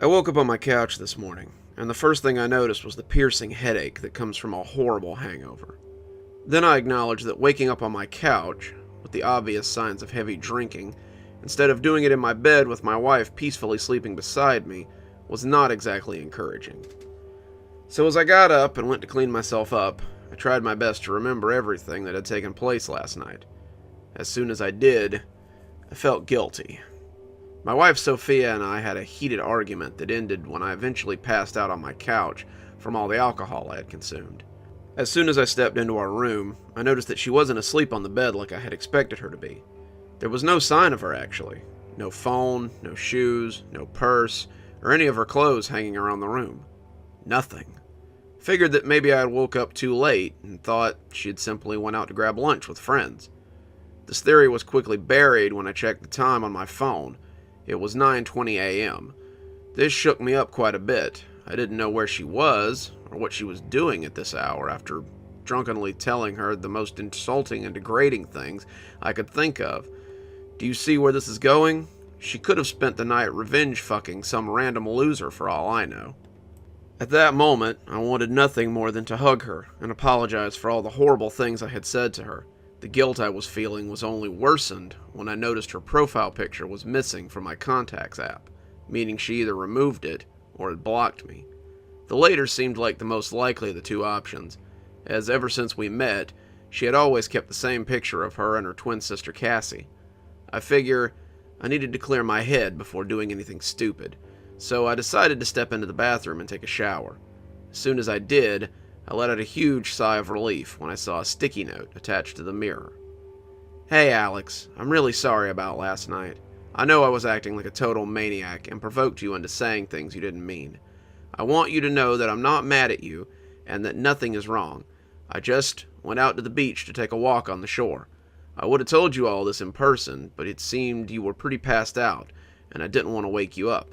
I woke up on my couch this morning, and the first thing I noticed was the piercing headache that comes from a horrible hangover. Then I acknowledged that waking up on my couch, with the obvious signs of heavy drinking, instead of doing it in my bed with my wife peacefully sleeping beside me, was not exactly encouraging. So as I got up and went to clean myself up, I tried my best to remember everything that had taken place last night. As soon as I did, I felt guilty. My wife Sophia and I had a heated argument that ended when I eventually passed out on my couch from all the alcohol I had consumed. As soon as I stepped into our room, I noticed that she wasn't asleep on the bed like I had expected her to be. There was no sign of her, actually. No phone, no shoes, no purse, or any of her clothes hanging around the room. Nothing. Figured that maybe I had woke up too late and thought she had simply went out to grab lunch with friends. This theory was quickly buried when I checked the time on my phone. It was 9:20 a.m. This shook me up quite a bit. I didn't know where she was or what she was doing at this hour after drunkenly telling her the most insulting and degrading things I could think of. Do you see where this is going? She could have spent the night revenge fucking some random loser for all I know. At that moment, I wanted nothing more than to hug her and apologize for all the horrible things I had said to her. The guilt I was feeling was only worsened when I noticed her profile picture was missing from my contacts app, meaning she either removed it or had blocked me. The latter seemed like the most likely of the two options, as ever since we met, she had always kept the same picture of her and her twin sister Cassie. I figure I needed to clear my head before doing anything stupid, so I decided to step into the bathroom and take a shower. As soon as I did, I let out a huge sigh of relief when I saw a sticky note attached to the mirror. Hey Alex, I'm really sorry about last night. I know I was acting like a total maniac and provoked you into saying things you didn't mean. I want you to know that I'm not mad at you and that nothing is wrong. I just went out to the beach to take a walk on the shore. I would have told you all this in person, but it seemed you were pretty passed out and I didn't want to wake you up.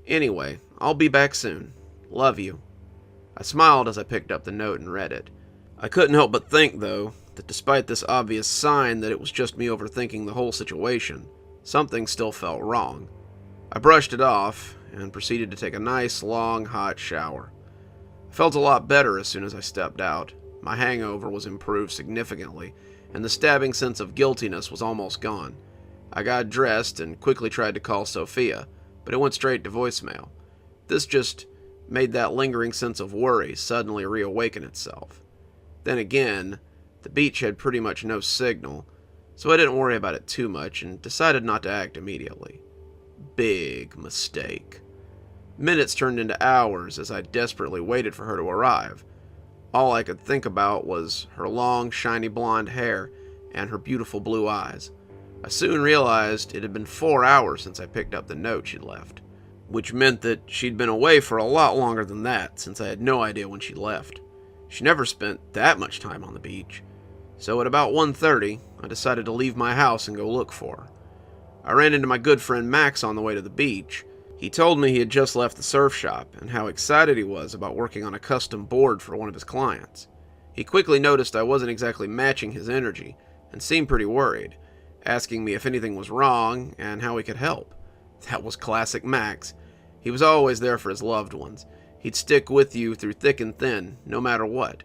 Anyway, I'll be back soon. Love you. I smiled as I picked up the note and read it. I couldn't help but think, though, that despite this obvious sign that it was just me overthinking the whole situation, something still felt wrong. I brushed it off and proceeded to take a nice, long, hot shower. I felt a lot better as soon as I stepped out. My hangover was improved significantly, and the stabbing sense of guiltiness was almost gone. I got dressed and quickly tried to call Sophia, but it went straight to voicemail. This just made that lingering sense of worry suddenly reawaken itself. Then again, the beach had pretty much no signal, so I didn't worry about it too much and decided not to act immediately. Big mistake. Minutes turned into hours as I desperately waited for her to arrive. All I could think about was her long, shiny blonde hair and her beautiful blue eyes. I soon realized it had been 4 hours since I picked up the note she'd left, which meant that she'd been away for a lot longer than that since I had no idea when she left. She never spent that much time on the beach. So at about 1:30, I decided to leave my house and go look for her. I ran into my good friend Max on the way to the beach. He told me he had just left the surf shop and how excited he was about working on a custom board for one of his clients. He quickly noticed I wasn't exactly matching his energy and seemed pretty worried, asking me if anything was wrong and how he could help. That was classic Max. He was always there for his loved ones. He'd stick with you through thick and thin, no matter what.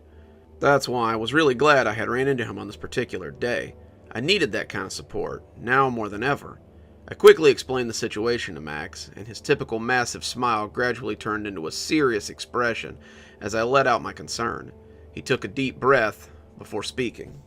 That's why I was really glad I had ran into him on this particular day. I needed that kind of support, now more than ever. I quickly explained the situation to Max, and his typical massive smile gradually turned into a serious expression as I let out my concern. He took a deep breath before speaking.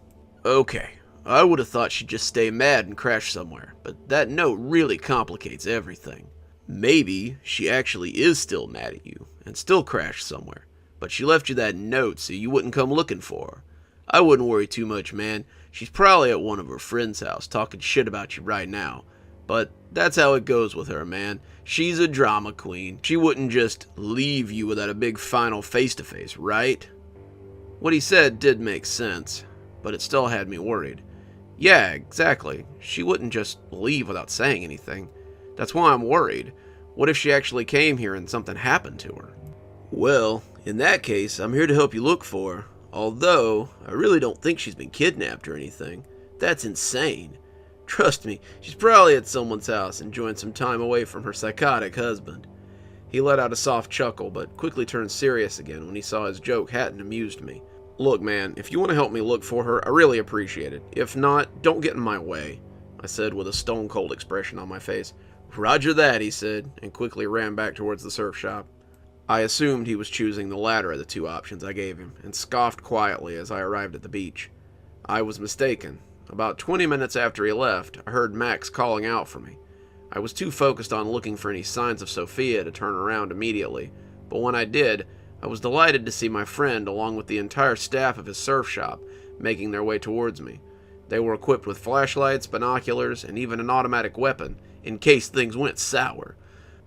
Okay, I would have thought she'd just stay mad and crash somewhere, but that note really complicates everything. Maybe she actually is still mad at you and still crashed somewhere, but she left you that note so you wouldn't come looking for her. I wouldn't worry too much, man. She's probably at one of her friends' house talking shit about you right now. But that's how it goes with her, man. She's a drama queen. She wouldn't just leave you without a big final face-to-face, right? What he said did make sense, but it still had me worried. Yeah, exactly. She wouldn't just leave without saying anything. That's why I'm worried. What if she actually came here and something happened to her? Well, in that case, I'm here to help you look for her. Although, I really don't think she's been kidnapped or anything. That's insane. Trust me, she's probably at someone's house enjoying some time away from her psychotic husband. He let out a soft chuckle, but quickly turned serious again when he saw his joke hadn't amused me. Look, man, if you want to help me look for her, I really appreciate it. If not, don't get in my way, I said with a stone-cold expression on my face. Roger that, he said, and quickly ran back towards the surf shop. I assumed he was choosing the latter of the two options I gave him, and scoffed quietly as I arrived at the beach. I was mistaken. About 20 minutes after he left, I heard Max calling out for me. I was too focused on looking for any signs of Sophia to turn around immediately, but when I did, I was delighted to see my friend along with the entire staff of his surf shop making their way towards me. They were equipped with flashlights, binoculars, and even an automatic weapon, in case things went sour.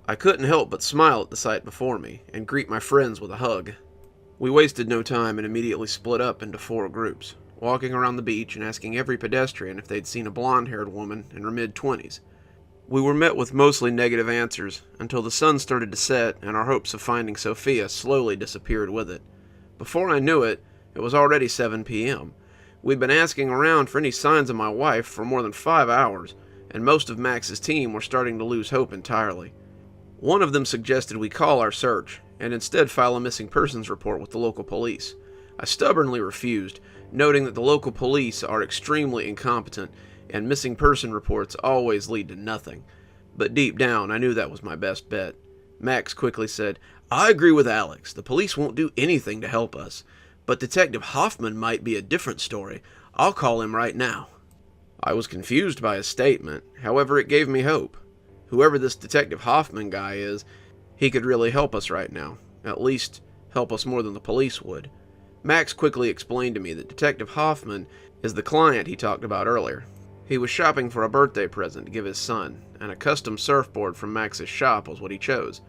I couldn't help but smile at the sight before me, and greet my friends with a hug. We wasted no time and immediately split up into 4 groups, walking around the beach and asking every pedestrian if they'd seen a blonde-haired woman in her mid-20s. We were met with mostly negative answers, until the sun started to set and our hopes of finding Sophia slowly disappeared with it. Before I knew it, it was already 7 p.m. We'd been asking around for any signs of my wife for more than 5 hours, and most of Max's team were starting to lose hope entirely. One of them suggested we call our search, and instead file a missing persons report with the local police. I stubbornly refused, noting that the local police are extremely incompetent, and missing person reports always lead to nothing. But deep down, I knew that was my best bet. Max quickly said, I agree with Alex. The police won't do anything to help us. But Detective Hoffman might be a different story. I'll call him right now. I was confused by his statement. However, it gave me hope. Whoever this Detective Hoffman guy is, he could really help us right now. At least, help us more than the police would. Max quickly explained to me that Detective Hoffman is the client he talked about earlier. He was shopping for a birthday present to give his son, and a custom surfboard from Max's shop was what he chose.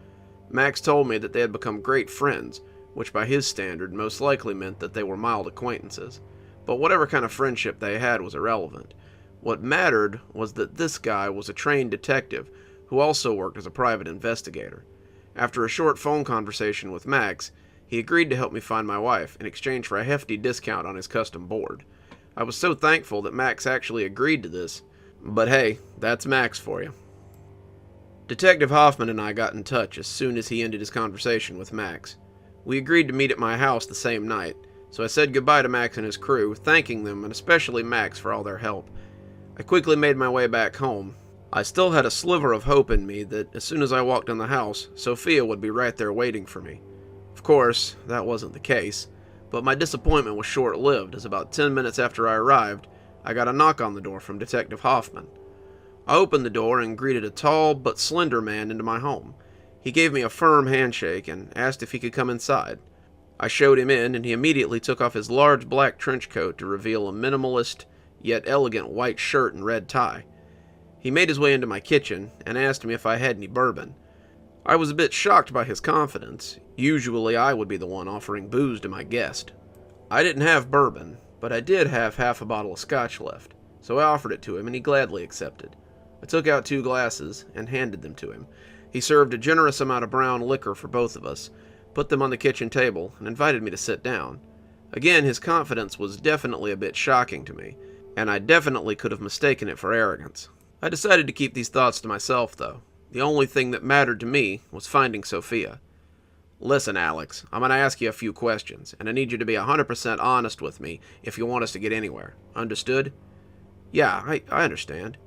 Max told me that they had become great friends, which by his standard most likely meant that they were mild acquaintances. But whatever kind of friendship they had was irrelevant. What mattered was that this guy was a trained detective who also worked as a private investigator. After a short phone conversation with Max, he agreed to help me find my wife in exchange for a hefty discount on his custom board. I was so thankful that Max actually agreed to this, but hey, that's Max for you. Detective Hoffman and I got in touch as soon as he ended his conversation with Max. We agreed to meet at my house the same night, so I said goodbye to Max and his crew, thanking them and especially Max for all their help. I quickly made my way back home. I still had a sliver of hope in me that as soon as I walked in the house, Sophia would be right there waiting for me. Of course, that wasn't the case. But my disappointment was short-lived, as about 10 minutes after I arrived, I got a knock on the door from Detective Hoffman. I opened the door and greeted a tall but slender man into my home. He gave me a firm handshake and asked if he could come inside. I showed him in, and he immediately took off his large black trench coat to reveal a minimalist, yet elegant white shirt and red tie. He made his way into my kitchen and asked me if I had any bourbon. I was a bit shocked by his confidence. Usually I would be the one offering booze to my guest. I didn't have bourbon, but I did have half a bottle of scotch left, so I offered it to him and he gladly accepted. I took out 2 glasses and handed them to him. He served a generous amount of brown liquor for both of us, put them on the kitchen table, and invited me to sit down. Again, his confidence was definitely a bit shocking to me, and I definitely could have mistaken it for arrogance. I decided to keep these thoughts to myself, though. The only thing that mattered to me was finding Sophia. Listen, Alex, I'm going to ask you a few questions, and I need you to be 100% honest with me if you want us to get anywhere. Understood? Yeah, I understand.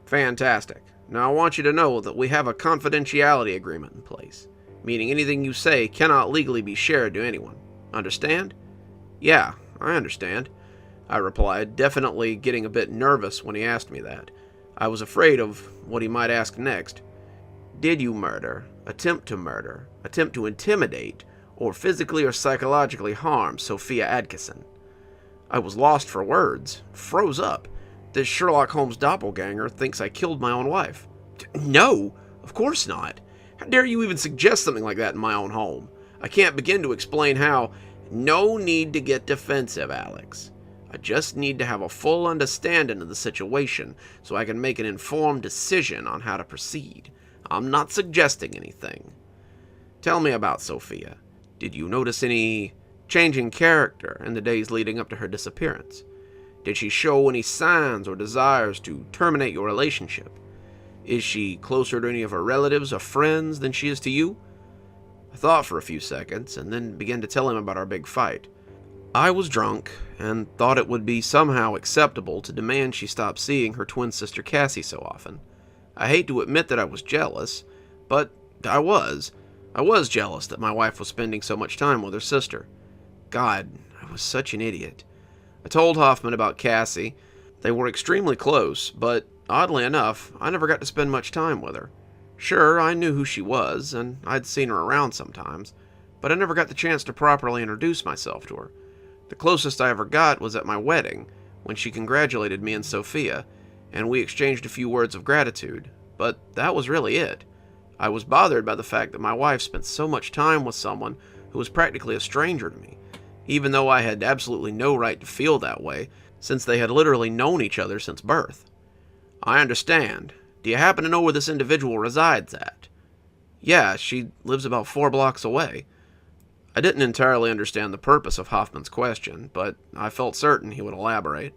Fantastic. Now I want you to know that we have a confidentiality agreement in place, meaning anything you say cannot legally be shared to anyone. Understand? Yeah, I understand, I replied, definitely getting a bit nervous when he asked me that. I was afraid of what he might ask next. Did you murder, attempt to intimidate, or physically or psychologically harm Sophia Adkisson? I was lost for words, froze up. This Sherlock Holmes doppelganger thinks I killed my own wife. No, of course not. How dare you even suggest something like that in my own home? I can't begin to explain how. No need to get defensive, Alex. I just need to have a full understanding of the situation so I can make an informed decision on how to proceed. I'm not suggesting anything. Tell me about Sophia. Did you notice any change in character in the days leading up to her disappearance? Did she show any signs or desires to terminate your relationship? Is she closer to any of her relatives or friends than she is to you? I thought for a few seconds, and then began to tell him about our big fight. I was drunk, and thought it would be somehow acceptable to demand she stop seeing her twin sister Cassie so often. I hate to admit that I was jealous, but I was. I was jealous that my wife was spending so much time with her sister. God, I was such an idiot. I told Hoffman about Cassie. They were extremely close, but oddly enough, I never got to spend much time with her. Sure, I knew who she was, and I'd seen her around sometimes, but I never got the chance to properly introduce myself to her. The closest I ever got was at my wedding, when she congratulated me and Sophia, and we exchanged a few words of gratitude, but that was really it. I was bothered by the fact that my wife spent so much time with someone who was practically a stranger to me, even though I had absolutely no right to feel that way, since they had literally known each other since birth. I understand. Do you happen to know where this individual resides at? Yeah, she lives about 4 blocks away. I didn't entirely understand the purpose of Hoffman's question, but I felt certain he would elaborate.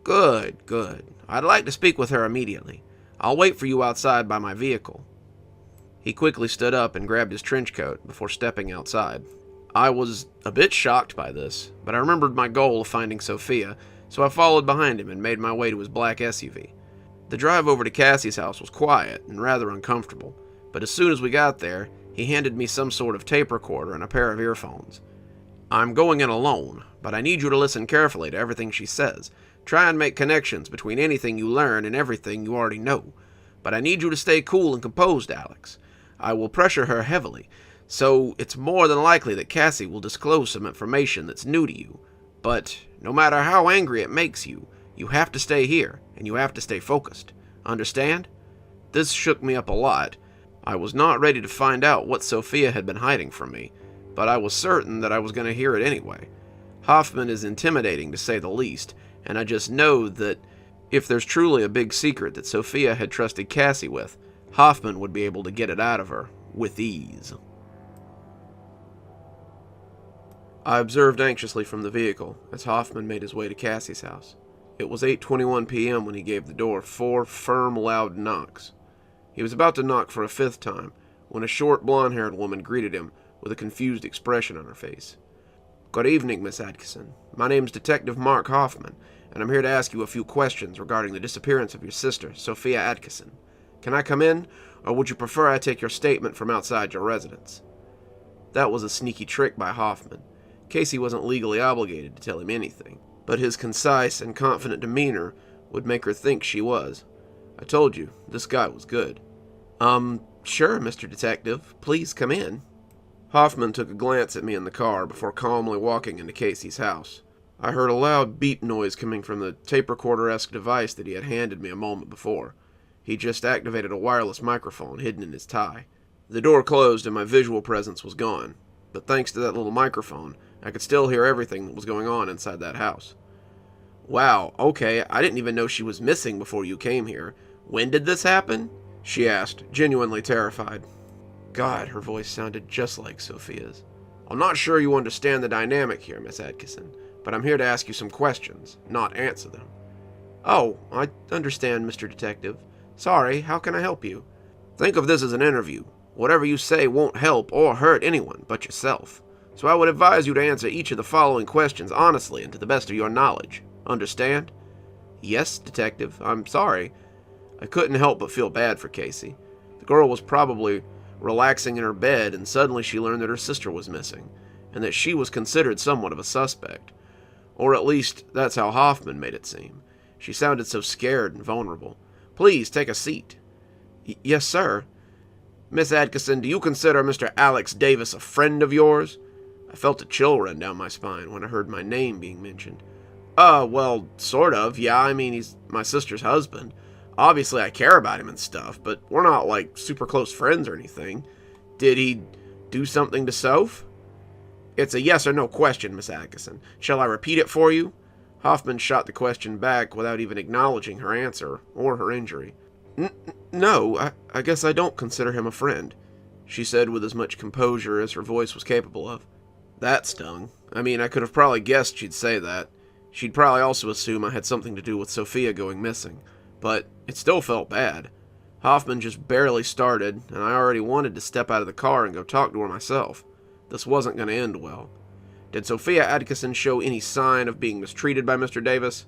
Good, good. I'd like to speak with her immediately. I'll wait for you outside by my vehicle. He quickly stood up and grabbed his trench coat before stepping outside. I was a bit shocked by this, but I remembered my goal of finding Sophia, so I followed behind him and made my way to his black SUV. The drive over to Cassie's house was quiet and rather uncomfortable, but as soon as we got there, he handed me some sort of tape recorder and a pair of earphones. I'm going in alone, but I need you to listen carefully to everything she says. Try and make connections between anything you learn and everything you already know. But I need you to stay cool and composed, Alex. I will pressure her heavily, so it's more than likely that Cassie will disclose some information that's new to you. But no matter how angry it makes you, you have to stay here, and you have to stay focused. Understand? This shook me up a lot. I was not ready to find out what Sophia had been hiding from me, but I was certain that I was going to hear it anyway. Hoffman is intimidating, to say the least, and I just know that if there's truly a big secret that Sophia had trusted Cassie with, Hoffman would be able to get it out of her with ease. I observed anxiously from the vehicle as Hoffman made his way to Cassie's house. It was 8:21 p.m. when he gave the door 4 firm, loud knocks. He was about to knock for a 5th time when a short, blonde-haired woman greeted him with a confused expression on her face. Good evening, Miss Atkinson. My name's Detective Mark Hoffman, and I'm here to ask you a few questions regarding the disappearance of your sister, Sophia Atkinson. Can I come in, or would you prefer I take your statement from outside your residence? That was a sneaky trick by Hoffman. Casey wasn't legally obligated to tell him anything, but his concise and confident demeanor would make her think she was. I told you, this guy was good. Sure, Mr. Detective. Please come in. Hoffman took a glance at me in the car before calmly walking into Casey's house. I heard a loud beep noise coming from the tape recorder-esque device that he had handed me a moment before. He just activated a wireless microphone hidden in his tie. The door closed and my visual presence was gone, but thanks to that little microphone, I could still hear everything that was going on inside that house. Wow, okay, I didn't even know she was missing before you came here. When did this happen? She asked, genuinely terrified. God, her voice sounded just like Sophia's. I'm not sure you understand the dynamic here, Miss Atkinson, but I'm here to ask you some questions, not answer them. Oh, I understand, Mr. Detective. Sorry, how can I help you? Think of this as an interview. Whatever you say won't help or hurt anyone but yourself. So I would advise you to answer each of the following questions honestly and to the best of your knowledge. Understand? Yes, Detective. I'm sorry. I couldn't help but feel bad for Casey. The girl was probably relaxing in her bed, and suddenly she learned that her sister was missing, and that she was considered somewhat of a suspect. Or at least, that's how Hoffman made it seem. She sounded so scared and vulnerable. Please, take a seat. Yes, sir. Miss Atkinson, do you consider Mr. Alex Davis a friend of yours? I felt a chill run down my spine when I heard my name being mentioned. Well, sort of, yeah, I mean, he's my sister's husband. Obviously, I care about him and stuff, but we're not, like, super close friends or anything. Did he do something to Soph? It's a yes or no question, Miss Atkinson. Shall I repeat it for you? Hoffman shot the question back without even acknowledging her answer or her injury. No, I guess I don't consider him a friend, she said with as much composure as her voice was capable of. That stung. I mean, I could have probably guessed she'd say that. She'd probably also assume I had something to do with Sophia going missing. But it still felt bad. Hoffman just barely started, and I already wanted to step out of the car and go talk to her myself. This wasn't going to end well. Did Sophia Atkinson show any sign of being mistreated by Mr. Davis?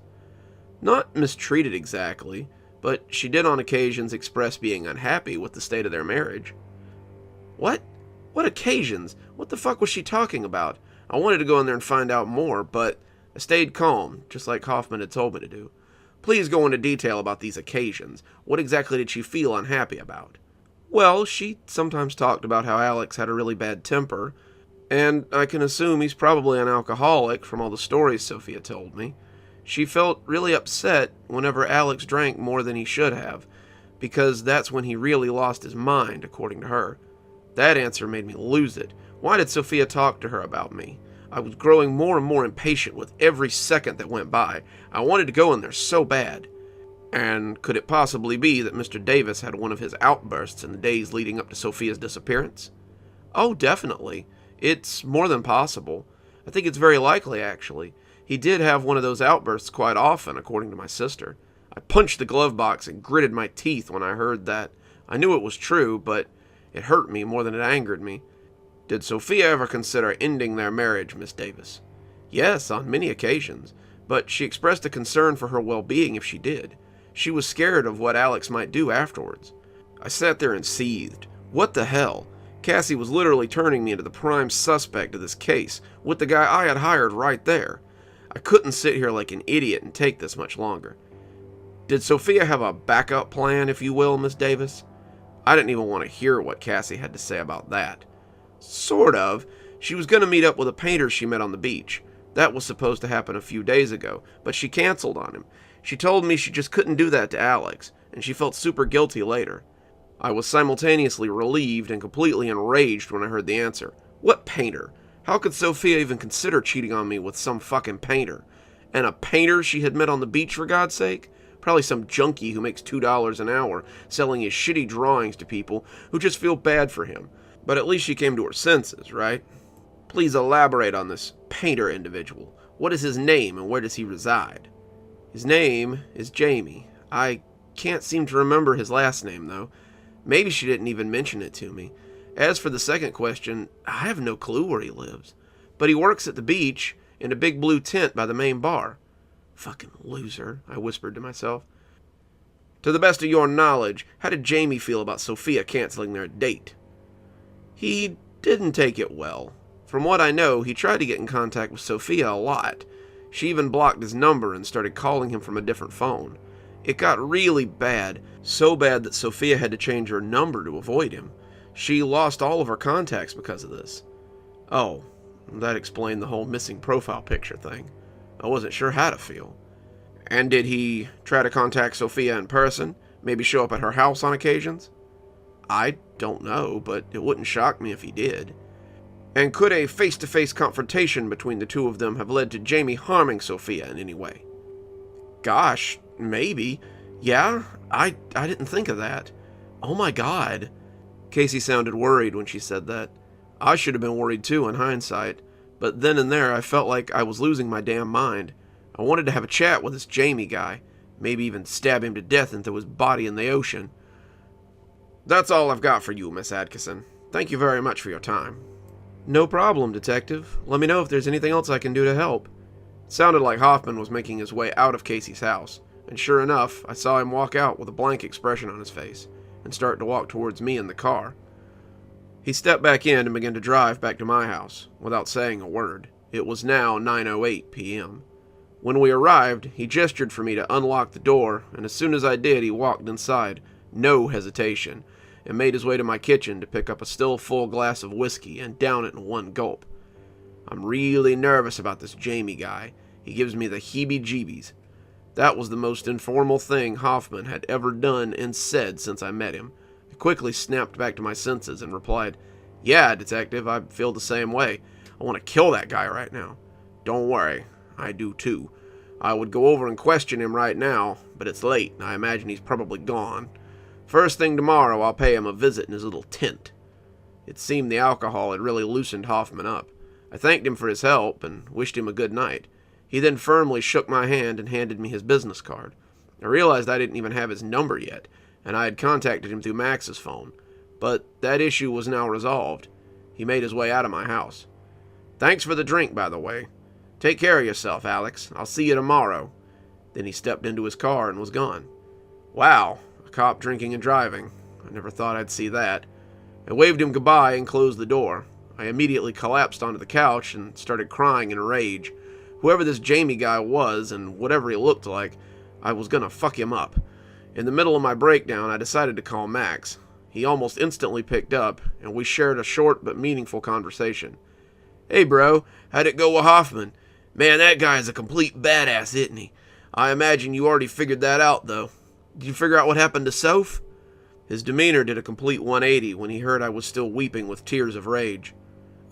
Not mistreated exactly, but she did on occasions express being unhappy with the state of their marriage. What? What occasions? What the fuck was she talking about? I wanted to go in there and find out more, but I stayed calm, just like Hoffman had told me to do. Please go into detail about these occasions. What exactly did she feel unhappy about? Well, she sometimes talked about how Alex had a really bad temper, and I can assume he's probably an alcoholic from all the stories Sophia told me. She felt really upset whenever Alex drank more than he should have, because that's when he really lost his mind, according to her. That answer made me lose it. Why did Sophia talk to her about me? I was growing more and more impatient with every second that went by. I wanted to go in there so bad. And could it possibly be that Mr. Davis had one of his outbursts in the days leading up to Sophia's disappearance? Oh, definitely. It's more than possible. I think it's very likely, actually. He did have one of those outbursts quite often, according to my sister. I punched the glove box and gritted my teeth when I heard that. I knew it was true, but it hurt me more than it angered me. Did Sophia ever consider ending their marriage, Miss Davis? Yes, on many occasions, but she expressed a concern for her well-being if she did. She was scared of what Alex might do afterwards. I sat there and seethed. What the hell? Cassie was literally turning me into the prime suspect of this case, with the guy I had hired right there. I couldn't sit here like an idiot and take this much longer. Did Sophia have a backup plan, if you will, Miss Davis? I didn't even want to hear what Cassie had to say about that. Sort of. She was going to meet up with a painter she met on the beach. That was supposed to happen a few days ago, but she canceled on him. She told me she just couldn't do that to Alex, and she felt super guilty later. I was simultaneously relieved and completely enraged when I heard the answer. What painter? How could Sophia even consider cheating on me with some fucking painter? And a painter she had met on the beach, for God's sake? Probably some junkie who makes $2 an hour selling his shitty drawings to people who just feel bad for him. But at least she came to her senses, right? Please elaborate on this painter individual. What is his name and where does he reside? His name is Jamie. I can't seem to remember his last name, though. Maybe she didn't even mention it to me. As for the second question, I have no clue where he lives. But he works at the beach in a big blue tent by the main bar. Fucking loser, I whispered to myself. To the best of your knowledge, how did Jamie feel about Sophia canceling their date? He didn't take it well. From what I know, he tried to get in contact with Sophia a lot. She even blocked his number and started calling him from a different phone. It got really bad, so bad that Sophia had to change her number to avoid him. She lost all of her contacts because of this. Oh, that explained the whole missing profile picture thing. I wasn't sure how to feel. And did he try to contact Sophia in person? Maybe show up at her house on occasions? I don't know, but it wouldn't shock me if he did. And could a face-to-face confrontation between the two of them have led to Jamie harming Sophia in any way? Gosh, maybe. Yeah, I didn't think of that. Oh my God. Casey sounded worried when she said that. I should have been worried too in hindsight, but then and there I felt like I was losing my damn mind. I wanted to have a chat with this Jamie guy, maybe even stab him to death and throw his body in the ocean. That's all I've got for you, Miss Atkinson. Thank you very much for your time. No problem, Detective. Let me know if there's anything else I can do to help. It sounded like Hoffman was making his way out of Casey's house, and sure enough, I saw him walk out with a blank expression on his face, and start to walk towards me in the car. He stepped back in and began to drive back to my house, without saying a word. It was now 9:08 p.m. When we arrived, he gestured for me to unlock the door, and as soon as I did, he walked inside, no hesitation, and made his way to my kitchen to pick up a still full glass of whiskey and down it in one gulp. I'm really nervous about this Jamie guy. He gives me the heebie-jeebies. That was the most informal thing Hoffman had ever done and said since I met him. I quickly snapped back to my senses and replied, "Yeah, Detective, I feel the same way. I want to kill that guy right now." "Don't worry, I do too. I would go over and question him right now, but it's late, and I imagine he's probably gone. First thing tomorrow, I'll pay him a visit in his little tent." It seemed the alcohol had really loosened Hoffman up. I thanked him for his help and wished him a good night. He then firmly shook my hand and handed me his business card. I realized I didn't even have his number yet, and I had contacted him through Max's phone, but that issue was now resolved. He made his way out of my house. Thanks for the drink, by the way. Take care of yourself, Alex. I'll see you tomorrow. Then he stepped into his car and was gone. Wow, a cop drinking and driving. I never thought I'd see that. I waved him goodbye and closed the door. I immediately collapsed onto the couch and started crying in rage. Whoever this Jamie guy was, and whatever he looked like, I was gonna fuck him up. In the middle of my breakdown, I decided to call Max. He almost instantly picked up, and we shared a short but meaningful conversation. Hey bro, how'd it go with Hoffman? Man, that guy is a complete badass, isn't he? I imagine you already figured that out, though. Did you figure out what happened to Soph? His demeanor did a complete 180 when he heard I was still weeping with tears of rage.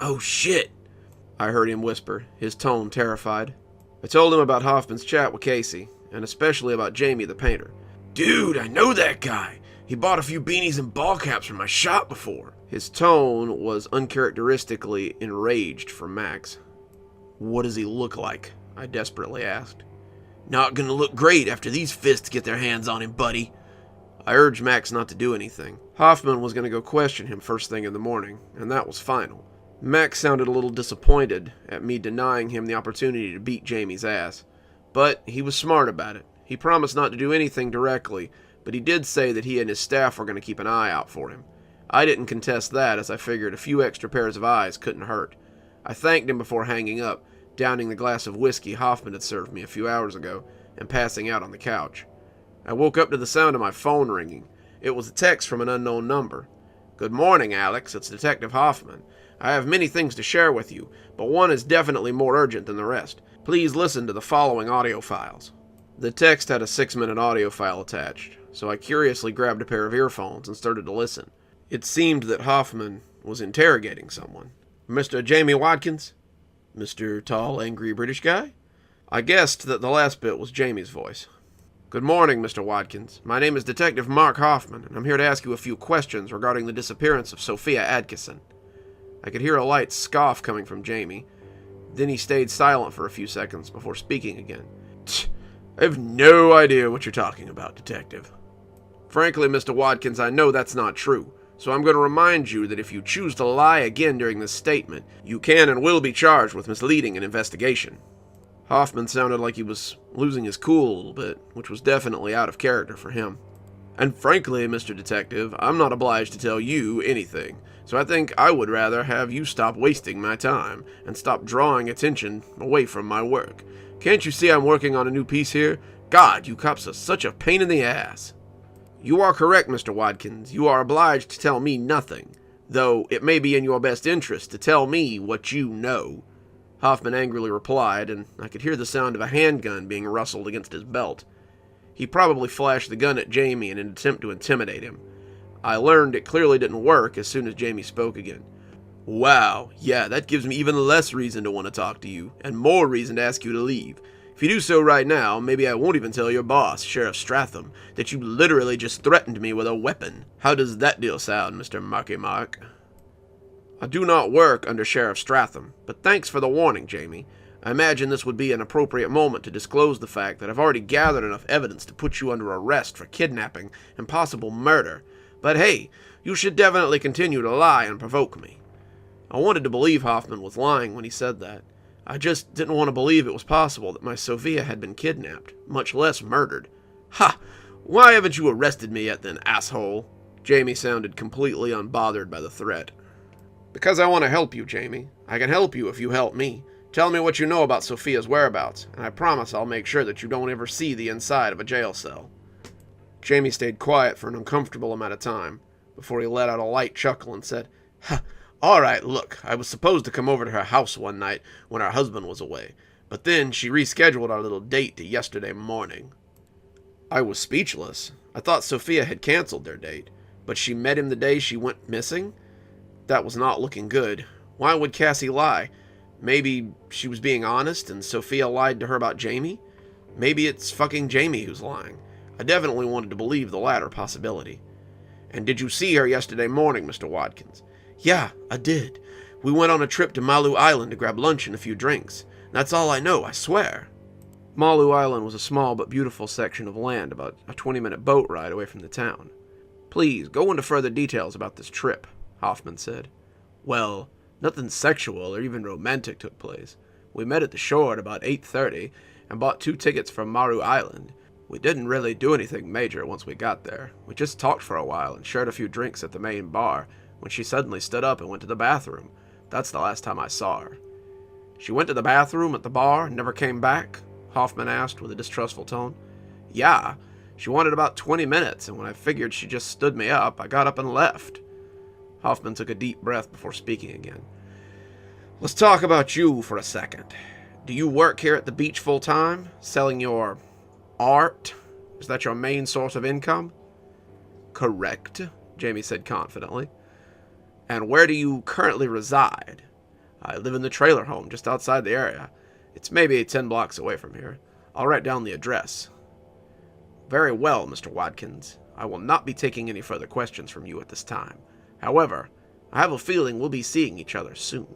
Oh shit, I heard him whisper, his tone terrified. I told him about Hoffman's chat with Casey, and especially about Jamie the painter. Dude, I know that guy. He bought a few beanies and ball caps from my shop before. His tone was uncharacteristically enraged for Max. What does he look like? I desperately asked. Not gonna look great after these fists get their hands on him, buddy. I urged Max not to do anything. Hoffman was gonna go question him first thing in the morning, and that was final. Max sounded a little disappointed at me denying him the opportunity to beat Jamie's ass. But he was smart about it. He promised not to do anything directly, but he did say that he and his staff were going to keep an eye out for him. I didn't contest that, as I figured a few extra pairs of eyes couldn't hurt. I thanked him before hanging up, downing the glass of whiskey Hoffman had served me a few hours ago, and passing out on the couch. I woke up to the sound of my phone ringing. It was a text from an unknown number. Good morning, Alex. It's Detective Hoffman. I have many things to share with you, but one is definitely more urgent than the rest. Please listen to the following audio files. The text had a 6-minute audio file attached, so I curiously grabbed a pair of earphones and started to listen. It seemed that Hoffman was interrogating someone. Mr. Jamie Watkins? Mr. Tall, angry British guy? I guessed that the last bit was Jamie's voice. Good morning, Mr. Watkins. My name is Detective Mark Hoffman, and I'm here to ask you a few questions regarding the disappearance of Sophia Adkisson. I could hear a light scoff coming from Jamie. Then he stayed silent for a few seconds before speaking again. I have no idea what you're talking about, Detective. Frankly, Mr. Watkins, I know that's not true, so I'm going to remind you that if you choose to lie again during this statement, you can and will be charged with misleading an investigation. Hoffman sounded like he was losing his cool a little bit, which was definitely out of character for him. And frankly, Mr. Detective, I'm not obliged to tell you anything, so I think I would rather have you stop wasting my time and stop drawing attention away from my work. Can't you see I'm working on a new piece here? God, you cops are such a pain in the ass. You are correct, Mr. Watkins. You are obliged to tell me nothing, though it may be in your best interest to tell me what you know. Hoffman angrily replied, and I could hear the sound of a handgun being rustled against his belt. He probably flashed the gun at Jamie in an attempt to intimidate him. I learned it clearly didn't work as soon as Jamie spoke again. Wow, yeah, that gives me even less reason to want to talk to you, and more reason to ask you to leave. If you do so right now, maybe I won't even tell your boss, Sheriff Stratham, that you literally just threatened me with a weapon. How does that deal sound, Mr. Marky Mark? I do not work under Sheriff Stratham, but thanks for the warning, Jamie. I imagine this would be an appropriate moment to disclose the fact that I've already gathered enough evidence to put you under arrest for kidnapping and possible murder. But hey, you should definitely continue to lie and provoke me. I wanted to believe Hoffman was lying when he said that. I just didn't want to believe it was possible that my Sophia had been kidnapped, much less murdered. Ha! Why haven't you arrested me yet then, asshole? Jamie sounded completely unbothered by the threat. Because I want to help you, Jamie. I can help you if you help me. Tell me what you know about Sophia's whereabouts, and I promise I'll make sure that you don't ever see the inside of a jail cell. Jamie stayed quiet for an uncomfortable amount of time, before he let out a light chuckle and said, "Ha, all right, look, I was supposed to come over to her house one night when her husband was away, but then she rescheduled our little date to yesterday morning." I was speechless. I thought Sophia had canceled their date, but she met him the day she went missing? That was not looking good. Why would Cassie lie? Maybe she was being honest and Sophia lied to her about Jamie? Maybe it's fucking Jamie who's lying. I definitely wanted to believe the latter possibility. And did you see her yesterday morning, Mr. Watkins? Yeah, I did. We went on a trip to Malu Island to grab lunch and a few drinks. That's all I know, I swear. Malu Island was a small but beautiful section of land about a 20-minute boat ride away from the town. Please, go into further details about this trip, Hoffman said. Well, nothing sexual or even romantic took place. We met at the shore at about 8:30 and bought 2 tickets from Maru Island. We didn't really do anything major once we got there. We just talked for a while and shared a few drinks at the main bar when she suddenly stood up and went to the bathroom. That's the last time I saw her. She went to the bathroom at the bar and never came back? Hoffman asked with a distrustful tone. Yeah, she wanted about 20 minutes, and when I figured she just stood me up, I got up and left. Hoffman took a deep breath before speaking again. Let's talk about you for a second. Do you work here at the beach full time, selling your art? Is that your main source of income? Correct, Jamie said confidently. And where do you currently reside? I live in the trailer home just outside the area. It's maybe 10 blocks away from here. I'll write down the address. Very well, Mr. Watkins. I will not be taking any further questions from you at this time. However, I have a feeling we'll be seeing each other soon.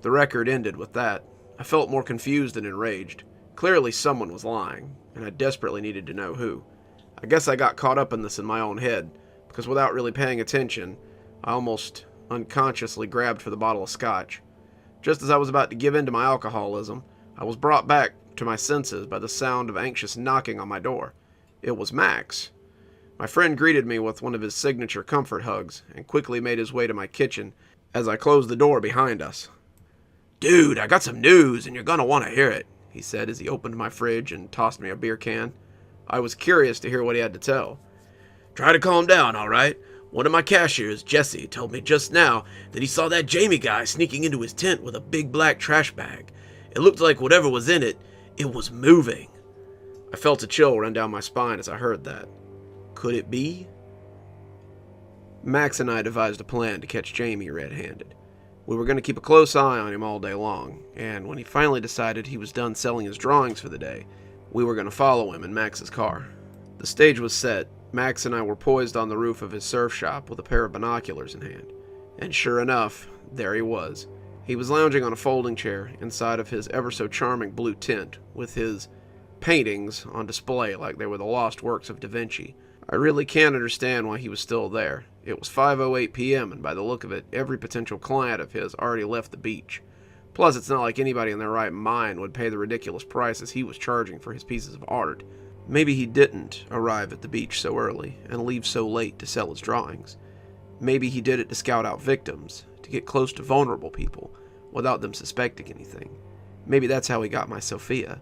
The record ended with that. I felt more confused and enraged. Clearly someone was lying, and I desperately needed to know who. I guess I got caught up in this in my own head, because without really paying attention, I almost unconsciously grabbed for the bottle of scotch. Just as I was about to give in to my alcoholism, I was brought back to my senses by the sound of anxious knocking on my door. It was Max. My friend greeted me with one of his signature comfort hugs and quickly made his way to my kitchen as I closed the door behind us. Dude, I got some news and you're gonna want to hear it, he said as he opened my fridge and tossed me a beer can. I was curious to hear what he had to tell. Try to calm down, all right? One of my cashiers, Jesse, told me just now that he saw that Jamie guy sneaking into his tent with a big black trash bag. It looked like whatever was in it, it was moving. I felt a chill run down my spine as I heard that. Could it be? Max and I devised a plan to catch Jamie red-handed. We were going to keep a close eye on him all day long, and when he finally decided he was done selling his drawings for the day, we were going to follow him in Max's car. The stage was set. Max and I were poised on the roof of his surf shop with a pair of binoculars in hand. And sure enough, there he was. He was lounging on a folding chair inside of his ever-so-charming blue tent, with his paintings on display like they were the lost works of Da Vinci. I really can't understand why he was still there. It was 5:08 p.m., and by the look of it, every potential client of his already left the beach. Plus, it's not like anybody in their right mind would pay the ridiculous prices he was charging for his pieces of art. Maybe he didn't arrive at the beach so early and leave so late to sell his drawings. Maybe he did it to scout out victims, to get close to vulnerable people, without them suspecting anything. Maybe that's how he got my Sophia.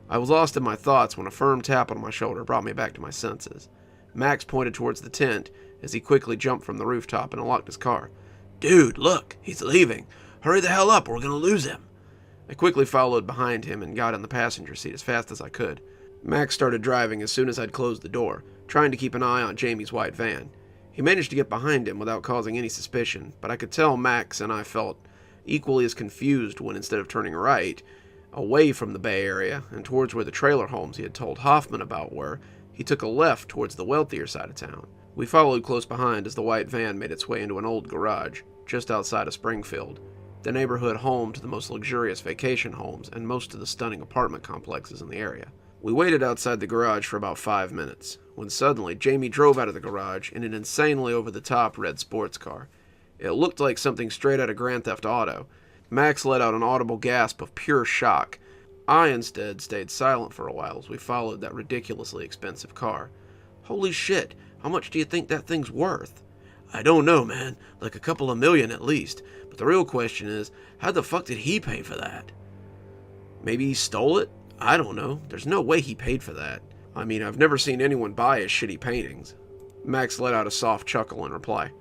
I was lost in my thoughts when a firm tap on my shoulder brought me back to my senses. Max pointed towards the tent as he quickly jumped from the rooftop and unlocked his car. Dude, look, he's leaving. Hurry the hell up or we're gonna lose him. I quickly followed behind him and got in the passenger seat as fast as I could. Max started driving as soon as I'd closed the door, trying to keep an eye on Jamie's white van. He managed to get behind him without causing any suspicion, but I could tell Max and I felt equally as confused when, instead of turning right, away from the Bay Area and towards where the trailer homes he had told Hoffman about were, he took a left towards the wealthier side of town. We followed close behind as the white van made its way into an old garage, just outside of Springfield, the neighborhood home to the most luxurious vacation homes and most of the stunning apartment complexes in the area. We waited outside the garage for about 5 minutes, when suddenly Jamie drove out of the garage in an insanely over-the-top red sports car. It looked like something straight out of Grand Theft Auto. Max let out an audible gasp of pure shock. I instead stayed silent for a while as we followed that ridiculously expensive car. Holy shit, how much do you think that thing's worth? I don't know, man. Like a couple of million at least. But the real question is, how the fuck did he pay for that? Maybe he stole it? I don't know. There's no way he paid for that. I mean, I've never seen anyone buy his shitty paintings. Max let out a soft chuckle in reply.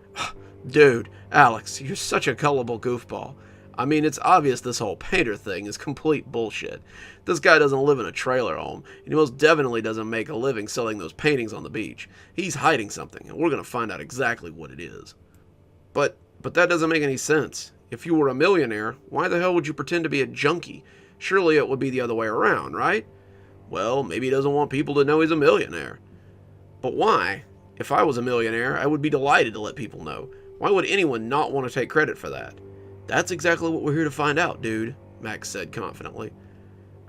Dude, Alex, you're such a gullible goofball. I mean, it's obvious this whole painter thing is complete bullshit. This guy doesn't live in a trailer home, and he most definitely doesn't make a living selling those paintings on the beach. He's hiding something, and we're going to find out exactly what it is. But that doesn't make any sense. If you were a millionaire, why the hell would you pretend to be a junkie? Surely it would be the other way around, right? Well, maybe he doesn't want people to know he's a millionaire. But why? If I was a millionaire, I would be delighted to let people know. Why would anyone not want to take credit for that? That's exactly what we're here to find out, dude, Max said confidently.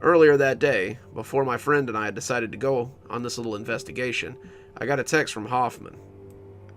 Earlier that day, before my friend and I had decided to go on this little investigation, I got a text from Hoffman.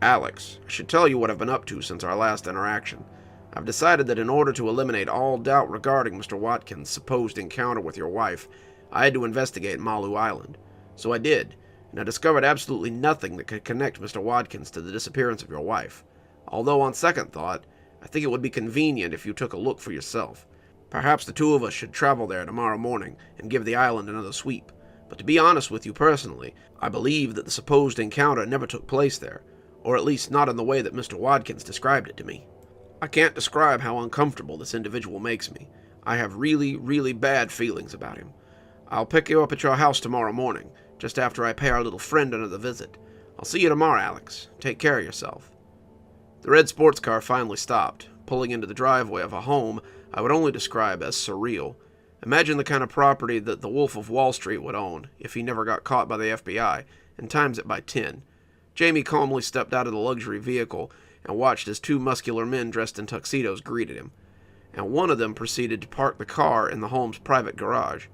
Alex, I should tell you what I've been up to since our last interaction. I've decided that in order to eliminate all doubt regarding Mr. Watkins' supposed encounter with your wife, I had to investigate Malu Island. So I did, and I discovered absolutely nothing that could connect Mr. Watkins to the disappearance of your wife. Although on second thought, I think it would be convenient if you took a look for yourself. Perhaps the two of us should travel there tomorrow morning and give the island another sweep. But to be honest with you personally, I believe that the supposed encounter never took place there, or at least not in the way that Mr. Watkins described it to me. I can't describe how uncomfortable this individual makes me. I have really, really bad feelings about him. I'll pick you up at your house tomorrow morning, just after I pay our little friend another visit. I'll see you tomorrow, Alex. Take care of yourself. The red sports car finally stopped, pulling into the driveway of a home I would only describe as surreal. Imagine the kind of property that the Wolf of Wall Street would own if he never got caught by the FBI, and times it by 10. Jamie calmly stepped out of the luxury vehicle and watched as two muscular men dressed in tuxedos greeted him, and one of them proceeded to park the car in the home's private garage.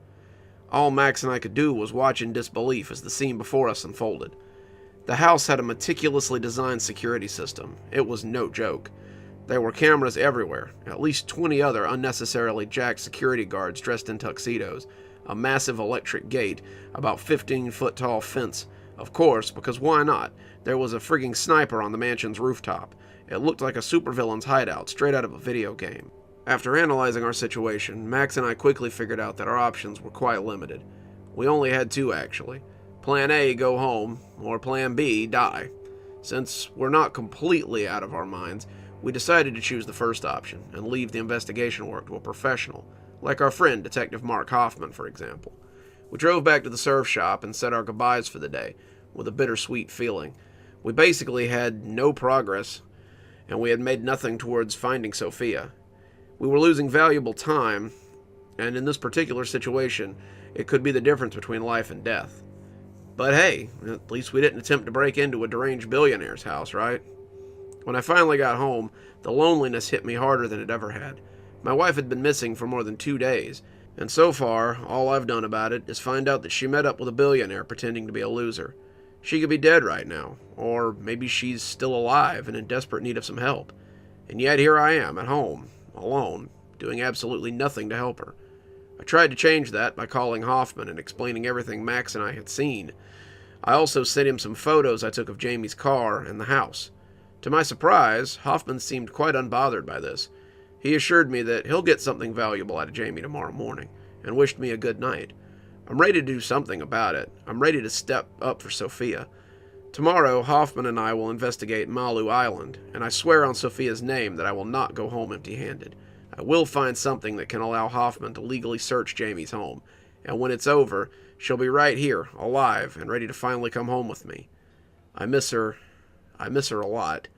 All Max and I could do was watch in disbelief as the scene before us unfolded. The house had a meticulously designed security system. It was no joke. There were cameras everywhere, at least 20 other unnecessarily jacked security guards dressed in tuxedos, a massive electric gate, about 15-foot-tall fence. Of course, because why not? There was a frigging sniper on the mansion's rooftop. It looked like a supervillain's hideout straight out of a video game. After analyzing our situation, Max and I quickly figured out that our options were quite limited. We only had two, actually. Plan A, go home, or Plan B, die. Since we're not completely out of our minds, we decided to choose the first option and leave the investigation work to a professional, like our friend Detective Mark Hoffman, for example. We drove back to the surf shop and said our goodbyes for the day, with a bittersweet feeling. We basically had no progress, and we had made nothing towards finding Sophia. We were losing valuable time, and in this particular situation, it could be the difference between life and death. But hey, at least we didn't attempt to break into a deranged billionaire's house, right? When I finally got home, the loneliness hit me harder than it ever had. My wife had been missing for more than 2 days, and so far, all I've done about it is find out that she met up with a billionaire pretending to be a loser. She could be dead right now, or maybe she's still alive and in desperate need of some help. And yet here I am, at home, alone, doing absolutely nothing to help her. I tried to change that by calling Hoffman and explaining everything Max and I had seen. I also sent him some photos I took of Jamie's car and the house. To my surprise, Hoffman seemed quite unbothered by this. He assured me that he'll get something valuable out of Jamie tomorrow morning, and wished me a good night. I'm ready to do something about it. I'm ready to step up for Sophia. Tomorrow, Hoffman and I will investigate Malu Island, and I swear on Sophia's name that I will not go home empty-handed. I will find something that can allow Hoffman to legally search Jamie's home, and when it's over, she'll be right here, alive, and ready to finally come home with me. I miss her a lot.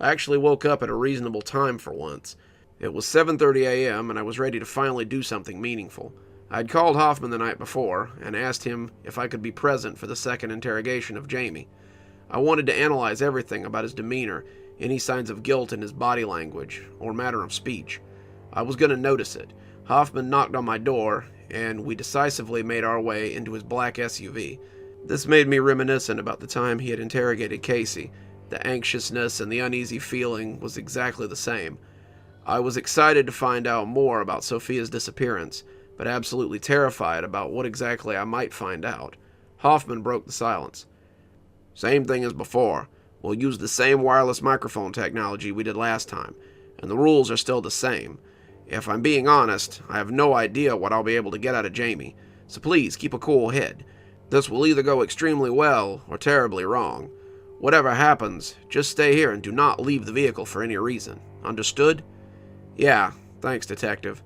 I actually woke up at a reasonable time for once. It was 7:30 a.m., and I was ready to finally do something meaningful. I'd called Hoffman the night before, and asked him if I could be present for the second interrogation of Jamie. I wanted to analyze everything about his demeanor, any signs of guilt in his body language, or manner of speech. I was going to notice it. Hoffman knocked on my door, and we decisively made our way into his black SUV. This made me reminiscent about the time he had interrogated Casey. The anxiousness and the uneasy feeling was exactly the same. I was excited to find out more about Sophia's disappearance, but absolutely terrified about what exactly I might find out. Hoffman broke the silence. Same thing as before. We'll use the same wireless microphone technology we did last time, and the rules are still the same. If I'm being honest, I have no idea what I'll be able to get out of Jamie, so please keep a cool head. This will either go extremely well or terribly wrong. Whatever happens, just stay here and do not leave the vehicle for any reason. Understood? Yeah, thanks, Detective.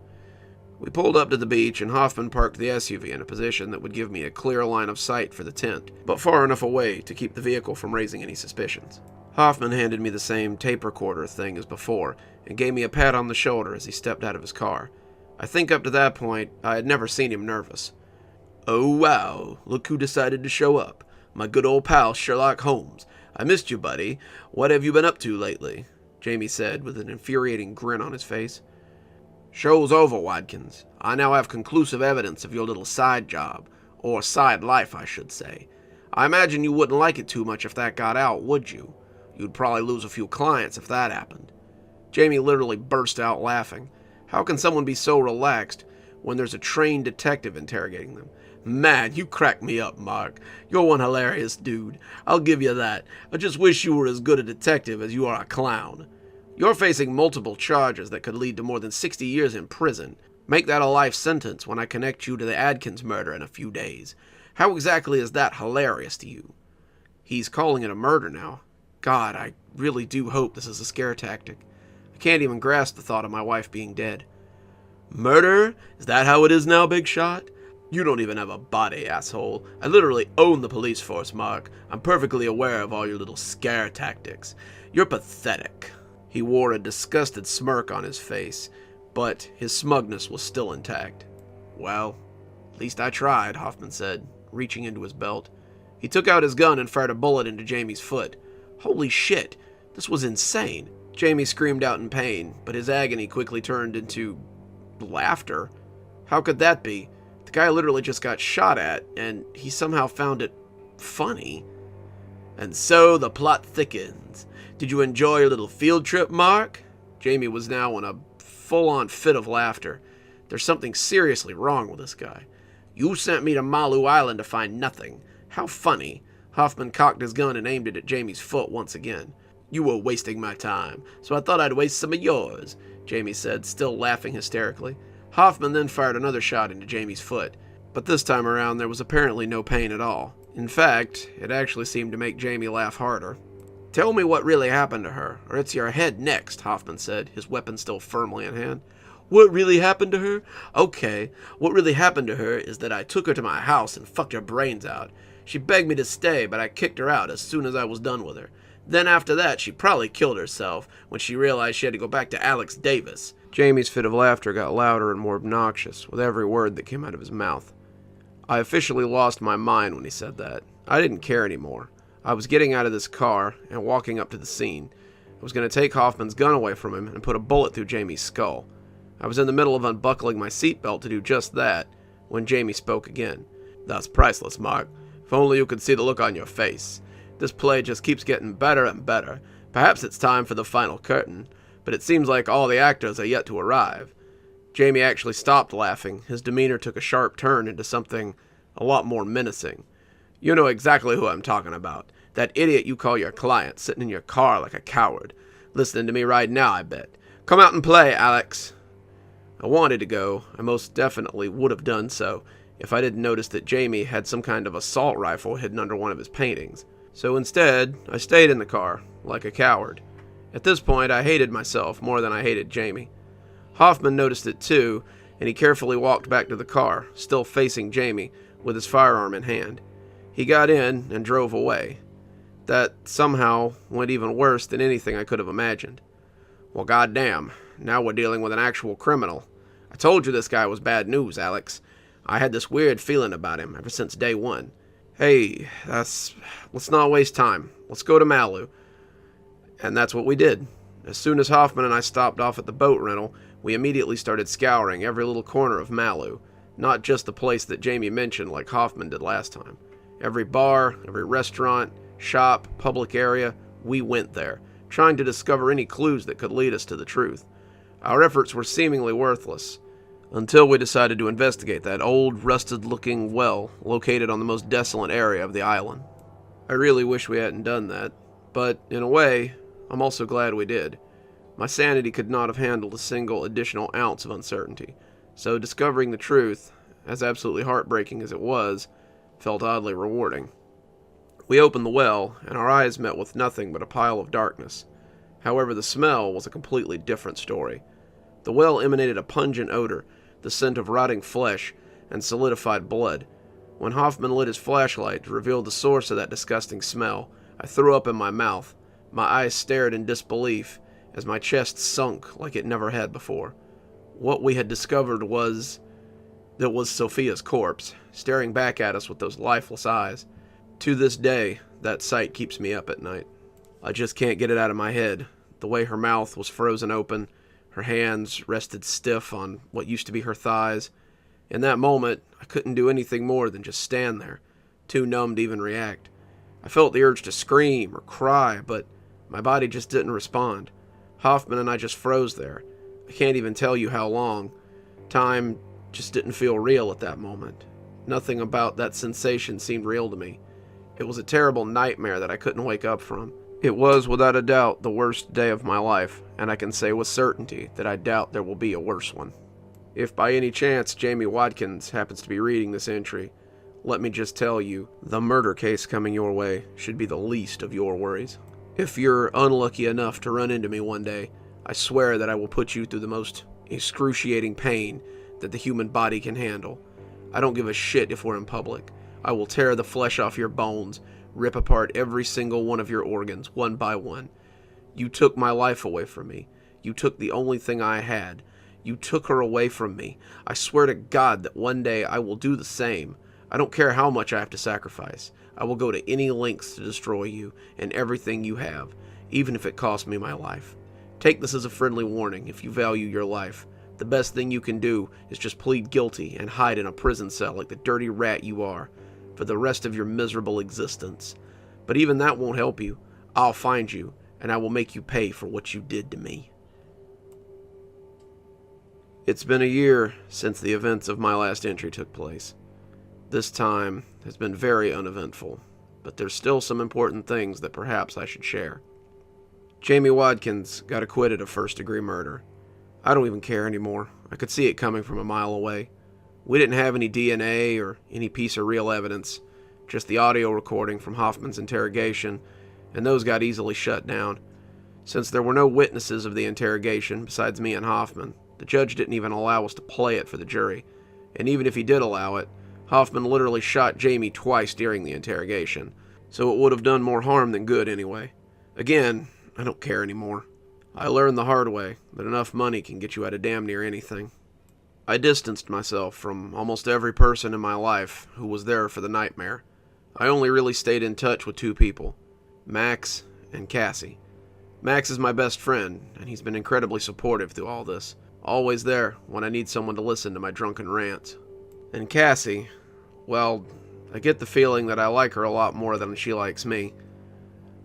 We pulled up to the beach, and Hoffman parked the SUV in a position that would give me a clear line of sight for the tent, but far enough away to keep the vehicle from raising any suspicions. Hoffman handed me the same tape recorder thing as before, and gave me a pat on the shoulder as he stepped out of his car. I think up to that point, I had never seen him nervous. Oh wow, look who decided to show up. My good old pal Sherlock Holmes. I missed you, buddy. What have you been up to lately? Jamie said with an infuriating grin on his face. Show's over, Watkins. I now have conclusive evidence of your little side job, or side life, I should say. I imagine you wouldn't like it too much if that got out, would you? You'd probably lose a few clients if that happened." Jamie literally burst out laughing. How can someone be so relaxed when there's a trained detective interrogating them? "Man, you crack me up, Mark. You're one hilarious dude. I'll give you that. I just wish you were as good a detective as you are a clown. You're facing multiple charges that could lead to more than 60 years in prison. Make that a life sentence when I connect you to the Adkins murder in a few days. How exactly is that hilarious to you?" He's calling it a murder now. God, I really do hope this is a scare tactic. I can't even grasp the thought of my wife being dead. "Murder? Is that how it is now, big shot? You don't even have a body, asshole. I literally own the police force, Mark. I'm perfectly aware of all your little scare tactics. You're pathetic." He wore a disgusted smirk on his face, but his smugness was still intact. "Well, at least I tried," Hoffman said, reaching into his belt. He took out his gun and fired a bullet into Jamie's foot. Holy shit, this was insane. Jamie screamed out in pain, but his agony quickly turned into laughter. How could that be? The guy literally just got shot at, and he somehow found it funny. "And so the plot thickens. Did you enjoy your little field trip, Mark?" Jamie was now in a full-on fit of laughter. There's something seriously wrong with this guy. "You sent me to Malu Island to find nothing. How funny." Hoffman cocked his gun and aimed it at Jamie's foot once again. "You were wasting my time, so I thought I'd waste some of yours," Jamie said, still laughing hysterically. Hoffman then fired another shot into Jamie's foot, but this time around there was apparently no pain at all. In fact, it actually seemed to make Jamie laugh harder. "Tell me what really happened to her, or it's your head next," Hoffman said, his weapon still firmly in hand. "What really happened to her? Okay, what really happened to her is that I took her to my house and fucked her brains out. She begged me to stay, but I kicked her out as soon as I was done with her. Then after that, she probably killed herself when she realized she had to go back to Alex Davis." Jamie's fit of laughter got louder and more obnoxious with every word that came out of his mouth. I officially lost my mind when he said that. I didn't care anymore. I was getting out of this car and walking up to the scene. I was going to take Hoffman's gun away from him and put a bullet through Jamie's skull. I was in the middle of unbuckling my seatbelt to do just that when Jamie spoke again. "That's priceless, Mark. If only you could see the look on your face. This play just keeps getting better and better. Perhaps it's time for the final curtain, but it seems like all the actors are yet to arrive." Jamie actually stopped laughing. His demeanor took a sharp turn into something a lot more menacing. "You know exactly who I'm talking about. That idiot you call your client, sitting in your car like a coward. Listening to me right now, I bet. Come out and play, Alex." I wanted to go. I most definitely would have done so if I didn't notice that Jamie had some kind of assault rifle hidden under one of his paintings. So instead, I stayed in the car, like a coward. At this point, I hated myself more than I hated Jamie. Hoffman noticed it too, and he carefully walked back to the car, still facing Jamie, with his firearm in hand. He got in and drove away. That somehow went even worse than anything I could have imagined. Well, goddamn, now we're dealing with an actual criminal. I told you this guy was bad news, Alex. I had this weird feeling about him ever since day one. Hey, let's not waste time. Let's go to Malu. And that's what we did. As soon as Hoffman and I stopped off at the boat rental, we immediately started scouring every little corner of Malu. Not just the place that Jamie mentioned like Hoffman did last time. Every bar, every restaurant, shop, public area, we went there, trying to discover any clues that could lead us to the truth. Our efforts were seemingly worthless, until we decided to investigate that old, rusted-looking well located on the most desolate area of the island. I really wish we hadn't done that, but in a way, I'm also glad we did. My sanity could not have handled a single additional ounce of uncertainty, so discovering the truth, as absolutely heartbreaking as it was, felt oddly rewarding. We opened the well, and our eyes met with nothing but a pile of darkness. However, the smell was a completely different story. The well emanated a pungent odor, the scent of rotting flesh and solidified blood. When Hoffman lit his flashlight to reveal the source of that disgusting smell, I threw up in my mouth. My eyes stared in disbelief as my chest sunk like it never had before. What we had discovered was Sophia's corpse, staring back at us with those lifeless eyes. To this day, that sight keeps me up at night. I just can't get it out of my head. The way her mouth was frozen open, her hands rested stiff on what used to be her thighs. In that moment, I couldn't do anything more than just stand there, too numb to even react. I felt the urge to scream or cry, but My body just didn't respond. Hoffman and I just froze there. I can't even tell you how long. Time just didn't feel real at that moment. Nothing about that sensation seemed real to me. It was a terrible nightmare that I couldn't wake up from. It was, without a doubt, the worst day of my life, and I can say with certainty that I doubt there will be a worse one. If by any chance Jamie Watkins happens to be reading this entry, let me just tell you, the murder case coming your way should be the least of your worries. If you're unlucky enough to run into me one day, I swear that I will put you through the most excruciating pain that the human body can handle. I don't give a shit if we're in public. I will tear the flesh off your bones, rip apart every single one of your organs, one by one. You took my life away from me. You took the only thing I had. You took her away from me. I swear to God that one day I will do the same. I don't care how much I have to sacrifice. I will go to any lengths to destroy you and everything you have, even if it costs me my life. Take this as a friendly warning if you value your life. The best thing you can do is just plead guilty and hide in a prison cell like the dirty rat you are for the rest of your miserable existence. But even that won't help you. I'll find you, and I will make you pay for what you did to me. It's been a year since the events of my last entry took place. This time has been very uneventful, but there's still some important things that perhaps I should share. Jamie Watkins got acquitted of first-degree murder. I don't even care anymore. I could see it coming from a mile away. We didn't have any DNA or any piece of real evidence, just the audio recording from Hoffman's interrogation, and those got easily shut down. Since there were no witnesses of the interrogation besides me and Hoffman, the judge didn't even allow us to play it for the jury, and even if he did allow it, Hoffman literally shot Jamie twice during the interrogation, so it would have done more harm than good anyway. Again, I don't care anymore. I learned the hard way that enough money can get you out of damn near anything. I distanced myself from almost every person in my life who was there for the nightmare. I only really stayed in touch with two people, Max and Cassie. Max is my best friend, and he's been incredibly supportive through all this, always there when I need someone to listen to my drunken rants. And Cassie, well, I get the feeling that I like her a lot more than she likes me.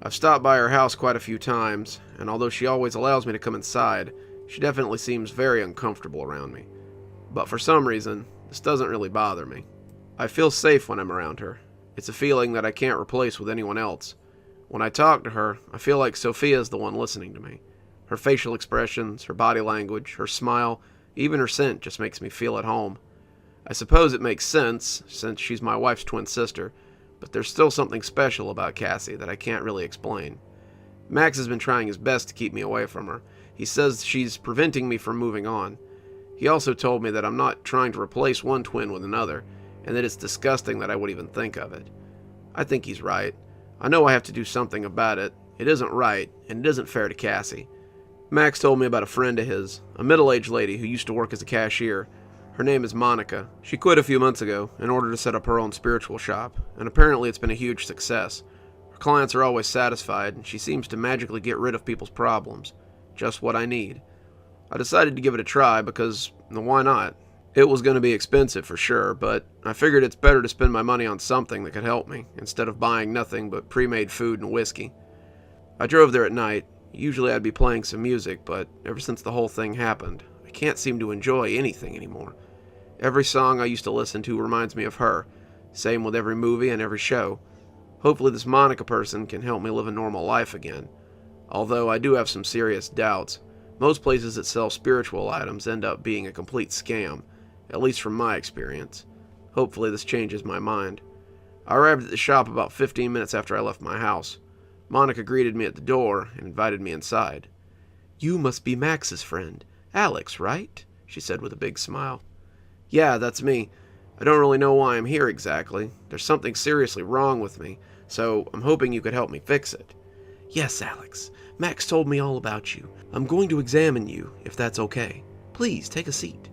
I've stopped by her house quite a few times, and although she always allows me to come inside, she definitely seems very uncomfortable around me. But for some reason, this doesn't really bother me. I feel safe when I'm around her. It's a feeling that I can't replace with anyone else. When I talk to her, I feel like Sophia's the one listening to me. Her facial expressions, her body language, her smile, even her scent just makes me feel at home. I suppose it makes sense, since she's my wife's twin sister, but there's still something special about Cassie that I can't really explain. Max has been trying his best to keep me away from her. He says she's preventing me from moving on. He also told me that I'm not trying to replace one twin with another, and that it's disgusting that I would even think of it. I think he's right. I know I have to do something about it. It isn't right, and it isn't fair to Cassie. Max told me about a friend of his, a middle-aged lady who used to work as a cashier. Her name is Monica. She quit a few months ago in order to set up her own spiritual shop, and apparently it's been a huge success. Her clients are always satisfied, and she seems to magically get rid of people's problems. Just what I need. I decided to give it a try because, why not? It was going to be expensive for sure, but I figured it's better to spend my money on something that could help me, instead of buying nothing but pre-made food and whiskey. I drove there at night. Usually I'd be playing some music, but ever since the whole thing happened, I can't seem to enjoy anything anymore. Every song I used to listen to reminds me of her. Same with every movie and every show. Hopefully this Monica person can help me live a normal life again. Although I do have some serious doubts. Most places that sell spiritual items end up being a complete scam, at least from my experience. Hopefully this changes my mind. I arrived at the shop about 15 minutes after I left my house. Monica greeted me at the door and invited me inside. "You must be Max's friend, Alex, right?" she said with a big smile. "Yeah, that's me. I don't really know why I'm here exactly. There's something seriously wrong with me, so I'm hoping you could help me fix it." "Yes, Alex. Max told me all about you. I'm going to examine you, if that's okay. Please, take a seat."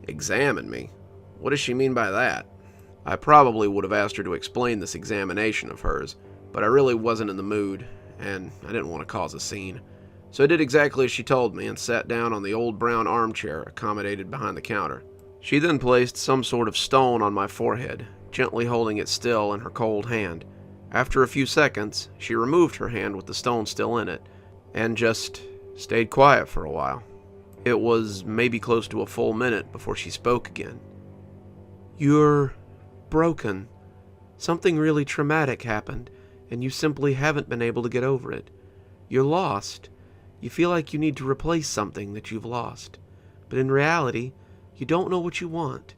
Examine me? What does she mean by that? I probably would have asked her to explain this examination of hers, but I really wasn't in the mood, and I didn't want to cause a scene. So I did exactly as she told me and sat down on the old brown armchair accommodated behind the counter. She then placed some sort of stone on my forehead, gently holding it still in her cold hand. After a few seconds, she removed her hand with the stone still in it, and just stayed quiet for a while. It was maybe close to a full minute before she spoke again. "You're broken. Something really traumatic happened, and you simply haven't been able to get over it. You're lost. You feel like you need to replace something that you've lost. But in reality, you don't know what you want.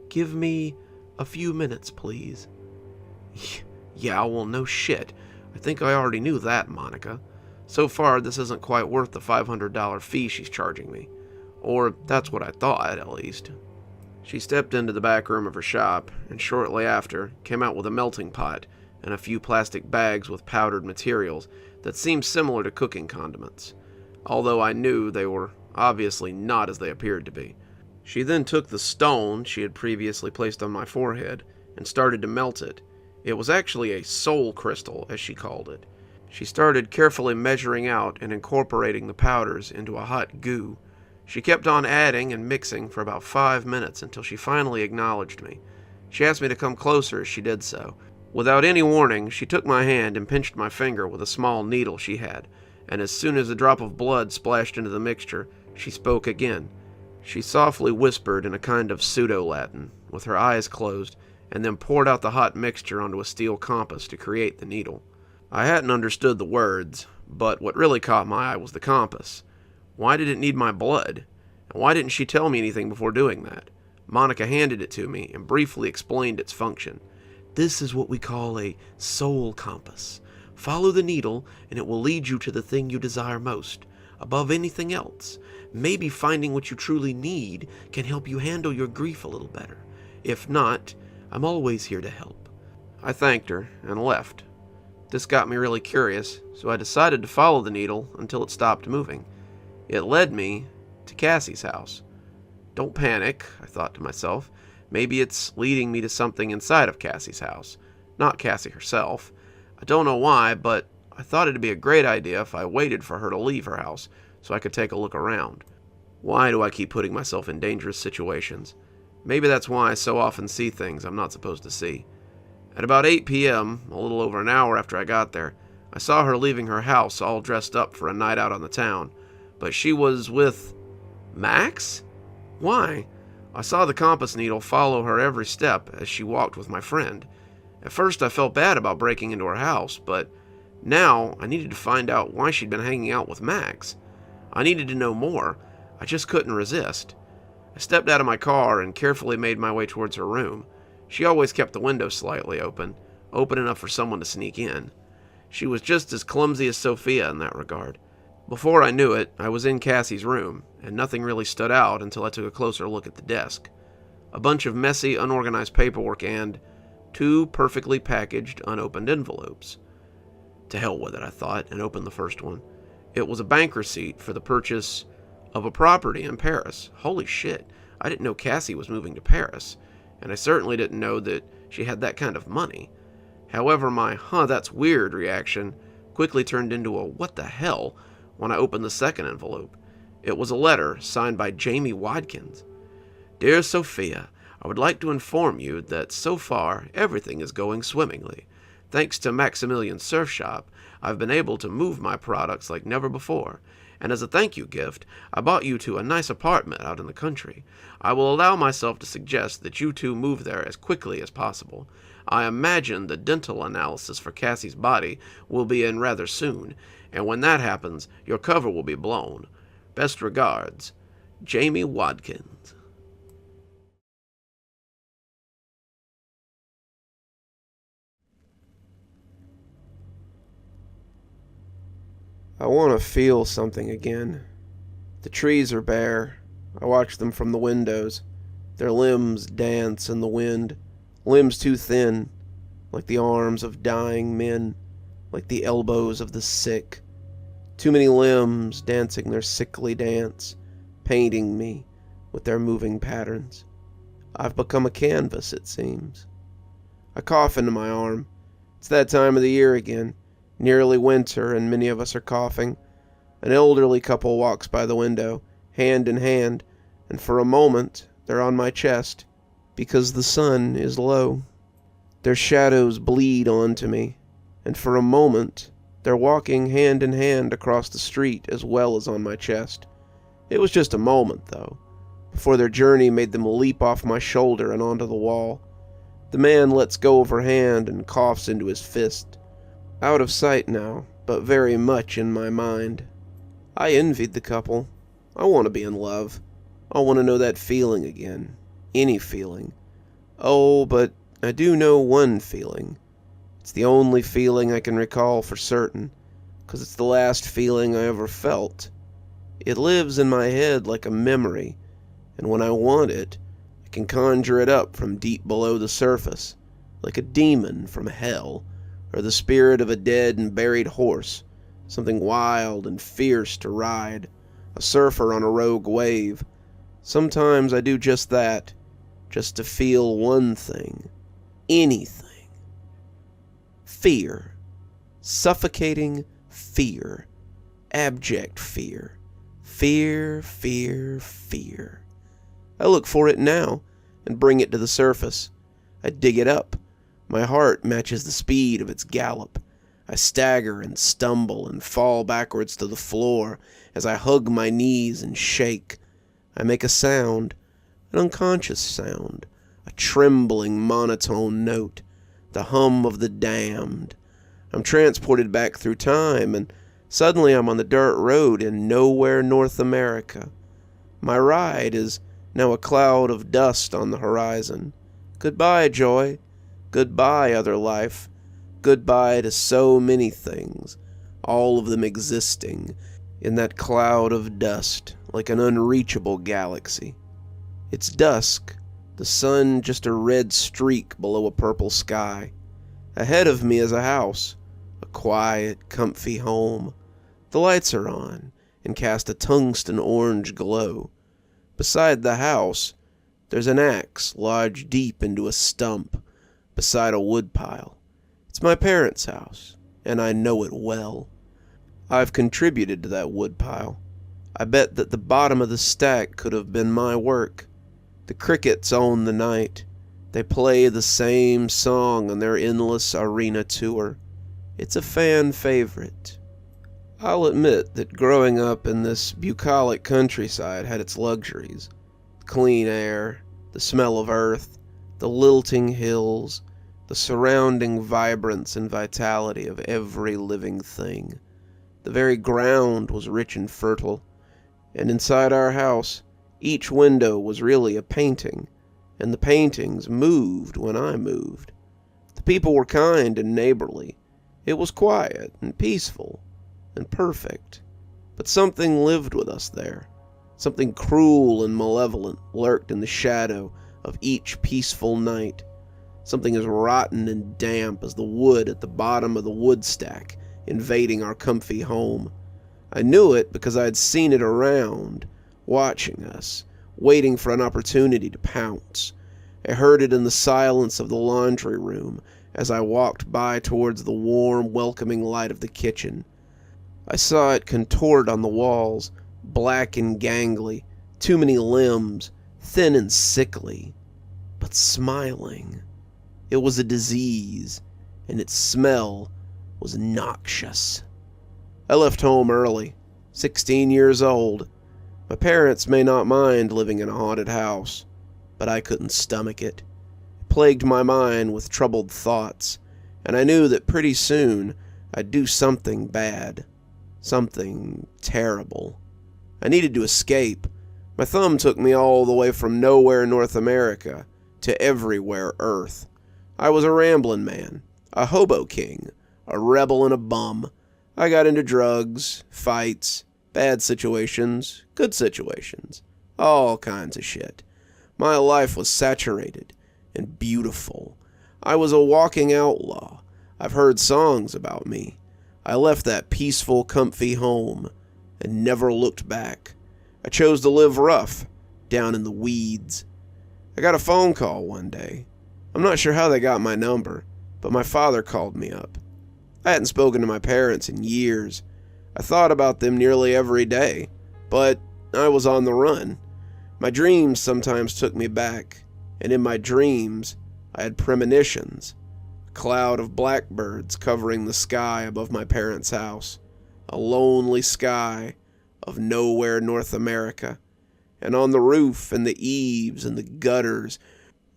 Give me a few minutes, please." Yeah, well, no shit. I think I already knew that, Monica. So far, this isn't quite worth the $500 fee she's charging me. Or that's what I thought, at least. She stepped into the back room of her shop, and shortly after, came out with a melting pot and a few plastic bags with powdered materials that seemed similar to cooking condiments, although I knew they were obviously not as they appeared to be. She then took the stone she had previously placed on my forehead and started to melt it. It was actually a soul crystal, as she called it. She started carefully measuring out and incorporating the powders into a hot goo. She kept on adding and mixing for about 5 minutes until she finally acknowledged me. She asked me to come closer as she did so. Without any warning, she took my hand and pinched my finger with a small needle she had, and as soon as a drop of blood splashed into the mixture, she spoke again. She softly whispered in a kind of pseudo-Latin, with her eyes closed, and then poured out the hot mixture onto a steel compass to create the needle. I hadn't understood the words, but what really caught my eye was the compass. Why did it need my blood? And why didn't she tell me anything before doing that? Monica handed it to me and briefly explained its function. "This is what we call a soul compass. Follow the needle, and it will lead you to the thing you desire most, above anything else. Maybe finding what you truly need can help you handle your grief a little better. If not, I'm always here to help." I thanked her and left. This got me really curious, so I decided to follow the needle until it stopped moving. It led me to Cassie's house. Don't panic, I thought to myself. Maybe it's leading me to something inside of Cassie's house, not Cassie herself. I don't know why, but I thought it'd be a great idea if I waited for her to leave her house so I could take a look around. Why do I keep putting myself in dangerous situations? Maybe that's why I so often see things I'm not supposed to see. At about 8 p.m., a little over an hour after I got there, I saw her leaving her house all dressed up for a night out on the town, but she was with Max? Why? I saw the compass needle follow her every step as she walked with my friend. At first I felt bad about breaking into her house, but now I needed to find out why she'd been hanging out with Max. I needed to know more. I just couldn't resist. I stepped out of my car and carefully made my way towards her room. She always kept the window slightly open enough for someone to sneak in. She was just as clumsy as Sophia in that regard. Before I knew it, I was in Cassie's room, and nothing really stood out until I took a closer look at the desk. A bunch of messy, unorganized paperwork and 2 perfectly packaged, unopened envelopes. To hell with it, I thought, and opened the first one. It was a bank receipt for the purchase of a property in Paris. Holy shit, I didn't know Cassie was moving to Paris, and I certainly didn't know that she had that kind of money. However, my that's weird reaction quickly turned into a what the hell when I opened the second envelope. It was a letter signed by Jamie Watkins. "Dear Sophia, I would like to inform you that so far everything is going swimmingly. Thanks to Maximilian's Surf Shop, I've been able to move my products like never before, and as a thank you gift, I bought you two a nice apartment out in the country. I will allow myself to suggest that you two move there as quickly as possible. I imagine the dental analysis for Cassie's body will be in rather soon, and when that happens, your cover will be blown. Best regards, Jamie Watkins." I want to feel something again. The trees are bare. I watch them from the windows. Their limbs dance in the wind. Limbs too thin, like the arms of dying men, like the elbows of the sick. Too many limbs dancing their sickly dance, painting me with their moving patterns. I've become a canvas, it seems. I cough into my arm. It's that time of the year again. Nearly winter, and many of us are coughing. An elderly couple walks by the window, hand in hand, and for a moment they're on my chest, because the sun is low. Their shadows bleed onto me, and for a moment, they're walking hand in hand across the street as well as on my chest. It was just a moment, though, before their journey made them leap off my shoulder and onto the wall. The man lets go of her hand and coughs into his fist. Out of sight now, but very much in my mind. I envied the couple. I want to be in love. I want to know that feeling again. Any feeling. Oh, but I do know one feeling. It's the only feeling I can recall for certain, 'cause it's the last feeling I ever felt. It lives in my head like a memory, and when I want it, I can conjure it up from deep below the surface, like a demon from hell, or the spirit of a dead and buried horse, something wild and fierce to ride, a surfer on a rogue wave. Sometimes I do just that, just to feel one thing, anything. Fear. Suffocating fear. Abject fear. Fear, fear, fear. I look for it now and bring it to the surface. I dig it up. My heart matches the speed of its gallop. I stagger and stumble and fall backwards to the floor as I hug my knees and shake. I make a sound, an unconscious sound, a trembling monotone note, the hum of the damned. I'm transported back through time, and suddenly I'm on the dirt road in nowhere North America. My ride is now a cloud of dust on the horizon. Goodbye, joy. Goodbye, other life. Goodbye to so many things, all of them existing in that cloud of dust like an unreachable galaxy. It's dusk, the sun just a red streak below a purple sky. Ahead of me is a house, a quiet, comfy home. The lights are on and cast a tungsten orange glow. Beside the house, there's an axe lodged deep into a stump beside a woodpile. It's my parents' house, and I know it well. I've contributed to that woodpile. I bet that the bottom of the stack could have been my work. The crickets own the night. They play the same song on their endless arena tour. It's a fan favorite. I'll admit that growing up in this bucolic countryside had its luxuries. Clean air, the smell of earth, the lilting hills, the surrounding vibrance and vitality of every living thing. The very ground was rich and fertile, and inside our house, each window was really a painting, and the paintings moved when I moved. The people were kind and neighborly. It was quiet and peaceful and perfect. But something lived with us there. Something cruel and malevolent lurked in the shadow of each peaceful night. Something as rotten and damp as the wood at the bottom of the wood stack invading our comfy home. I knew it because I had seen it around, watching us, waiting for an opportunity to pounce. I heard it in the silence of the laundry room as I walked by towards the warm, welcoming light of the kitchen. I saw it contort on the walls, black and gangly, too many limbs, thin and sickly, but smiling. It was a disease, and its smell was noxious. I left home early, 16 years old. My parents may not mind living in a haunted house, but I couldn't stomach it. It plagued my mind with troubled thoughts, and I knew that pretty soon I'd do something bad, something terrible. I needed to escape. My thumb took me all the way from nowhere North America to everywhere Earth. I was a rambling man, a hobo king, a rebel and a bum. I got into drugs, fights, bad situations, good situations, all kinds of shit. My life was saturated and beautiful. I was a walking outlaw. I've heard songs about me. I left that peaceful, comfy home and never looked back. I chose to live rough, down in the weeds. I got a phone call one day. I'm not sure how they got my number, but my father called me up. I hadn't spoken to my parents in years. I thought about them nearly every day, but I was on the run. My dreams sometimes took me back, and in my dreams, I had premonitions. A cloud of blackbirds covering the sky above my parents' house, a lonely sky of nowhere North America, and on the roof and the eaves and the gutters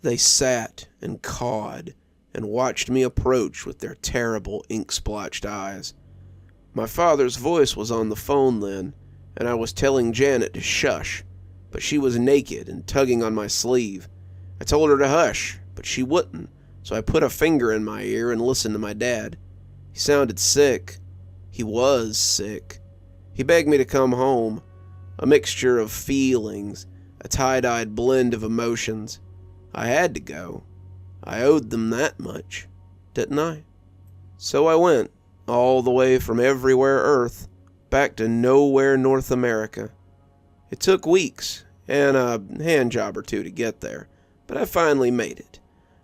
they sat and cawed and watched me approach with their terrible ink-splotched eyes. My father's voice was on the phone then, and I was telling Janet to shush, but she was naked and tugging on my sleeve. I told her to hush, but she wouldn't, so I put a finger in my ear and listened to my dad. He sounded sick. He was sick. He begged me to come home, a mixture of feelings, a tie-dyed blend of emotions. I had to go. I owed them that much, didn't I? So I went, all the way from everywhere Earth, back to nowhere North America. It took weeks, and a hand job or two to get there, but I finally made it.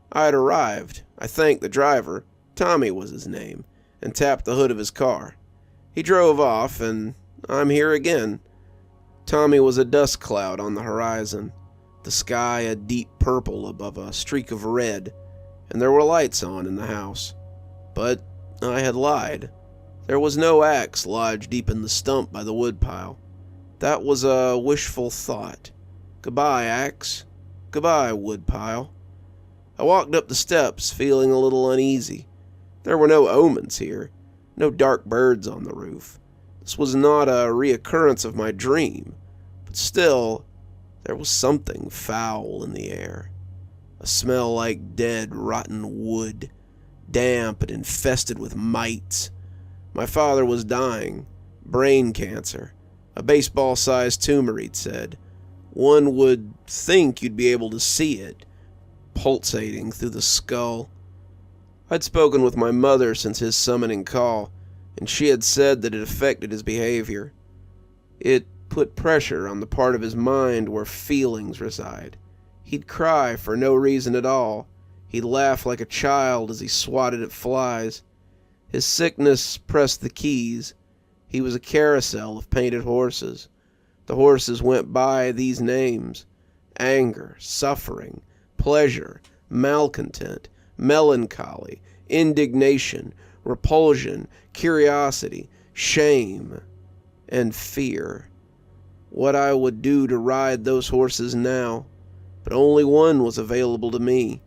I had arrived. I thanked the driver, Tommy was his name, and tapped the hood of his car. He drove off, and I'm here again. Tommy was a dust cloud on the horizon, the sky a deep purple above a streak of red, and there were lights on in the house. But I had lied. There was no axe lodged deep in the stump by the woodpile. That was a wishful thought. Goodbye, axe. Goodbye, woodpile. I walked up the steps, feeling a little uneasy. There were no omens here, no dark birds on the roof. This was not a reoccurrence of my dream, but still, there was something foul in the air. A smell like dead, rotten wood, damp and infested with mites. My father was dying. Brain cancer. A baseball-sized tumor, he'd said. One would think you'd be able to see it, pulsating through the skull. I'd spoken with my mother since his summoning call, and she had said that it affected his behavior. It put pressure on the part of his mind where feelings reside. He'd cry for no reason at all. He'd laugh like a child as he swatted at flies. His sickness pressed the keys. He was a carousel of painted horses. The horses went by these names: anger, suffering, pleasure, malcontent, melancholy, indignation, repulsion, curiosity, shame, and fear. What I would do to ride those horses now, but only one was available to me.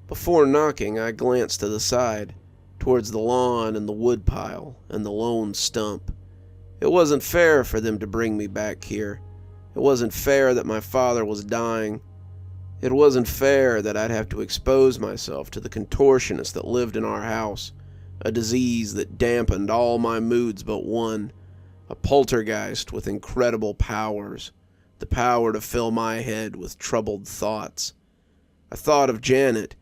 Before knocking, I glanced to the side, towards the lawn and the woodpile and the lone stump. It wasn't fair for them to bring me back here. It wasn't fair that my father was dying. It wasn't fair that I'd have to expose myself to the contortionist that lived in our house, a disease that dampened all my moods but one, a poltergeist with incredible powers, the power to fill my head with troubled thoughts. I thought of Janet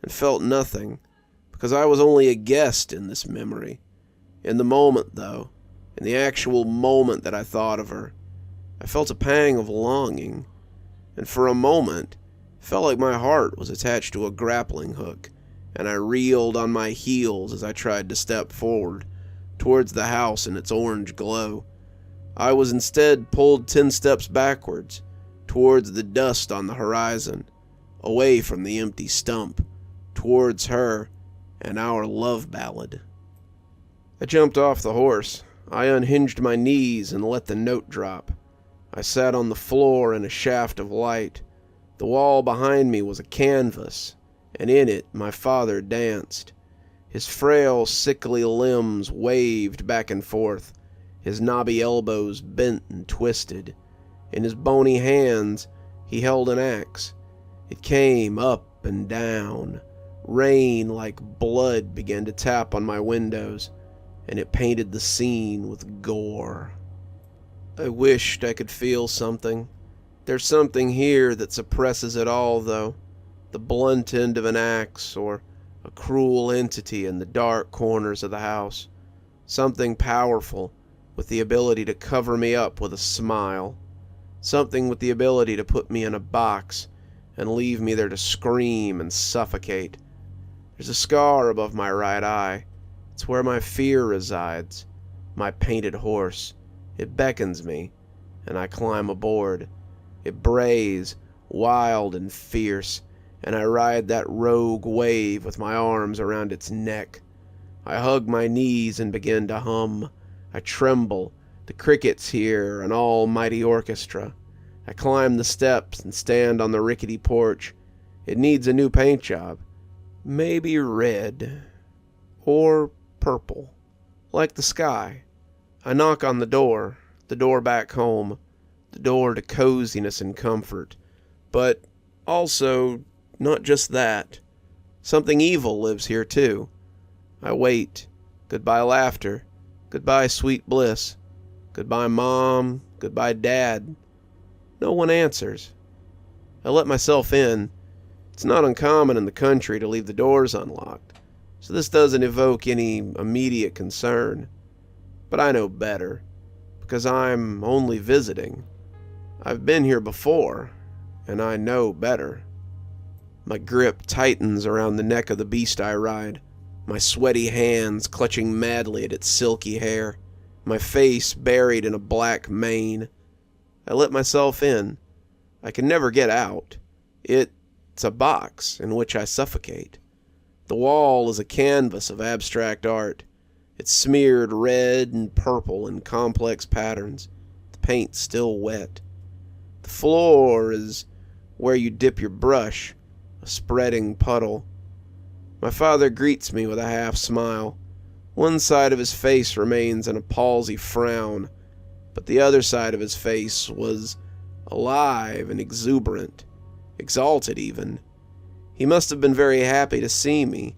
and felt nothing, because I was only a guest in this memory. In the moment, though, in the actual moment that I thought of her, I felt a pang of longing, and for a moment, felt like my heart was attached to a grappling hook, and I reeled on my heels as I tried to step forward, towards the house in its orange glow. I was instead pulled 10 steps backwards, towards the dust on the horizon, away from the empty stump, towards her and our love ballad. I jumped off the horse. I unhinged my knees and let the note drop. I sat on the floor in a shaft of light. The wall behind me was a canvas, and in it my father danced. His frail, sickly limbs waved back and forth, his knobby elbows bent and twisted. In his bony hands he held an axe. It came up and down. Rain like blood began to tap on my windows, and it painted the scene with gore. I wished I could feel something. There's something here that suppresses it all, though. The blunt end of an axe, or a cruel entity in the dark corners of the house. Something powerful, with the ability to cover me up with a smile. Something with the ability to put me in a box and leave me there to scream and suffocate. There's a scar above my right eye. It's where my fear resides. My painted horse. It beckons me, and I climb aboard. It brays, wild and fierce, and I ride that rogue wave with my arms around its neck. I hug my knees and begin to hum. I tremble. The crickets hear an almighty orchestra. I climb the steps and stand on the rickety porch. It needs a new paint job. Maybe red. Or purple. Like the sky. I knock on the door back home, the door to coziness and comfort. But also, not just that. Something evil lives here too. I wait. Goodbye laughter. Goodbye sweet bliss. Goodbye Mom. Goodbye Dad. No one answers. I let myself in. It's not uncommon in the country to leave the doors unlocked, so this doesn't evoke any immediate concern. But I know better, because I'm only visiting. I've been here before, and I know better. My grip tightens around the neck of the beast I ride, my sweaty hands clutching madly at its silky hair, my face buried in a black mane. I let myself in. I can never get out. It's a box in which I suffocate. The wall is a canvas of abstract art. It's smeared red and purple in complex patterns. The paint's still wet. The floor is where you dip your brush, a spreading puddle. My father greets me with a half smile. One side of his face remains in a palsy frown, but the other side of his face was alive and exuberant, exalted even. He must have been very happy to see me,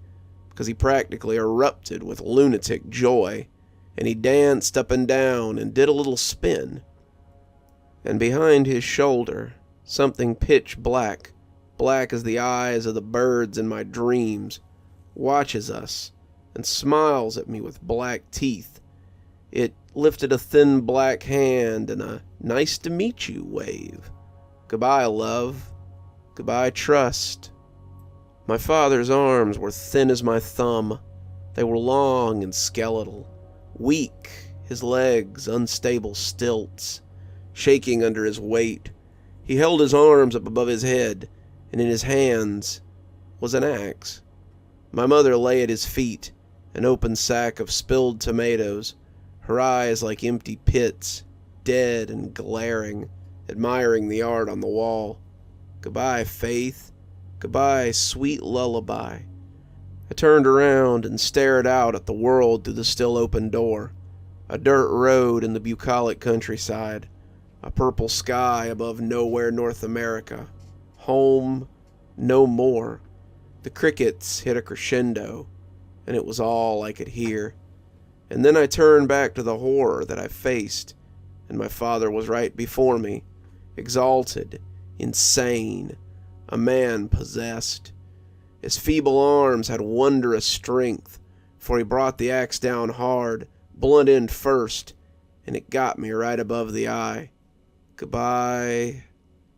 because he practically erupted with lunatic joy, and he danced up and down and did a little spin. And behind his shoulder, something pitch black, black as the eyes of the birds in my dreams, watches us and smiles at me with black teeth. It lifted a thin black hand in a nice to meet you wave. Goodbye, love. Goodbye, trust. My father's arms were thin as my thumb. They were long and skeletal, weak, his legs unstable stilts, shaking under his weight. He held his arms up above his head, and in his hands was an axe. My mother lay at his feet, an open sack of spilled tomatoes, her eyes like empty pits, dead and glaring, admiring the art on the wall. Goodbye, Faith. Goodbye, sweet lullaby. I turned around and stared out at the world through the still open door. A dirt road in the bucolic countryside. A purple sky above nowhere North America. Home, no more. The crickets hit a crescendo, and it was all I could hear. And then I turned back to the horror that I faced, and my father was right before me, exalted, insane, a man possessed. His feeble arms had wondrous strength, for he brought the axe down hard, blunt end first, and it got me right above the eye. Goodbye,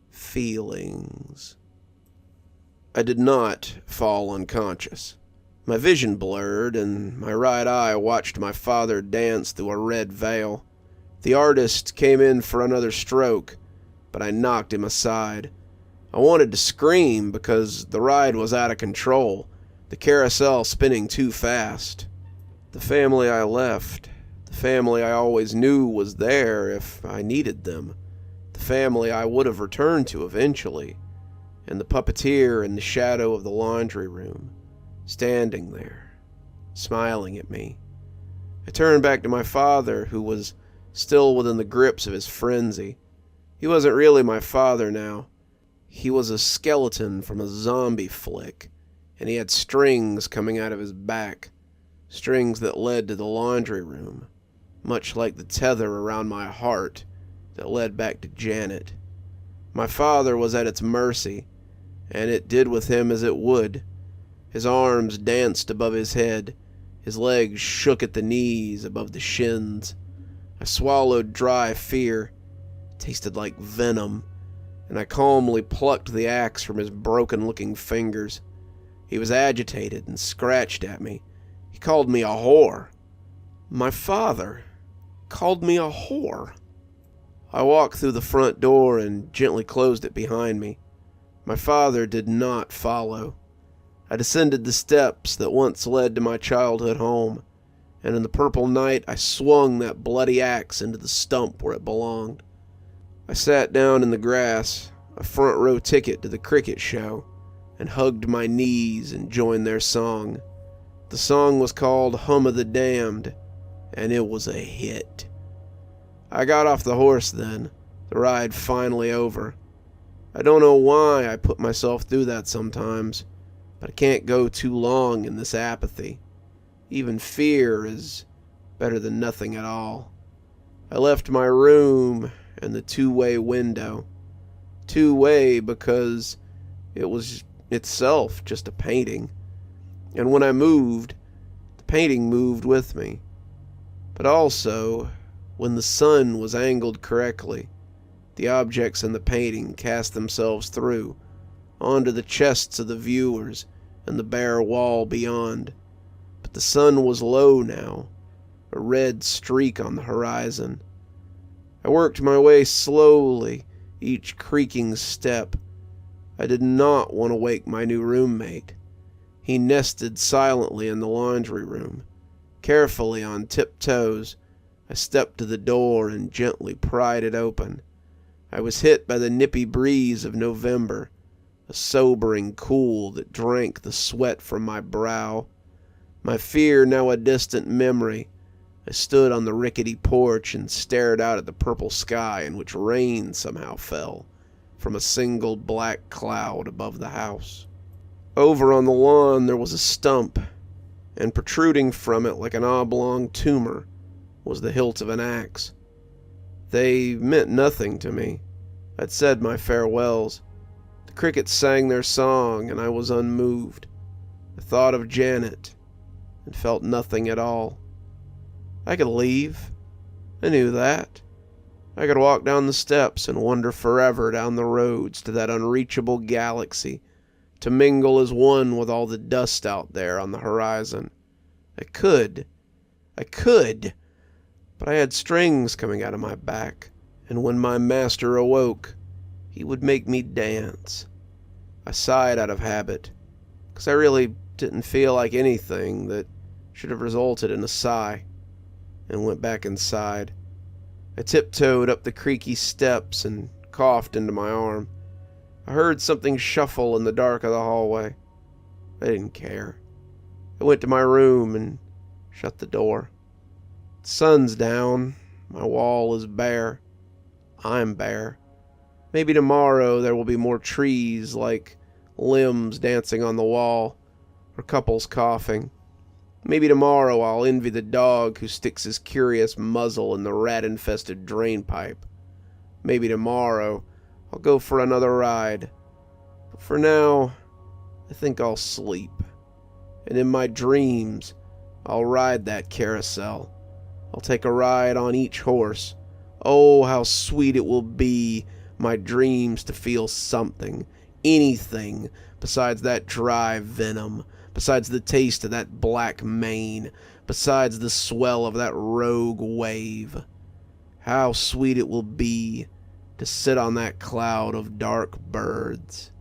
feelings. I did not fall unconscious. My vision blurred, and my right eye watched my father dance through a red veil. The artist came in for another stroke, but I knocked him aside. I wanted to scream because the ride was out of control, the carousel spinning too fast. The family I left, the family I always knew was there if I needed them, the family I would have returned to eventually, and the puppeteer in the shadow of the laundry room, standing there, smiling at me. I turned back to my father, who was still within the grips of his frenzy. He wasn't really my father now. He was a skeleton from a zombie flick, and he had strings coming out of his back, strings that led to the laundry room, much like the tether around my heart that led back to Janet. My father was at its mercy, and it did with him as it would. His arms danced above his head, his legs shook at the knees above the shins. I swallowed dry fear. It tasted like venom, and I calmly plucked the axe from his broken-looking fingers. He was agitated and scratched at me. He called me a whore. My father called me a whore. I walked through the front door and gently closed it behind me. My father did not follow. I descended the steps that once led to my childhood home, and in the purple night I swung that bloody axe into the stump where it belonged. I sat down in the grass, a front row ticket to the cricket show, and hugged my knees and joined their song. The song was called Hum of the Damned, and it was a hit. I got off the horse then, the ride finally over. I don't know why I put myself through that sometimes, but I can't go too long in this apathy. Even fear is better than nothing at all. I left my room and the two-way window. Two-way because it was itself just a painting. And when I moved, the painting moved with me. But also, when the sun was angled correctly, the objects in the painting cast themselves through, onto the chests of the viewers and the bare wall beyond. But the sun was low now, a red streak on the horizon. I worked my way slowly, each creaking step. I did not want to wake my new roommate. He nested silently in the laundry room. Carefully, on tiptoes, I stepped to the door and gently pried it open. I was hit by the nippy breeze of November, a sobering cool that drank the sweat from my brow. My fear now a distant memory, I stood on the rickety porch and stared out at the purple sky in which rain somehow fell from a single black cloud above the house. Over on the lawn there was a stump, and protruding from it like an oblong tumor was the hilt of an axe. They meant nothing to me. I'd said my farewells. The crickets sang their song, and I was unmoved. I thought of Janet, and felt nothing at all. I could leave. I knew that. I could walk down the steps and wander forever down the roads to that unreachable galaxy, to mingle as one with all the dust out there on the horizon. I could. But I had strings coming out of my back, and when my master awoke, he would make me dance. I sighed out of habit, because I really didn't feel like anything that should have resulted in a sigh, and went back inside. I tiptoed up the creaky steps and coughed into my arm. I heard something shuffle in the dark of the hallway. I didn't care. I went to my room and shut the door. The sun's down. My wall is bare. I'm bare. Maybe tomorrow there will be more trees like limbs dancing on the wall, or couples coughing. Maybe tomorrow I'll envy the dog who sticks his curious muzzle in the rat-infested drain pipe. Maybe tomorrow I'll go for another ride. But for now, I think I'll sleep. And in my dreams, I'll ride that carousel. I'll take a ride on each horse. Oh, how sweet it will be, my dreams, to feel something, anything, besides that dry venom, besides the taste of that black mane, besides the swell of that rogue wave. How sweet it will be to sit on that cloud of dark birds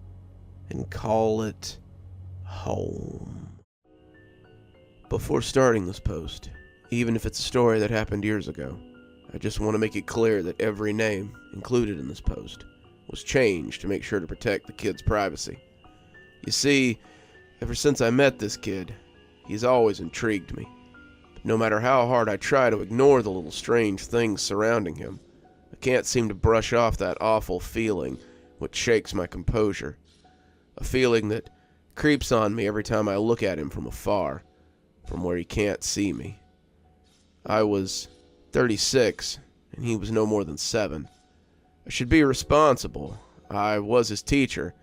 and call it home. Before starting this post, even if it's a story that happened years ago, I just want to make it clear that every name included in this post was changed to make sure to protect the kid's privacy. You see, ever since I met this kid, he's always intrigued me. But no matter how hard I try to ignore the little strange things surrounding him, I can't seem to brush off that awful feeling which shakes my composure. A feeling that creeps on me every time I look at him from afar, from where he can't see me. I was 36, and he was no more than 7. I should be responsible. I was his teacher,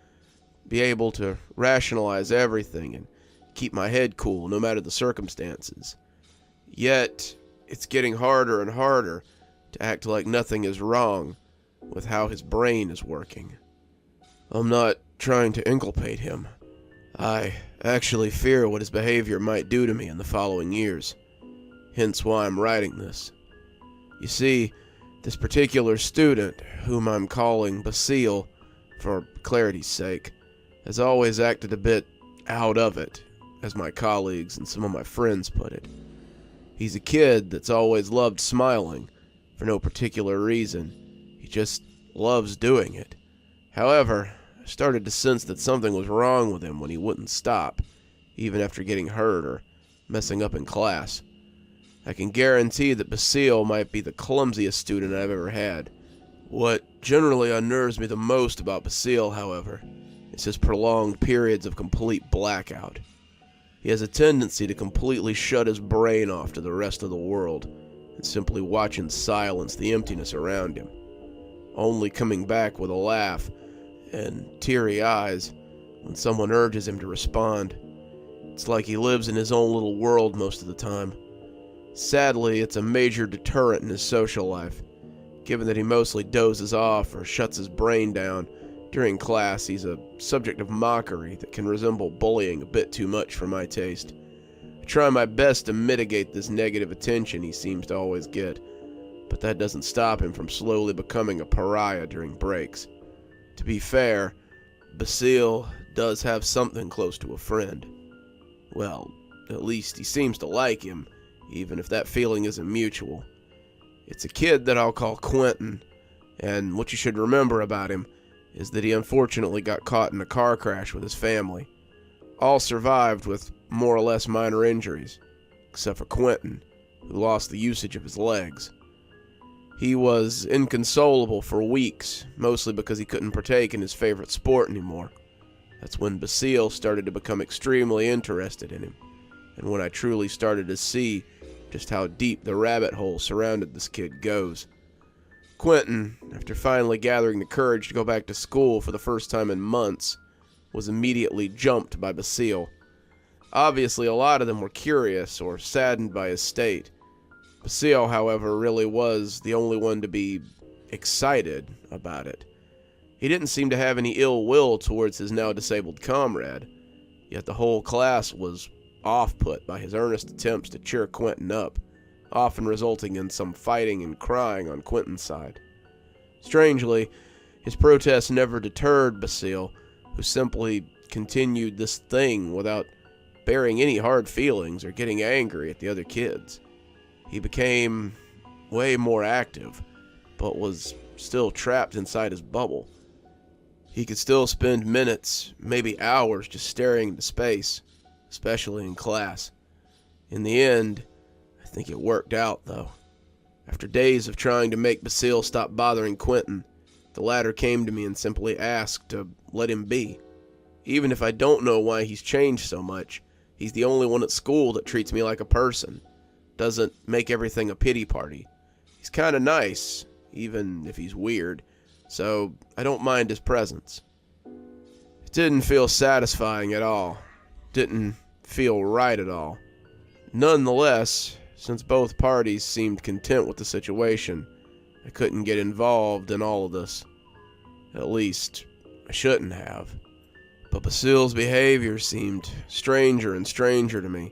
be able to rationalize everything and keep my head cool no matter the circumstances. Yet, it's getting harder and harder to act like nothing is wrong with how his brain is working. I'm not trying to inculpate him. I actually fear what his behavior might do to me in the following years. Hence why I'm writing this. You see, this particular student, whom I'm calling Basile, for clarity's sake, has always acted a bit out of it, as my colleagues and some of my friends put it. He's a kid that's always loved smiling, for no particular reason. He just loves doing it. However, I started to sense that something was wrong with him when he wouldn't stop, even after getting hurt or messing up in class. I can guarantee that Basile might be the clumsiest student I've ever had. What generally unnerves me the most about Basile, however, is his prolonged periods of complete blackout. He has a tendency to completely shut his brain off to the rest of the world and simply watch in silence the emptiness around him, only coming back with a laugh and teary eyes when someone urges him to respond. It's like he lives in his own little world most of the time. Sadly, it's a major deterrent in his social life. Given that he mostly dozes off or shuts his brain down during class, he's a subject of mockery that can resemble bullying a bit too much for my taste. I try my best to mitigate this negative attention he seems to always get, but that doesn't stop him from slowly becoming a pariah during breaks. To be fair, Basile does have something close to a friend. Well, at least he seems to like him, even if that feeling isn't mutual. It's a kid that I'll call Quentin, and what you should remember about him is that he unfortunately got caught in a car crash with his family. All survived with more or less minor injuries, except for Quentin, who lost the usage of his legs. He was inconsolable for weeks, mostly because he couldn't partake in his favorite sport anymore. That's when Basile started to become extremely interested in him, and when I truly started to see just how deep the rabbit hole surrounded this kid goes. Quentin, after finally gathering the courage to go back to school for the first time in months, was immediately jumped by Basile. Obviously, a lot of them were curious or saddened by his state. Basile, however, really was the only one to be excited about it. He didn't seem to have any ill will towards his now disabled comrade, yet the whole class was off-put by his earnest attempts to cheer Quentin up, often resulting in some fighting and crying on Quentin's side. Strangely, his protests never deterred Basile, who simply continued this thing without bearing any hard feelings or getting angry at the other kids. He became way more active, but was still trapped inside his bubble. He could still spend minutes, maybe hours, just staring into space, especially in class. In the end, I think it worked out, though. After days of trying to make Basile stop bothering Quentin, the latter came to me and simply asked to let him be. Even if I don't know why he's changed so much, he's the only one at school that treats me like a person. Doesn't make everything a pity party. He's kinda nice, even if he's weird, so I don't mind his presence. It didn't feel satisfying at all. Didn't feel right at all. Nonetheless, since both parties seemed content with the situation, I couldn't get involved in all of this. At least, I shouldn't have. But Basile's behavior seemed stranger and stranger to me.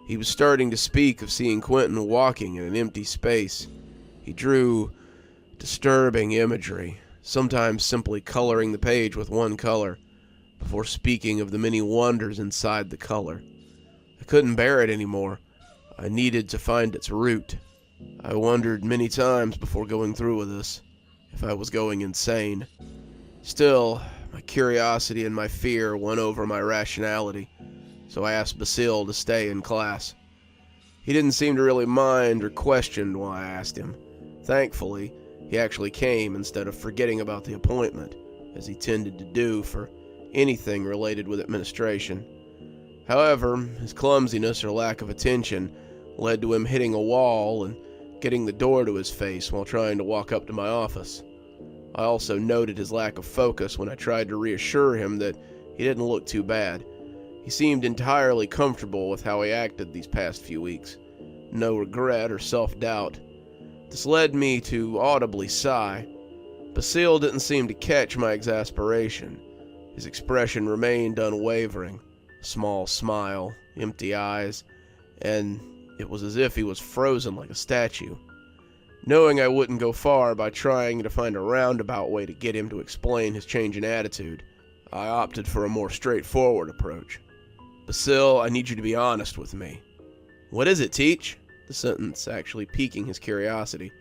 He was starting to speak of seeing Quentin walking in an empty space. He drew disturbing imagery, sometimes simply coloring the page with one color, before speaking of the many wonders inside the color. I couldn't bear it anymore. I needed to find its root. I wondered many times before going through with this, if I was going insane. Still, my curiosity and my fear won over my rationality, so I asked Basile to stay in class. He didn't seem to really mind or question why I asked him. Thankfully, he actually came instead of forgetting about the appointment, as he tended to do for anything related with administration. However, his clumsiness or lack of attention led to him hitting a wall and getting the door to his face while trying to walk up to my office. I also noted his lack of focus when I tried to reassure him that he didn't look too bad. He seemed entirely comfortable with how he acted these past few weeks. No regret or self-doubt. This led me to audibly sigh. Basile didn't seem to catch my exasperation. His expression remained unwavering. A small smile, empty eyes, and it was as if he was frozen like a statue. Knowing I wouldn't go far by trying to find a roundabout way to get him to explain his change in attitude, I opted for a more straightforward approach. "Basil, I need you to be honest with me." "What is it, Teach?" The sentence actually piquing his curiosity.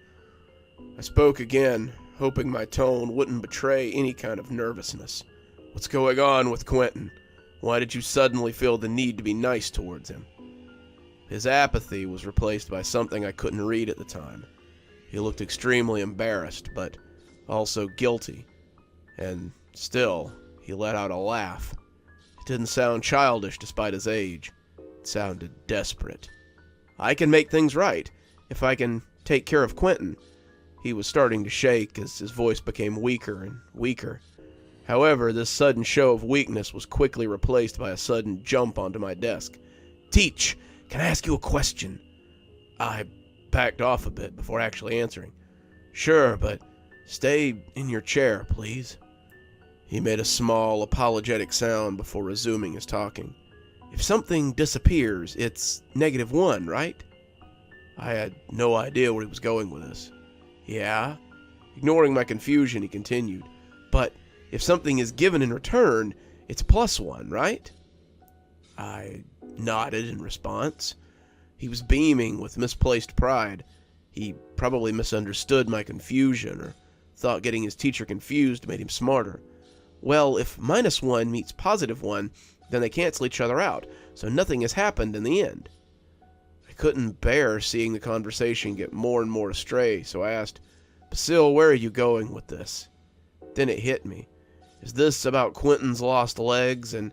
I spoke again, hoping my tone wouldn't betray any kind of nervousness. "What's going on with Quentin? Why did you suddenly feel the need to be nice towards him?" His apathy was replaced by something I couldn't read at the time. He looked extremely embarrassed, but also guilty. And still, he let out a laugh. It didn't sound childish despite his age. It sounded desperate. "I can make things right, if I can take care of Quentin." He was starting to shake as his voice became weaker and weaker. However, this sudden show of weakness was quickly replaced by a sudden jump onto my desk. "Teach, can I ask you a question?" I backed off a bit before actually answering. "Sure, but stay in your chair, please." He made a small, apologetic sound before resuming his talking. "If something disappears, it's -1, right?" I had no idea where he was going with this. "Yeah?" Ignoring my confusion, he continued. "But if something is given in return, it's +1, right?" I nodded in response. He was beaming with misplaced pride. He probably misunderstood my confusion, or thought getting his teacher confused made him smarter. "Well, if -1 meets +1, then they cancel each other out, so nothing has happened in the end." I couldn't bear seeing the conversation get more and more astray, so I asked, "Basil, where are you going with this?" Then it hit me. Is this about Quentin's lost legs and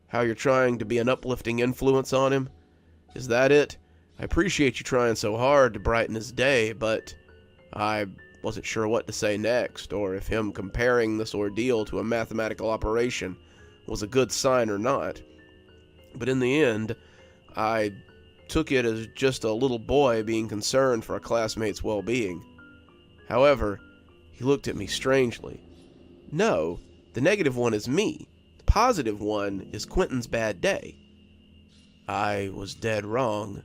how you're trying to be an uplifting influence on him? Is that it? I appreciate you trying so hard to brighten his day, but I wasn't sure what to say next, or if him comparing this ordeal to a mathematical operation was a good sign or not. But in the end, I took it as just a little boy being concerned for a classmate's well-being. However, he looked at me strangely. "No, the -1 is me. The +1 is Quentin's bad day." I was dead wrong.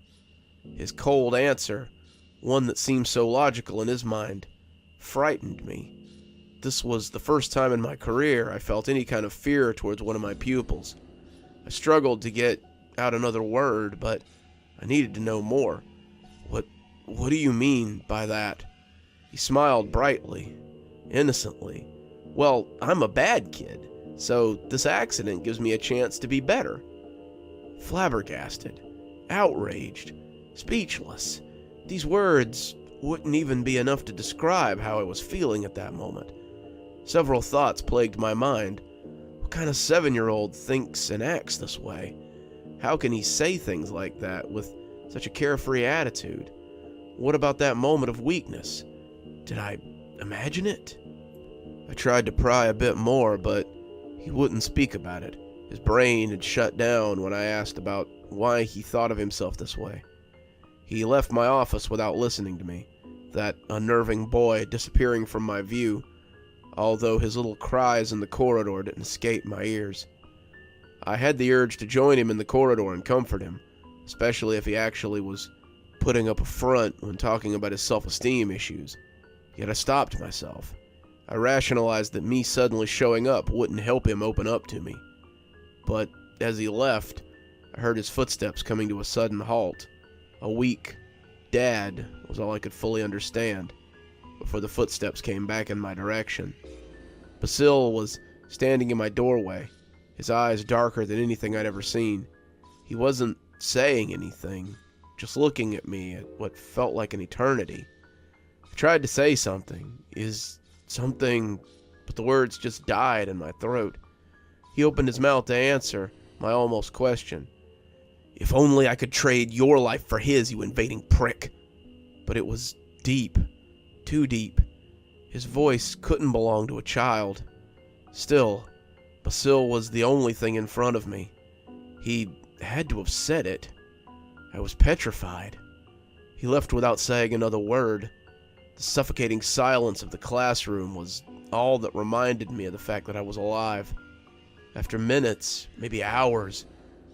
His cold answer, one that seemed so logical in his mind, frightened me. This was the first time in my career I felt any kind of fear towards one of my pupils. I struggled to get out another word, but I needed to know more. What do you mean by that?" He smiled brightly, innocently. "Well, I'm a bad kid, so this accident gives me a chance to be better." Flabbergasted, outraged, speechless. These words wouldn't even be enough to describe how I was feeling at that moment. Several thoughts plagued my mind. What kind of 7-year-old thinks and acts this way? How can he say things like that with such a carefree attitude? What about that moment of weakness? Did I imagine it? I tried to pry a bit more, but he wouldn't speak about it. His brain had shut down when I asked about why he thought of himself this way. He left my office without listening to me, that unnerving boy disappearing from my view, although his little cries in the corridor didn't escape my ears. I had the urge to join him in the corridor and comfort him, especially if he actually was putting up a front when talking about his self-esteem issues. Yet I stopped myself. I rationalized that me suddenly showing up wouldn't help him open up to me. But as he left, I heard his footsteps coming to a sudden halt. A weak "Dad" was all I could fully understand before the footsteps came back in my direction. Basil was standing in my doorway, his eyes darker than anything I'd ever seen. He wasn't saying anything, just looking at me at what felt like an eternity. I tried to say something, but the words just died in my throat. He opened his mouth to answer my almost question. "If only I could trade your life for his, you invading prick." But it was deep, too deep. His voice couldn't belong to a child. Still, Basil was the only thing in front of me. He had to have said it. I was petrified. He left without saying another word. The suffocating silence of the classroom was all that reminded me of the fact that I was alive. After minutes, maybe hours,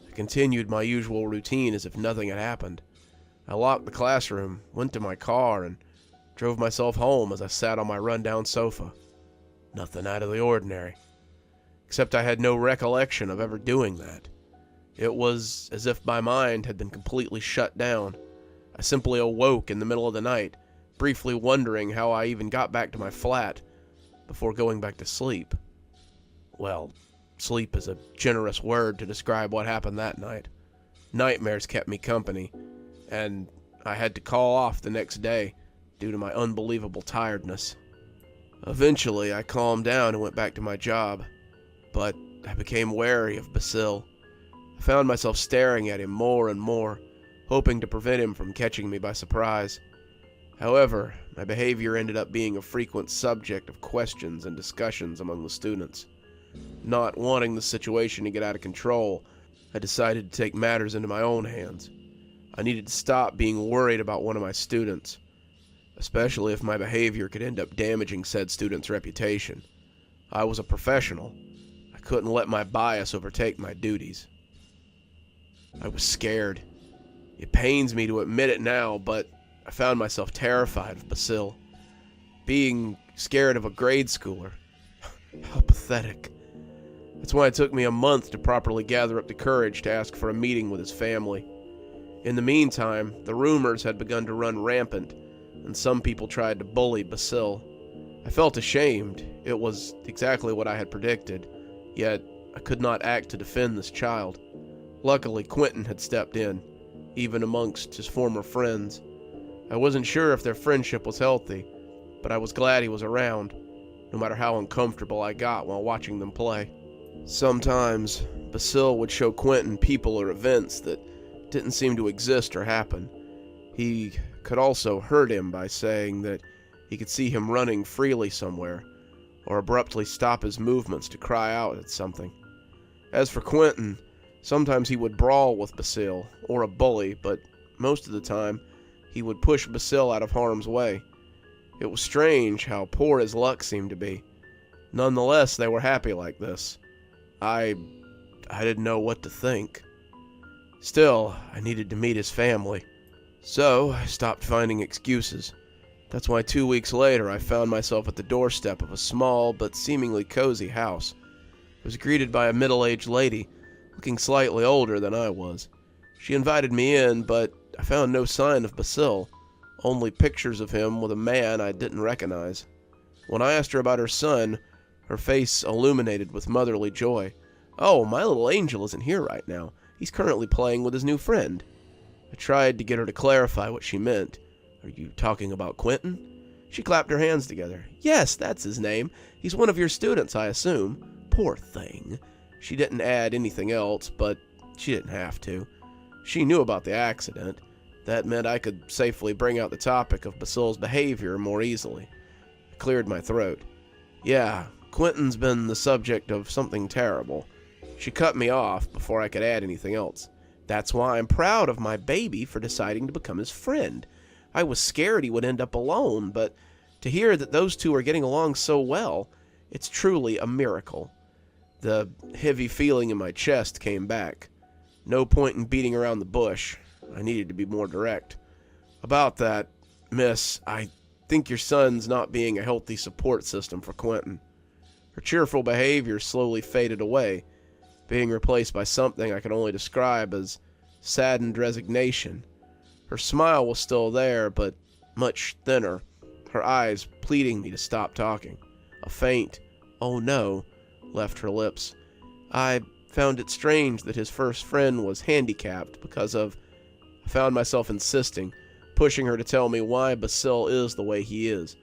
I continued my usual routine as if nothing had happened. I locked the classroom, went to my car, and Drove myself home as I sat on my rundown sofa. Nothing out of the ordinary. Except I had no recollection of ever doing that. It was as if my mind had been completely shut down. I simply awoke in the middle of the night, briefly wondering how I even got back to my flat before going back to sleep. Well, sleep is a generous word to describe what happened that night. Nightmares kept me company, and I had to call off the next day due to my unbelievable tiredness. Eventually, I calmed down and went back to my job, but I became wary of Basil. I found myself staring at him more and more, hoping to prevent him from catching me by surprise. However, my behavior ended up being a frequent subject of questions and discussions among the students. Not wanting the situation to get out of control, I decided to take matters into my own hands. I needed to stop being worried about one of my students, especially if my behavior could end up damaging said student's reputation. I was a professional. I couldn't let my bias overtake my duties. I was scared. It pains me to admit it now, but I found myself terrified of Basil. Being scared of a grade schooler. How pathetic. That's why it took me a month to properly gather up the courage to ask for a meeting with his family. In the meantime, the rumors had begun to run rampant, and some people tried to bully Basil. I felt ashamed. It was exactly what I had predicted, yet I could not act to defend this child. Luckily, Quentin had stepped in, even amongst his former friends. I wasn't sure if their friendship was healthy, but I was glad he was around, no matter how uncomfortable I got while watching them play. Sometimes, Basil would show Quentin people or events that didn't seem to exist or happen. He could also hurt him by saying that he could see him running freely somewhere, or abruptly stop his movements to cry out at something. As for Quentin, sometimes he would brawl with Basil, or a bully, but most of the time, he would push Basil out of harm's way. It was strange how poor his luck seemed to be. Nonetheless, they were happy like this. I didn't know what to think. Still, I needed to meet his family. So, I stopped finding excuses. That's why 2 weeks later, I found myself at the doorstep of a small but seemingly cozy house. I was greeted by a middle-aged lady, looking slightly older than I was. She invited me in, but I found no sign of Basil, only pictures of him with a man I didn't recognize. When I asked her about her son, her face illuminated with motherly joy. "Oh, my little angel isn't here right now. He's currently playing with his new friend." I tried to get her to clarify what she meant. "Are you talking about Quentin?" She clapped her hands together. "Yes, that's his name. He's one of your students, I assume." Poor thing. She didn't add anything else, but she didn't have to. She knew about the accident. That meant I could safely bring out the topic of Basil's behavior more easily. I cleared my throat. "Yeah, Quentin's been the subject of something terrible." She cut me off before I could add anything else. "That's why I'm proud of my baby for deciding to become his friend. I was scared he would end up alone, but to hear that those two are getting along so well, it's truly a miracle." The heavy feeling in my chest came back. No point in beating around the bush. I needed to be more direct. "About that, miss, I think your son's not being a healthy support system for Quentin." Her cheerful behavior slowly faded away, being replaced by something I could only describe as saddened resignation. Her smile was still there, but much thinner, her eyes pleading me to stop talking. A faint, "Oh no," left her lips. I found it strange that his first friend was handicapped because of... I found myself insisting, pushing her to tell me why Basil is the way he is.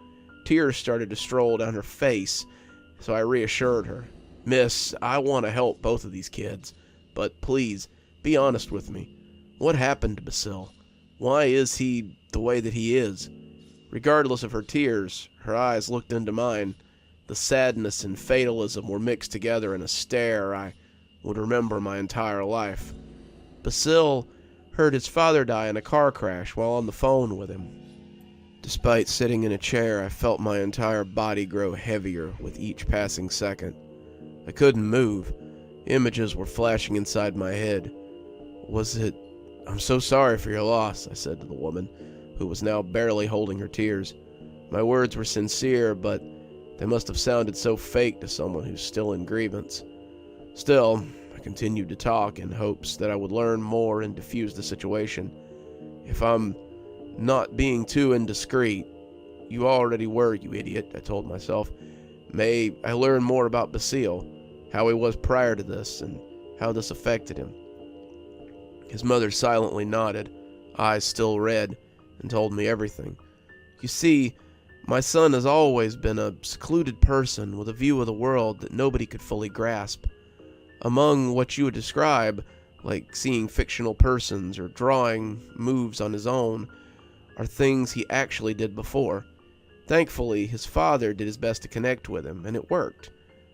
Tears started to stroll down her face, so I reassured her. "Miss, I want to help both of these kids, but please, be honest with me. What happened to Basil? Why is he the way that he is?" Regardless of her tears, her eyes looked into mine. The sadness and fatalism were mixed together in a stare I would remember my entire life. "Basil heard his father die in a car crash while on the phone with him." Despite sitting in a chair, I felt my entire body grow heavier with each passing second. I couldn't move. Images were flashing inside my head. "Was it... I'm so sorry for your loss," I said to the woman, who was now barely holding her tears. My words were sincere, but they must have sounded so fake to someone who's still in grievance. Still, I continued to talk in hopes that I would learn more and diffuse the situation. If I'm not being too indiscreet, you already were, you idiot, I told myself. May I learn more about Basile, how he was prior to this, and how this affected him. His mother silently nodded, eyes still red, and told me everything. You see, my son has always been a secluded person with a view of the world that nobody could fully grasp. Among what you would describe, like seeing fictional persons or drawing moves on his own, are things he actually did before. Thankfully, his father did his best to connect with him, and it worked.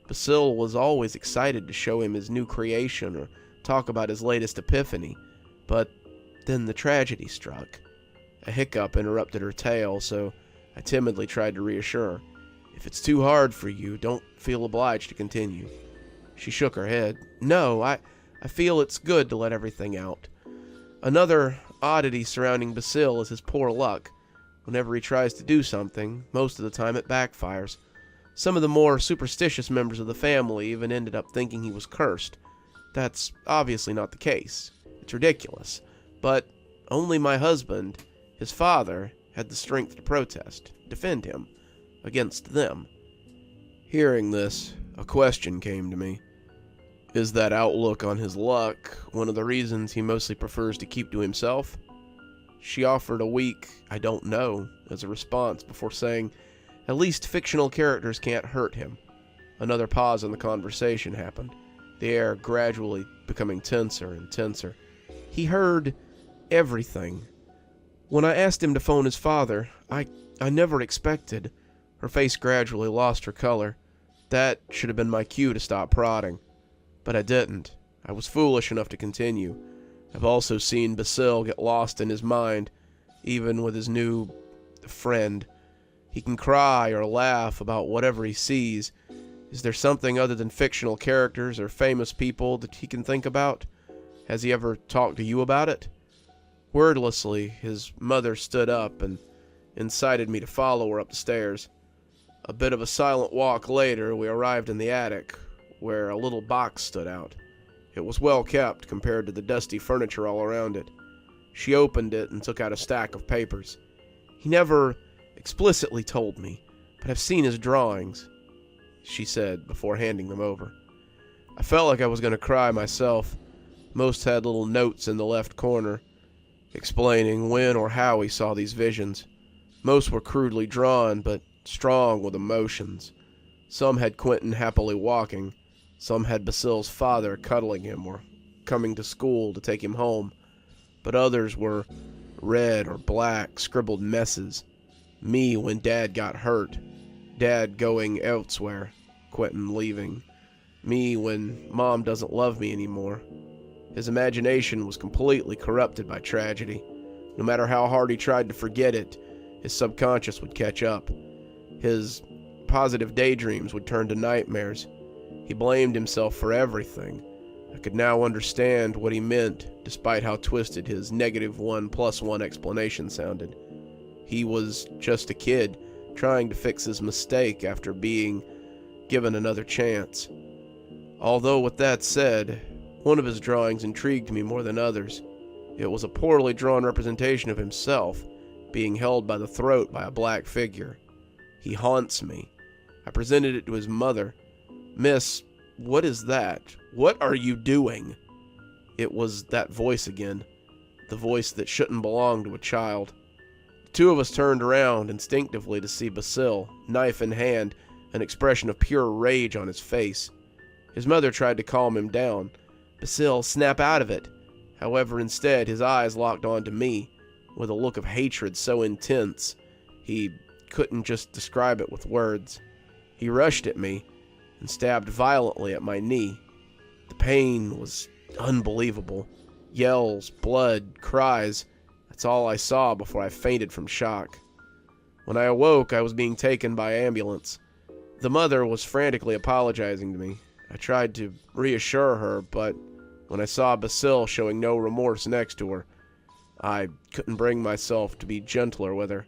Basile was always excited to show him his new creation or talk about his latest epiphany, but then the tragedy struck. A hiccup interrupted her tale, so I timidly tried to reassure her. If it's too hard for you, don't feel obliged to continue. She shook her head. No, I feel it's good to let everything out. Another oddity surrounding Basile is his poor luck. Whenever he tries to do something, most of the time it backfires. Some of the more superstitious members of the family even ended up thinking he was cursed. That's obviously not the case. It's ridiculous. But only my husband, his father, had the strength to protest, defend him, against them. Hearing this, a question came to me. Is that outlook on his luck one of the reasons he mostly prefers to keep to himself? She offered a weak, I don't know, as a response before saying, at least fictional characters can't hurt him. Another pause in the conversation happened, the air gradually becoming tenser and tenser. He heard everything. When I asked him to phone his father, I never expected. Her face gradually lost her color. That should have been my cue to stop prodding. But I didn't. I was foolish enough to continue. I've also seen Basile get lost in his mind, even with his new friend. He can cry or laugh about whatever he sees. Is there something other than fictional characters or famous people that he can think about? Has he ever talked to you about it? Wordlessly, his mother stood up and incited me to follow her up the stairs. A bit of a silent walk later, we arrived in the attic, where a little box stood out. It was well kept compared to the dusty furniture all around it. She opened it and took out a stack of papers. He never explicitly told me, but I've seen his drawings, she said before handing them over. I felt like I was going to cry myself. Most had little notes in the left corner, explaining when or how he saw these visions. Most were crudely drawn, but strong with emotions. Some had Quentin happily walking. Some had Basile's father cuddling him or coming to school to take him home. But others were red or black, scribbled messes. Me when Dad got hurt. Dad going elsewhere. Quentin leaving. Me when Mom doesn't love me anymore. His imagination was completely corrupted by tragedy. No matter how hard he tried to forget it, his subconscious would catch up. His positive daydreams would turn to nightmares. He blamed himself for everything. I could now understand what he meant, despite how twisted his -1+1 explanation sounded. He was just a kid, trying to fix his mistake after being given another chance. Although with that said, one of his drawings intrigued me more than others. It was a poorly drawn representation of himself, being held by the throat by a black figure. He haunts me. I presented it to his mother. Miss, what is that? What are you doing? It was that voice again, the voice that shouldn't belong to a child. The two of us turned around instinctively to see Basile, knife in hand, an expression of pure rage on his face. His mother tried to calm him down. Basile, snap out of it. However, instead, his eyes locked onto me, with a look of hatred so intense, he couldn't just describe it with words. He rushed at me and stabbed violently at my knee. The pain was unbelievable. Yells, blood, cries. That's all I saw before I fainted from shock. When I awoke, I was being taken by ambulance. The mother was frantically apologizing to me. I tried to reassure her, but when I saw Basile showing no remorse next to her, I couldn't bring myself to be gentler with her.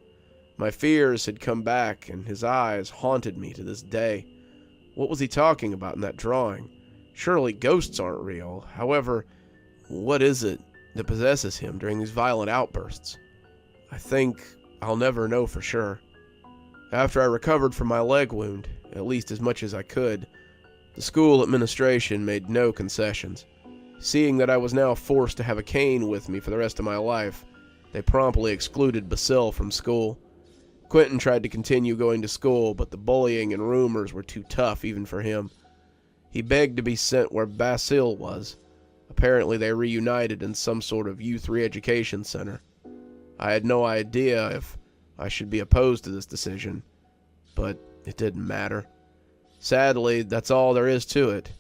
My fears had come back, and his eyes haunted me to this day. What was he talking about in that drawing? Surely ghosts aren't real. However, what is it that possesses him during these violent outbursts? I think I'll never know for sure. After I recovered from my leg wound, at least as much as I could, the school administration made no concessions. Seeing that I was now forced to have a cane with me for the rest of my life, they promptly excluded Basil from school. Quentin tried to continue going to school, but the bullying and rumors were too tough even for him. He begged to be sent where Basil was. Apparently they reunited in some sort of youth re-education center. I had no idea if I should be opposed to this decision, but it didn't matter. Sadly, that's all there is to it.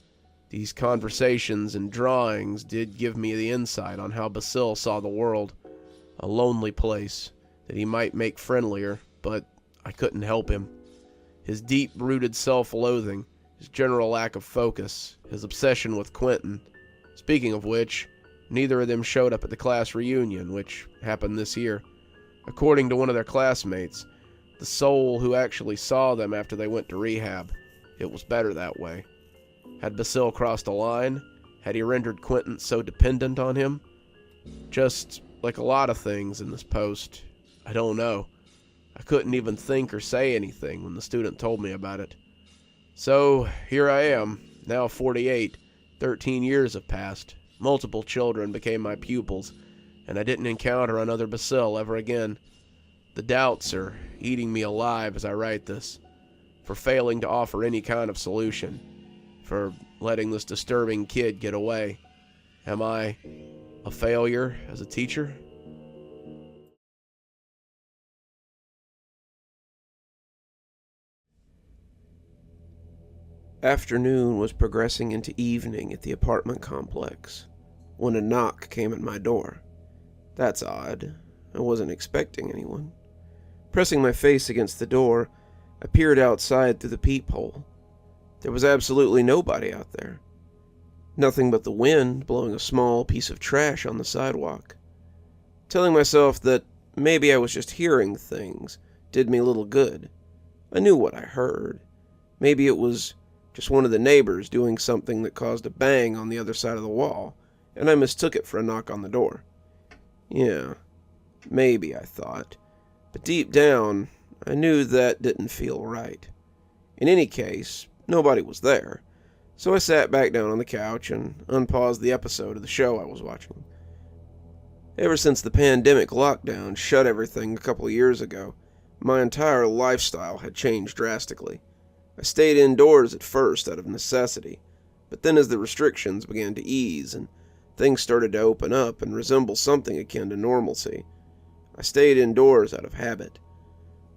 These conversations and drawings did give me the insight on how Basil saw the world. A lonely place that he might make friendlier, but I couldn't help him. His deep-rooted self-loathing, his general lack of focus, his obsession with Quentin. Speaking of which, neither of them showed up at the class reunion, which happened this year. According to one of their classmates, the soul who actually saw them after they went to rehab, it was better that way. Had Basil crossed a line? Had he rendered Quentin so dependent on him? Just like a lot of things in this post, I don't know. I couldn't even think or say anything when the student told me about it. So, here I am, now 48. 13 years have passed. Multiple children became my pupils, and I didn't encounter another Basil ever again. The doubts are eating me alive as I write this, for failing to offer any kind of solution, for letting this disturbing kid get away. Am I a failure as a teacher? Afternoon was progressing into evening at the apartment complex when a knock came at my door. That's odd. I wasn't expecting anyone. Pressing my face against the door, I peered outside through the peephole. There was absolutely nobody out there. Nothing but the wind blowing a small piece of trash on the sidewalk. Telling myself that maybe I was just hearing things did me little good. I knew what I heard. Maybe it was just one of the neighbors doing something that caused a bang on the other side of the wall, and I mistook it for a knock on the door. Yeah, maybe, I thought. But deep down, I knew that didn't feel right. In any case, nobody was there, so I sat back down on the couch and unpaused the episode of the show I was watching. Ever since the pandemic lockdown shut everything a couple of years ago, my entire lifestyle had changed drastically. I stayed indoors at first out of necessity, but then as the restrictions began to ease and things started to open up and resemble something akin to normalcy, I stayed indoors out of habit.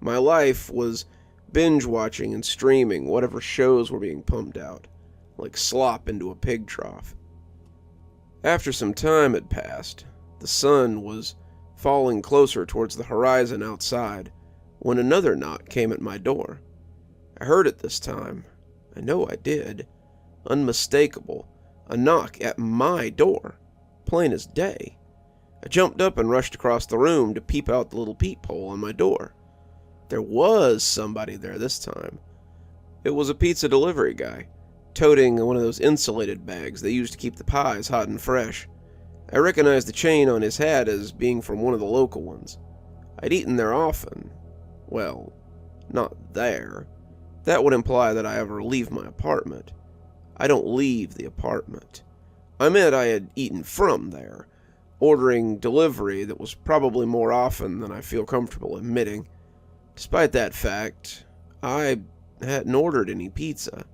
My life was binge-watching and streaming whatever shows were being pumped out, like slop into a pig trough. After some time had passed, the sun was falling closer towards the horizon outside when another knock came at my door. I heard it this time. I know I did. Unmistakable. A knock at my door. Plain as day. I jumped up and rushed across the room to peep out the little peephole on my door. There was somebody there this time. It was a pizza delivery guy, toting one of those insulated bags they use to keep the pies hot and fresh. I recognized the chain on his hat as being from one of the local ones. I'd eaten there often. Well, not there. That would imply that I ever leave my apartment. I don't leave the apartment. I meant I had eaten from there, ordering delivery that was probably more often than I feel comfortable admitting. Despite that fact, I hadn't ordered any pizza.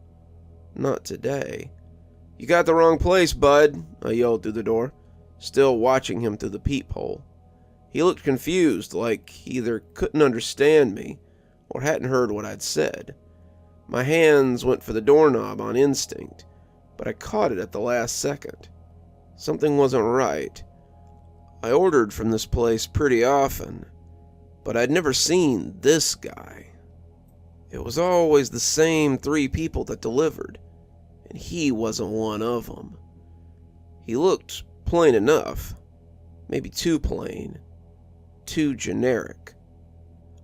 Not today. "You got the wrong place, bud," I yelled through the door, still watching him through the peephole. He looked confused, like he either couldn't understand me or hadn't heard what I'd said. My hands went for the doorknob on instinct, but I caught it at the last second. Something wasn't right. I ordered from this place pretty often, but I'd never seen this guy. It was always the same 3 people that delivered, and he wasn't one of them. He looked plain enough, maybe too plain, too generic.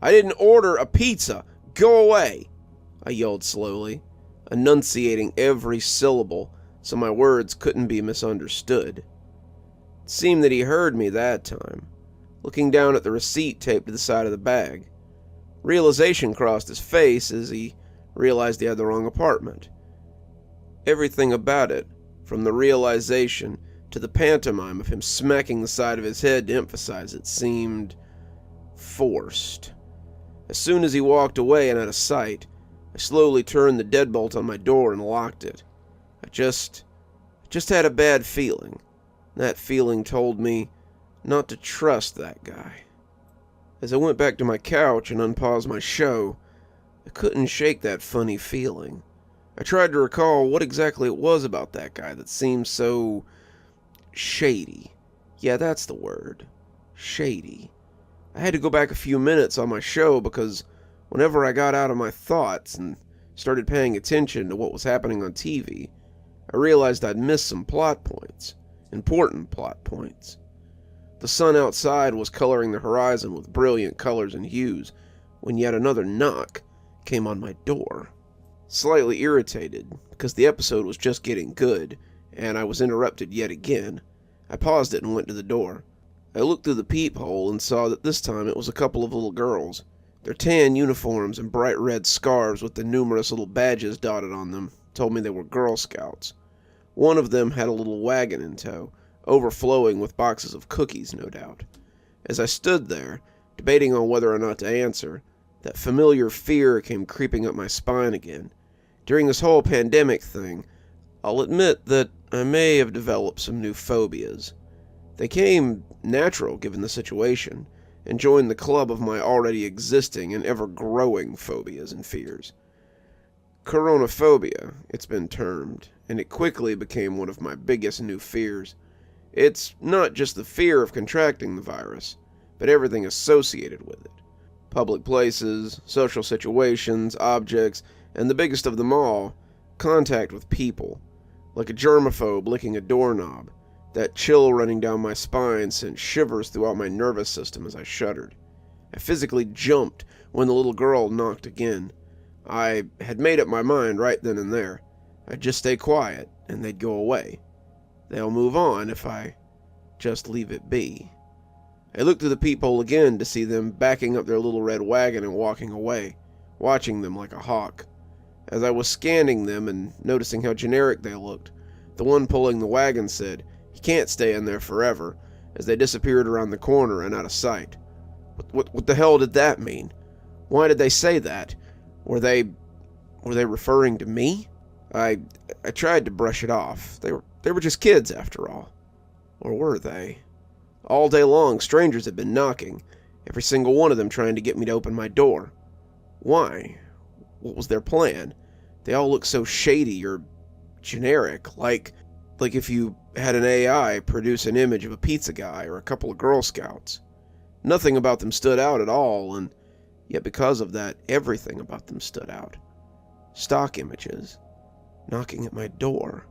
I didn't order a pizza. Go away, I yelled slowly, enunciating every syllable so my words couldn't be misunderstood. It seemed that he heard me that time, looking down at the receipt taped to the side of the bag. Realization crossed his face as he realized he had the wrong apartment. Everything about it, from the realization to the pantomime of him smacking the side of his head to emphasize it, seemed forced. As soon as he walked away and out of sight, I slowly turned the deadbolt on my door and locked it. I just had a bad feeling. That feeling told me not to trust that guy. As I went back to my couch and unpaused my show, I couldn't shake that funny feeling. I tried to recall what exactly it was about that guy that seemed so shady. Yeah, that's the word. Shady. I had to go back a few minutes on my show because whenever I got out of my thoughts and started paying attention to what was happening on TV, I realized I'd missed some plot points. Important plot points. The sun outside was coloring the horizon with brilliant colors and hues when yet another knock came on my door. Slightly irritated, because the episode was just getting good, and I was interrupted yet again, I paused it and went to the door. I looked through the peephole and saw that this time it was a couple of little girls. Their tan uniforms and bright red scarves with the numerous little badges dotted on them told me they were Girl Scouts. One of them had a little wagon in tow, overflowing with boxes of cookies, no doubt. As I stood there, debating on whether or not to answer, that familiar fear came creeping up my spine again. During this whole pandemic thing, I'll admit that I may have developed some new phobias. They came natural given the situation, and joined the club of my already existing and ever-growing phobias and fears. Coronaphobia, it's been termed, and it quickly became one of my biggest new fears. It's not just the fear of contracting the virus, but everything associated with it. Public places, social situations, objects, and the biggest of them all, contact with people. Like a germaphobe licking a doorknob, that chill running down my spine sent shivers throughout my nervous system as I shuddered. I physically jumped when the little girl knocked again. I had made up my mind right then and there. I'd just stay quiet, and they'd go away. They'll move on if I just leave it be. I looked through the peephole again to see them backing up their little red wagon and walking away, watching them like a hawk. As I was scanning them and noticing how generic they looked, the one pulling the wagon said, "You can't stay in there forever," as they disappeared around the corner and out of sight. What the hell did that mean? Why did they say that? Were they referring to me? I tried to brush it off. They were just kids after all. Or were they? All day long, strangers had been knocking, every single one of them trying to get me to open my door. Why? What was their plan? They all looked so shady or generic, like if you had an AI produce an image of a pizza guy or a couple of Girl Scouts. Nothing about them stood out at all, and yet because of that, everything about them stood out. Stock images, knocking at my door.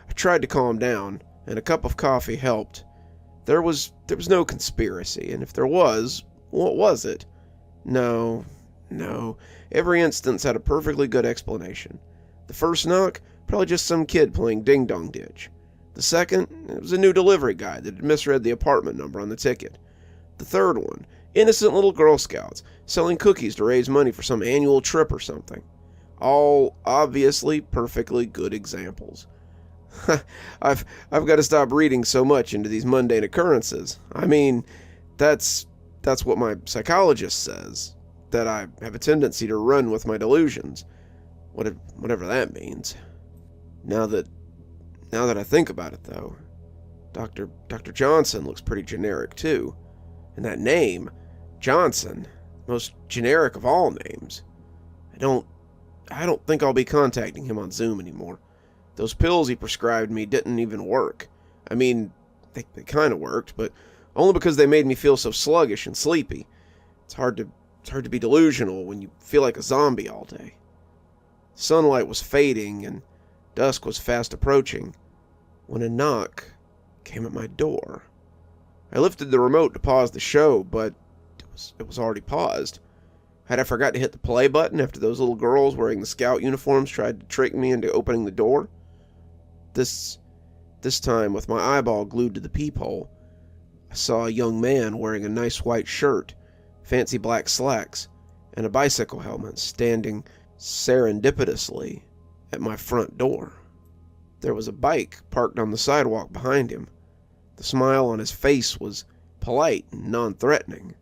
I tried to calm down, and a cup of coffee helped. There was no conspiracy, and if there was, what was it? No. Every instance had a perfectly good explanation. The first knock, probably just some kid playing ding-dong ditch. The second, it was a new delivery guy that had misread the apartment number on the ticket. The third one, innocent little Girl Scouts selling cookies to raise money for some annual trip or something. All obviously perfectly good examples. I've got to stop reading so much into these mundane occurrences. I mean, that's what my psychologist says, that I have a tendency to run with my delusions, whatever that means. Now that I think about it, though, Dr. Johnson looks pretty generic too, and that name, Johnson, most generic of all names. I don't think I'll be contacting him on Zoom anymore. Those pills he prescribed me didn't even work. I mean, they kind of worked, but only because they made me feel so sluggish and sleepy. It's hard to be delusional when you feel like a zombie all day. Sunlight was fading and dusk was fast approaching when a knock came at my door. I lifted the remote to pause the show, but it was already paused. Had I forgot to hit the play button after those little girls wearing the scout uniforms tried to trick me into opening the door? This time, with my eyeball glued to the peephole, I saw a young man wearing a nice white shirt, fancy black slacks, and a bicycle helmet standing serendipitously at my front door. There was a bike parked on the sidewalk behind him. The smile on his face was polite and non-threatening.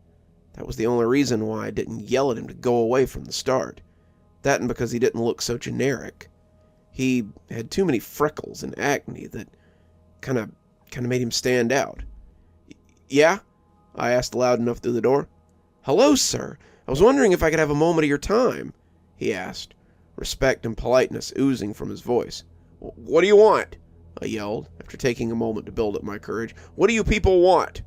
That was the only reason why I didn't yell at him to go away from the start. That and because he didn't look so generic. He had too many freckles and acne that kind of made him stand out. "Yeah?" I asked loud enough through the door. "Hello, sir. I was wondering if I could have a moment of your time," he asked, respect and politeness oozing from his voice. "What do you want?" I yelled, after taking a moment to build up my courage. "What do you people want?"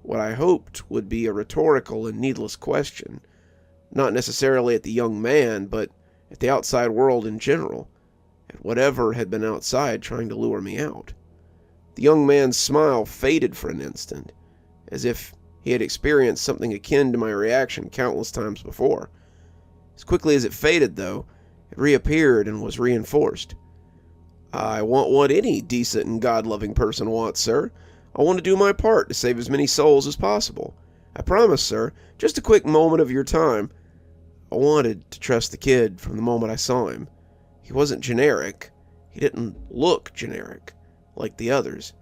What I hoped would be a rhetorical and needless question, not necessarily at the young man, but at the outside world in general, at whatever had been outside trying to lure me out. The young man's smile faded for an instant, as if he had experienced something akin to my reaction countless times before. As quickly as it faded, though, it reappeared and was reinforced. "I want what any decent and God-loving person wants, sir. I want to do my part to save as many souls as possible. I promise, sir, just a quick moment of your time." I wanted to trust the kid from the moment I saw him. He wasn't generic. He didn't look generic, like the others.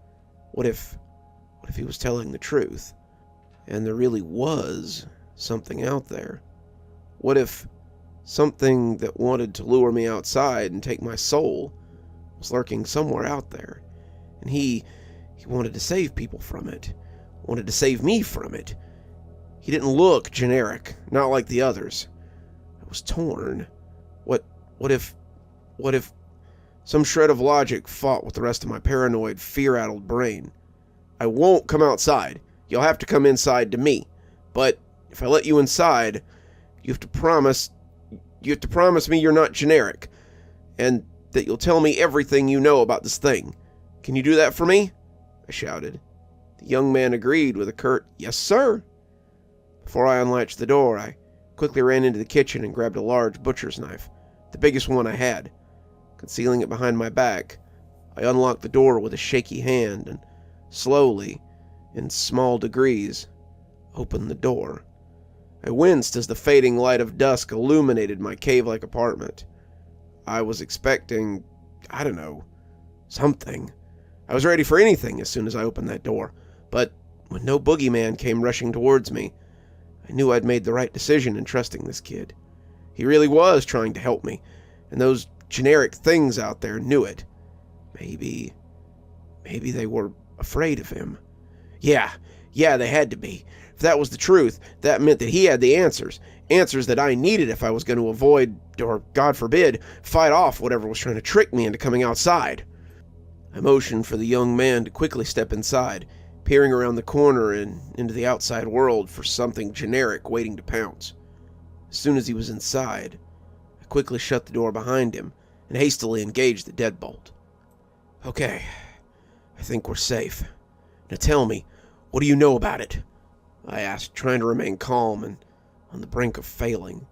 What if he was telling the truth? And there really was something out there. What if something that wanted to lure me outside and take my soul was lurking somewhere out there, and he wanted to save people from it, wanted to save me from it. He didn't look generic, not like the others. I was torn. What if some shred of logic fought with the rest of my paranoid, fear-addled brain? "I won't come outside. You'll have to come inside to me. But if I let you inside, you have to promise me you're not generic, and that you'll tell me everything you know about this thing. Can you do that for me?" I shouted. The young man agreed with a curt, "Yes, sir." Before I unlatched the door, I quickly ran into the kitchen and grabbed a large butcher's knife, the biggest one I had. Concealing it behind my back, I unlocked the door with a shaky hand and slowly, in small degrees, opened the door. I winced as the fading light of dusk illuminated my cave-like apartment. I was expecting, I don't know, something. I was ready for anything as soon as I opened that door, but when no boogeyman came rushing towards me, I knew I'd made the right decision in trusting this kid. He really was trying to help me, and those generic things out there knew it. Maybe they were afraid of him. Yeah, they had to be. If that was the truth, that meant that he had the answers that I needed if I was going to avoid, or, God forbid, fight off whatever was trying to trick me into coming outside. I motioned for the young man to quickly step inside, peering around the corner and into the outside world for something generic waiting to pounce. As soon as he was inside, I quickly shut the door behind him and hastily engaged the deadbolt. "Okay, I think we're safe. Now tell me, what do you know about it?" I asked, trying to remain calm and on the brink of failing.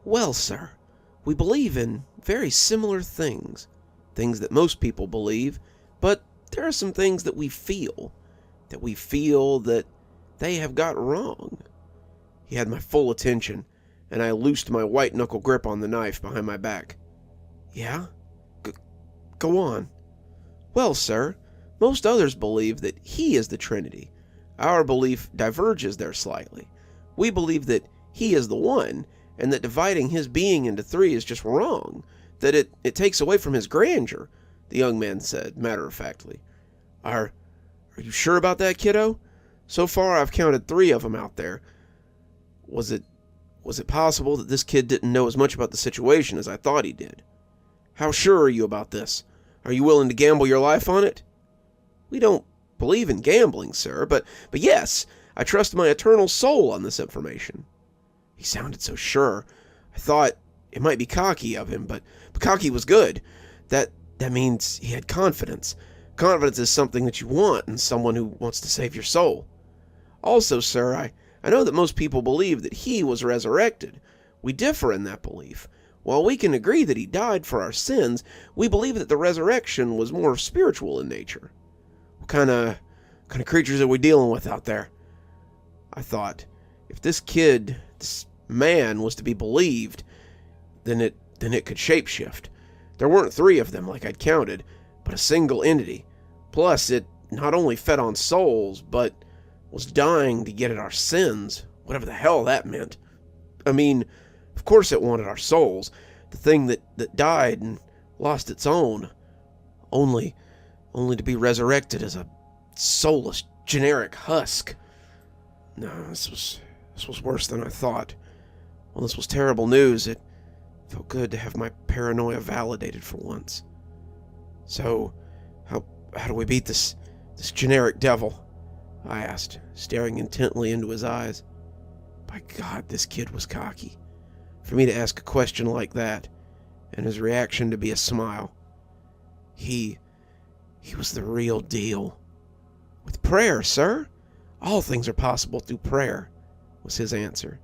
"Well, sir, we believe in very similar things. Things that most people believe, but there are some things that we feel that they have got wrong." He had my full attention, and I loosed my white-knuckle grip on the knife behind my back. "Yeah? Go on." "Well, sir, most others believe that he is the Trinity. Our belief diverges there slightly. We believe that he is the one, and that dividing his being into three is just wrong, that it takes away from his grandeur," the young man said, matter-of-factly. Are you sure about that, kiddo? So far I've counted 3 of them out there. Was it possible that this kid didn't know as much about the situation as I thought he did? How sure are you about this? Are you willing to gamble your life on it?" "We don't believe in gambling, sir, but yes, I trust my eternal soul on this information." He sounded so sure. I thought it might be cocky of him, but cocky was good. That means he had confidence. Confidence is something that you want in someone who wants to save your soul. "Also, sir, I know that most people believe that he was resurrected. We differ in that belief. While we can agree that he died for our sins, we believe that the resurrection was more spiritual in nature. What kind of creatures are we dealing with out there? I thought, if this man was to be believed, then it could shapeshift. There weren't 3 of them like I'd counted, but a single entity. Plus, it not only fed on souls, but was dying to get at our sins, whatever the hell that meant. I mean, of course it wanted our souls, the thing that died and lost its own, only to be resurrected as a soulless, generic husk. No, this was worse than I thought. Well, this was terrible news. It felt good to have my paranoia validated for once. So, how do we beat this generic devil? I asked, staring intently into his eyes. By God, this kid was cocky. For me to ask a question like that, and his reaction to be a smile. He was the real deal. With prayer, sir. All things are possible through prayer, was his answer.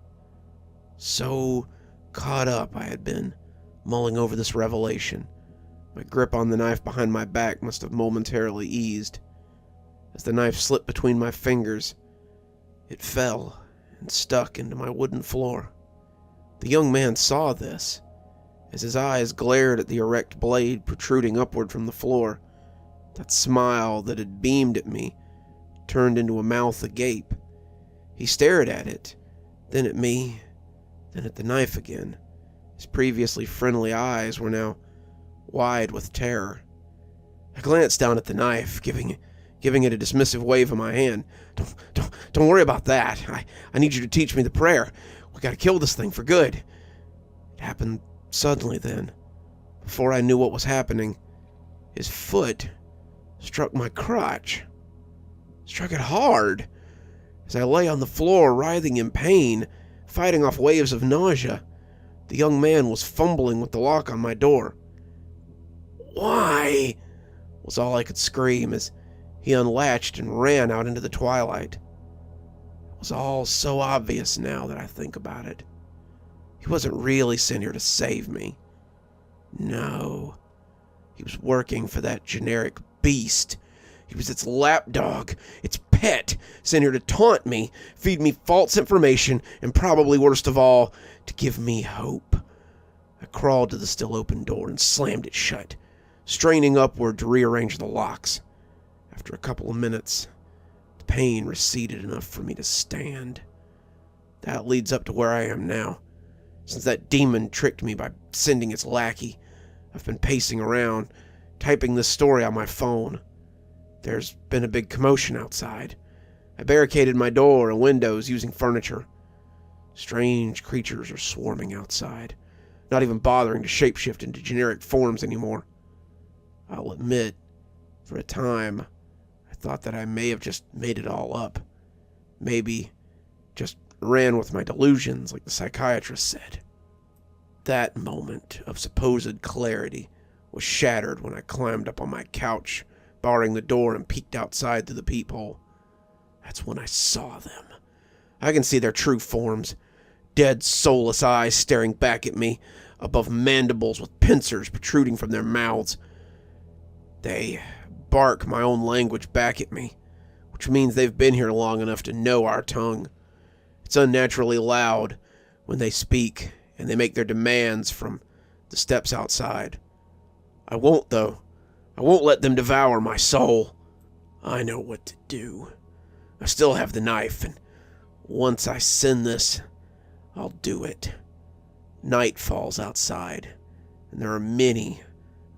So caught up I had been, mulling over this revelation. My grip on the knife behind my back must have momentarily eased. As the knife slipped between my fingers, it fell and stuck into my wooden floor. The young man saw this. As his eyes glared at the erect blade protruding upward from the floor, that smile that had beamed at me turned into a mouth agape. He stared at it, then at me, then at the knife again. His previously friendly eyes were now wide with terror. I glanced down at the knife, giving it a dismissive wave of my hand. Don't worry about that. I need you to teach me the prayer. We gotta kill this thing for good. It happened suddenly then. Before I knew what was happening, his foot struck my crotch. Struck it hard. As I lay on the floor, writhing in pain, fighting off waves of nausea, the young man was fumbling with the lock on my door. "Why?" was all I could scream as he unlatched and ran out into the twilight. It was all so obvious now that I think about it. He wasn't really sent here to save me. No. He was working for that generic beast. He was its lapdog, its pet, sent here to taunt me, feed me false information, and probably worst of all, to give me hope. I crawled to the still open door and slammed it shut, straining upward to rearrange the locks. After a couple of minutes, the pain receded enough for me to stand. That leads up to where I am now. Since that demon tricked me by sending its lackey, I've been pacing around, typing this story on my phone. There's been a big commotion outside. I barricaded my door and windows using furniture. Strange creatures are swarming outside, not even bothering to shapeshift into generic forms anymore. I'll admit, for a time, I thought that I may have just made it all up. Maybe just ran with my delusions, like the psychiatrist said. That moment of supposed clarity was shattered when I climbed up on my couch, barring the door, and peeked outside through the peephole. That's when I saw them. I can see their true forms. Dead, soulless eyes staring back at me, above mandibles with pincers protruding from their mouths. They bark my own language back at me, which means they've been here long enough to know our tongue. It's unnaturally loud when they speak, and they make their demands from the steps outside. I won't, though. I won't let them devour my soul. I know what to do. I still have the knife, and once I send this, I'll do it. Night falls outside, and there are many,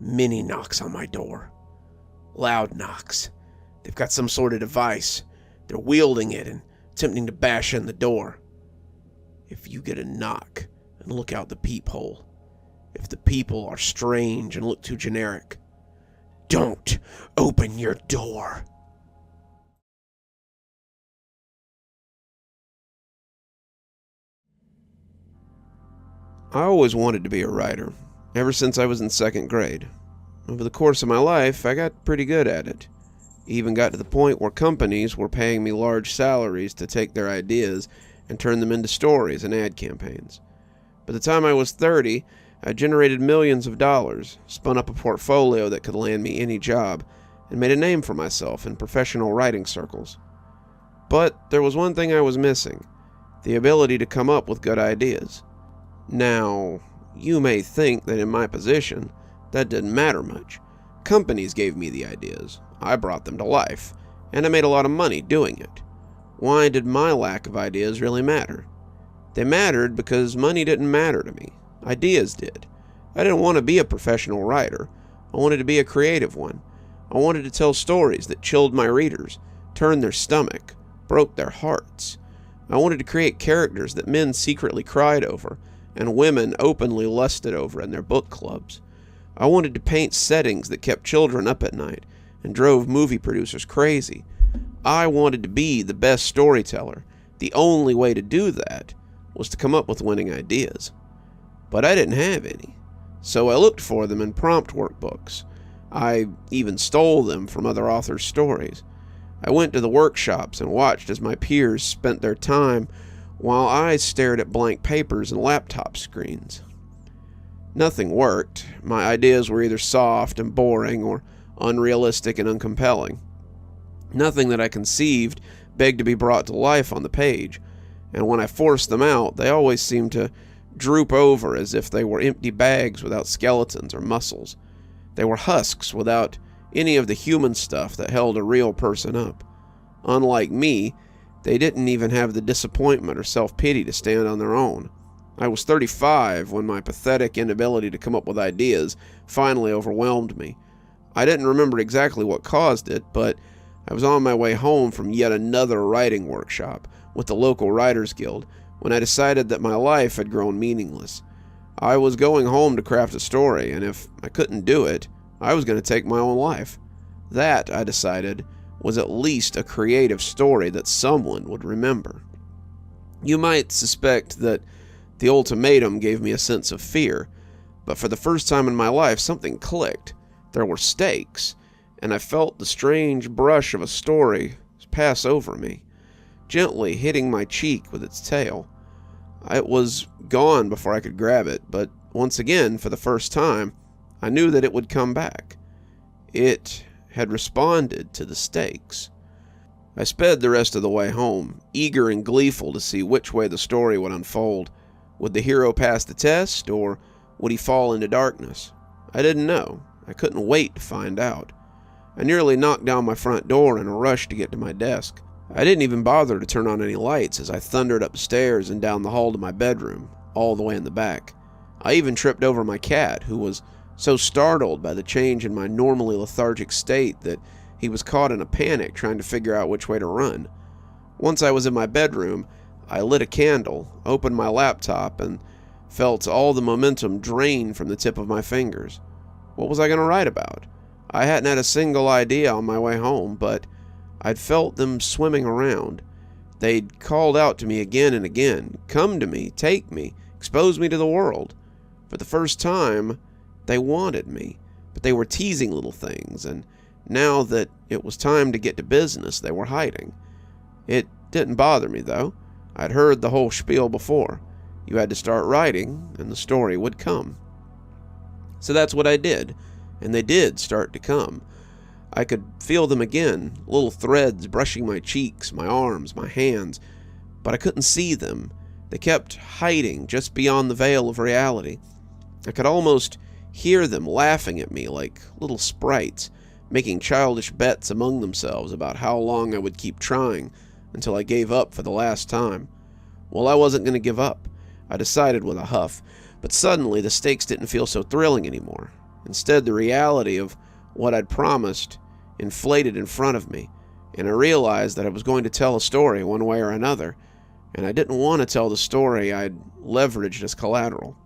many knocks on my door. Loud knocks. They've got some sort of device. They're wielding it and attempting to bash in the door. If you get a knock and look out the peephole, if the people are strange and look too generic, don't open your door. I always wanted to be a writer, ever since I was in 2nd grade. Over the course of my life, I got pretty good at it. Even got to the point where companies were paying me large salaries to take their ideas and turned them into stories and ad campaigns. By the time I was 30, I generated millions of dollars, spun up a portfolio that could land me any job, and made a name for myself in professional writing circles. But there was one thing I was missing: the ability to come up with good ideas. Now, you may think that in my position, that didn't matter much. Companies gave me the ideas, I brought them to life, and I made a lot of money doing it. Why did my lack of ideas really matter? They mattered because money didn't matter to me. Ideas did. I didn't want to be a professional writer. I wanted to be a creative one. I wanted to tell stories that chilled my readers, turned their stomach, broke their hearts. I wanted to create characters that men secretly cried over and women openly lusted over in their book clubs. I wanted to paint settings that kept children up at night and drove movie producers crazy. I wanted to be the best storyteller. The only way to do that was to come up with winning ideas. But I didn't have any, so I looked for them in prompt workbooks. I even stole them from other authors' stories. I went to the workshops and watched as my peers spent their time while I stared at blank papers and laptop screens. Nothing worked. My ideas were either soft and boring or unrealistic and uncompelling. Nothing that I conceived begged to be brought to life on the page, and when I forced them out, they always seemed to droop over as if they were empty bags without skeletons or muscles. They were husks without any of the human stuff that held a real person up. Unlike me, they didn't even have the disappointment or self-pity to stand on their own. I was 35 when my pathetic inability to come up with ideas finally overwhelmed me. I didn't remember exactly what caused it, but I was on my way home from yet another writing workshop with the local Writers Guild when I decided that my life had grown meaningless. I was going home to craft a story, and if I couldn't do it, I was going to take my own life. That, I decided, was at least a creative story that someone would remember. You might suspect that the ultimatum gave me a sense of fear, but for the first time in my life, something clicked. There were stakes, and I felt the strange brush of a story pass over me, gently hitting my cheek with its tail. It was gone before I could grab it, but once again, for the first time, I knew that it would come back. It had responded to the stakes. I sped the rest of the way home, eager and gleeful to see which way the story would unfold. Would the hero pass the test, or would he fall into darkness? I didn't know. I couldn't wait to find out. I nearly knocked down my front door in a rush to get to my desk. I didn't even bother to turn on any lights as I thundered upstairs and down the hall to my bedroom, all the way in the back. I even tripped over my cat, who was so startled by the change in my normally lethargic state that he was caught in a panic trying to figure out which way to run. Once I was in my bedroom, I lit a candle, opened my laptop, and felt all the momentum drain from the tip of my fingers. What was I going to write about? I hadn't had a single idea on my way home, but I'd felt them swimming around. They'd called out to me again and again, "Come to me, take me, expose me to the world." For the first time, they wanted me, but they were teasing little things, and now that it was time to get to business, they were hiding. It didn't bother me, though. I'd heard the whole spiel before. You had to start writing, and the story would come. So that's what I did, and they did start to come. I could feel them again, little threads brushing my cheeks, my arms, my hands, but I couldn't see them. They kept hiding just beyond the veil of reality. I could almost hear them laughing at me like little sprites, making childish bets among themselves about how long I would keep trying until I gave up for the last time. Well, I wasn't going to give up, I decided with a huff, but suddenly the stakes didn't feel so thrilling anymore. Instead, the reality of what I'd promised inflated in front of me, and I realized that I was going to tell a story one way or another, and I didn't want to tell the story I'd leveraged as collateral.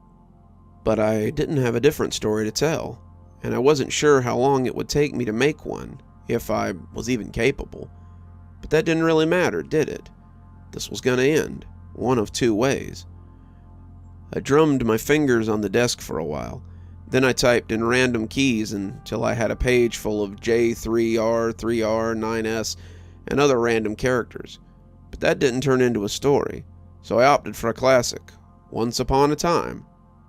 But I didn't have a different story to tell, and I wasn't sure how long it would take me to make one, if I was even capable. But that didn't really matter, did it? This was going to end, one of two ways. I drummed my fingers on the desk for a while. Then I typed in random keys until I had a page full of J3R, 3R, 9S, and other random characters. But that didn't turn into a story. So I opted for a classic, Once Upon a Time.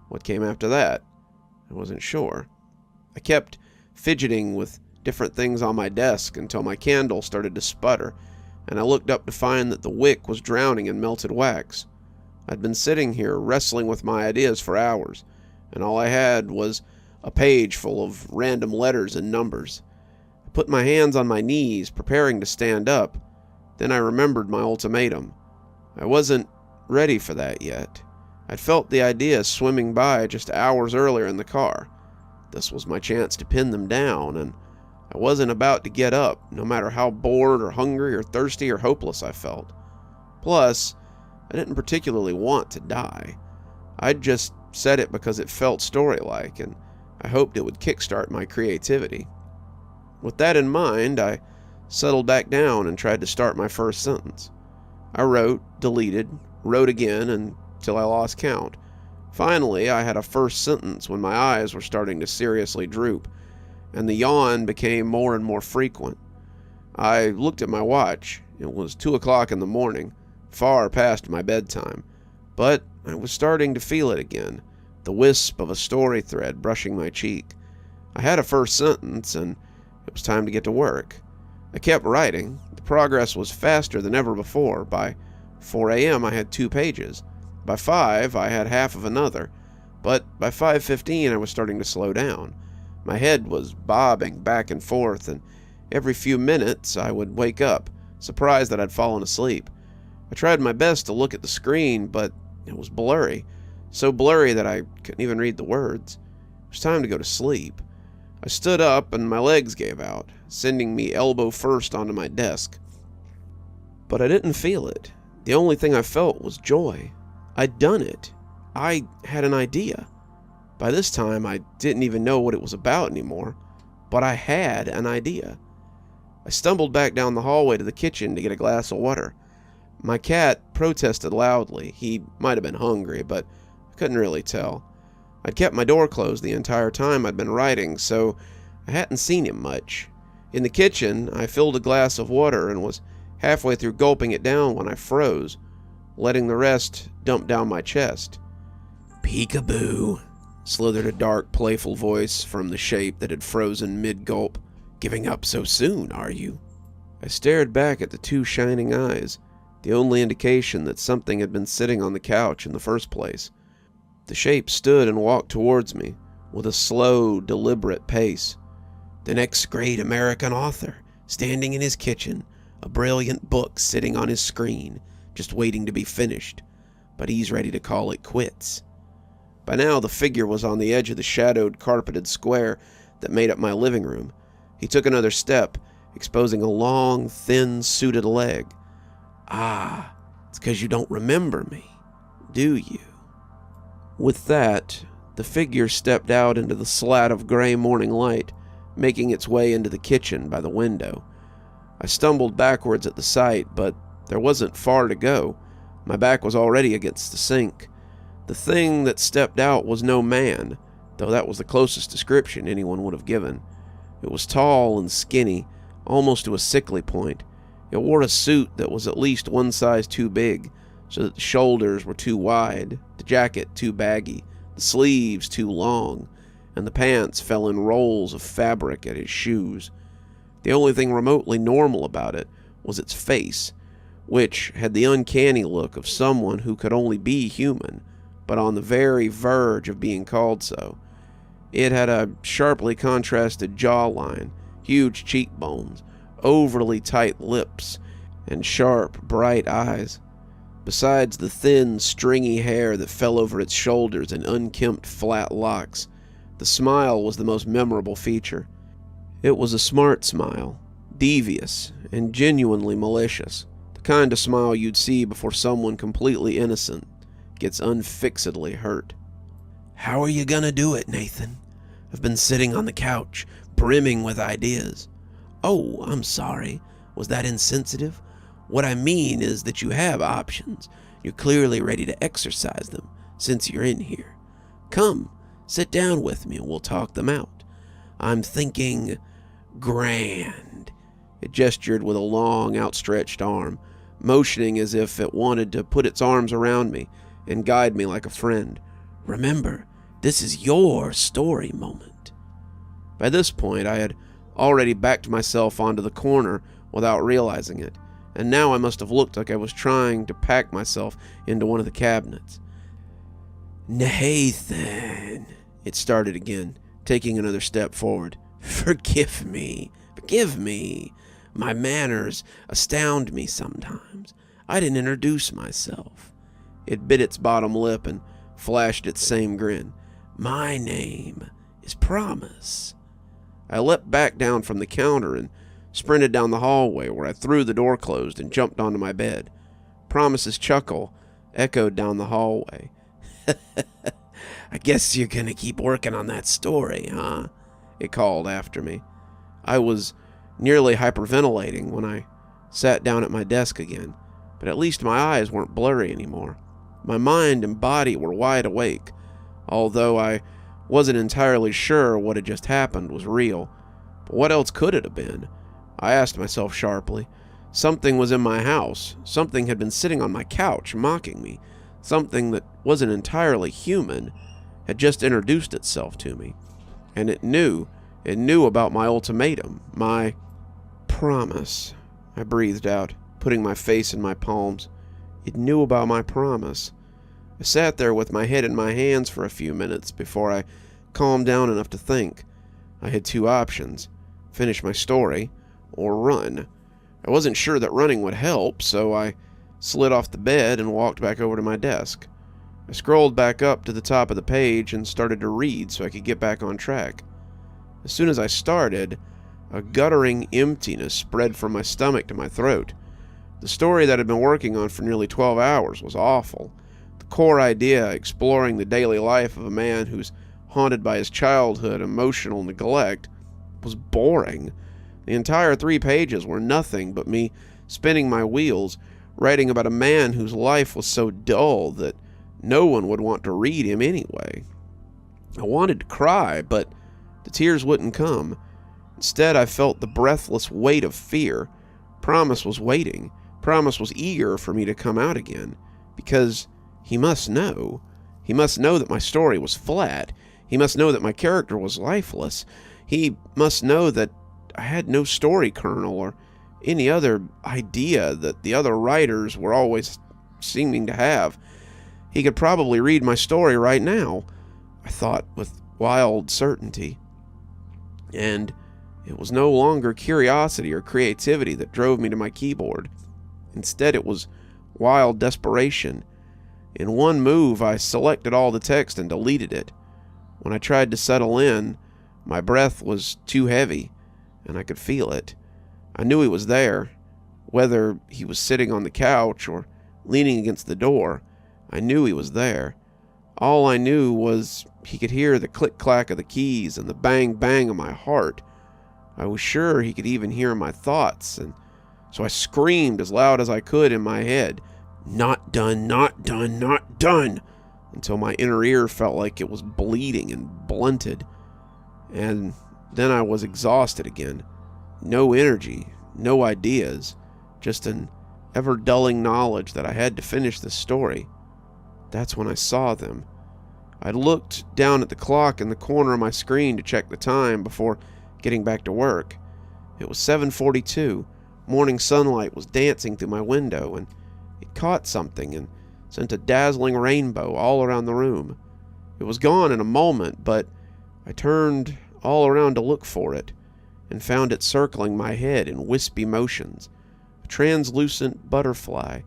What came after that? I wasn't sure. I kept fidgeting with different things on my desk until my candle started to sputter, and I looked up to find that the wick was drowning in melted wax. I'd been sitting here wrestling with my ideas for hours, and all I had was a page full of random letters and numbers. I put my hands on my knees, preparing to stand up. Then I remembered my ultimatum. I wasn't ready for that yet. I'd felt the idea swimming by just hours earlier in the car. This was my chance to pin them down, and I wasn't about to get up, no matter how bored or hungry or thirsty or hopeless I felt. Plus, I didn't particularly want to die. I'd just said it because it felt story-like, and I hoped it would kickstart my creativity. With that in mind, I settled back down and tried to start my first sentence. I wrote, deleted, wrote again until I lost count. Finally, I had a first sentence when my eyes were starting to seriously droop, and the yawn became more and more frequent. I looked at my watch. It was 2 o'clock in the morning, far past my bedtime, but I was starting to feel it again, the wisp of a story thread brushing my cheek. I had a first sentence, and it was time to get to work. I kept writing. The progress was faster than ever before. By 4 a.m. I had 2 pages. By 5 I had half of another. But by 5:15 I was starting to slow down. My head was bobbing back and forth, and every few minutes I would wake up, surprised that I'd fallen asleep. I tried my best to look at the screen, but it was blurry. So blurry that I couldn't even read the words. It was time to go to sleep. I stood up and my legs gave out, sending me elbow first onto my desk. But I didn't feel it. The only thing I felt was joy. I'd done it. I had an idea. By this time, I didn't even know what it was about anymore, but I had an idea. I stumbled back down the hallway to the kitchen to get a glass of water. My cat protested loudly. He might have been hungry, but I couldn't really tell. I'd kept my door closed the entire time I'd been writing, so I hadn't seen him much. In the kitchen, I filled a glass of water and was halfway through gulping it down when I froze, letting the rest dump down my chest. "Peekaboo," slithered a dark, playful voice from the shape that had frozen mid-gulp. "Giving up so soon, are you?" I stared back at the 2 shining eyes, the only indication that something had been sitting on the couch in the first place. The shape stood and walked towards me, with a slow, deliberate pace. The next great American author, standing in his kitchen, a brilliant book sitting on his screen, just waiting to be finished, but he's ready to call it quits. By now, the figure was on the edge of the shadowed, carpeted square that made up my living room. He took another step, exposing a long, thin, suited leg. "Ah, it's 'cause you don't remember me, do you?" With that, the figure stepped out into the slat of gray morning light, making its way into the kitchen by the window. I stumbled backwards at the sight, but there wasn't far to go. My back was already against the sink. The thing that stepped out was no man, though that was the closest description anyone would have given. It was tall and skinny, almost to a sickly point. It wore a suit that was at least one size too big, so that the shoulders were too wide, the jacket too baggy, the sleeves too long, and the pants fell in rolls of fabric at his shoes. The only thing remotely normal about it was its face, which had the uncanny look of someone who could only be human, but on the very verge of being called so. It had a sharply contrasted jawline, huge cheekbones, overly tight lips, and sharp, bright eyes. Besides the thin, stringy hair that fell over its shoulders in unkempt, flat locks, the smile was the most memorable feature. It was a smart smile, devious, and genuinely malicious, the kind of smile you'd see before someone completely innocent gets unfixedly hurt. "How are you gonna do it, Nathan? I've been sitting on the couch, brimming with ideas." "Oh, I'm sorry. Was that insensitive? What I mean is that you have options. You're clearly ready to exercise them, since you're in here. Come, sit down with me and we'll talk them out. I'm thinking grand." It gestured with a long, outstretched arm. motioning as if it wanted to put its arms around me and guide me like a friend. "Remember, this is your story moment." By this point, I had already backed myself onto the corner without realizing it, and now I must have looked like I was trying to pack myself into one of the cabinets. "Nathan," it started again, taking another step forward. Forgive me. My manners astound me sometimes. I didn't introduce myself." It bit its bottom lip and flashed its same grin. "My name is Promise." I leapt back down from the counter and sprinted down the hallway, where I threw the door closed and jumped onto my bed. Promise's chuckle echoed down the hallway. "I guess you're gonna keep working on that story, huh?" it called after me. I was nearly hyperventilating when I sat down at my desk again, but at least my eyes weren't blurry anymore. My mind and body were wide awake, although I wasn't entirely sure what had just happened was real. But what else could it have been? I asked myself sharply. Something was in my house. Something had been sitting on my couch, mocking me. Something that wasn't entirely human had just introduced itself to me. And it knew about my ultimatum, my promise. I breathed out, putting my face in my palms. It knew about my promise. I sat there with my head in my hands for a few minutes before I calmed down enough to think. I had two options: finish my story or run. I wasn't sure that running would help, so I slid off the bed and walked back over to my desk. I scrolled back up to the top of the page and started to read so I could get back on track. As soon as I started, a guttering emptiness spread from my stomach to my throat. The story that I'd been working on for nearly 12 hours was awful. The core idea, exploring the daily life of a man who's haunted by his childhood emotional neglect, was boring. The entire 3 pages were nothing but me spinning my wheels, writing about a man whose life was so dull that no one would want to read him anyway. I wanted to cry, but the tears wouldn't come. Instead, I felt the breathless weight of fear. Promise was waiting. Promise was eager for me to come out again, because he must know. He must know that my story was flat. He must know that my character was lifeless. He must know that I had no story kernel or any other idea that the other writers were always seeming to have. He could probably read my story right now, I thought with wild certainty. And it was no longer curiosity or creativity that drove me to my keyboard. Instead, it was wild desperation. In one move, I selected all the text and deleted it. When I tried to settle in, my breath was too heavy, and I could feel it. I knew he was there. Whether he was sitting on the couch or leaning against the door, I knew he was there. All I knew was he could hear the click-clack of the keys and the bang-bang of my heart. I was sure he could even hear my thoughts, and so I screamed as loud as I could in my head, "Not done, not done, not done," until my inner ear felt like it was bleeding and blunted. And then I was exhausted again. No energy, no ideas, just an ever-dulling knowledge that I had to finish this story. That's when I saw them. I looked down at the clock in the corner of my screen to check the time before getting back to work. It was 7:42. Morning sunlight was dancing through my window, and it caught something and sent a dazzling rainbow all around the room. It was gone in a moment, but I turned all around to look for it, and found it circling my head in wispy motions, a translucent butterfly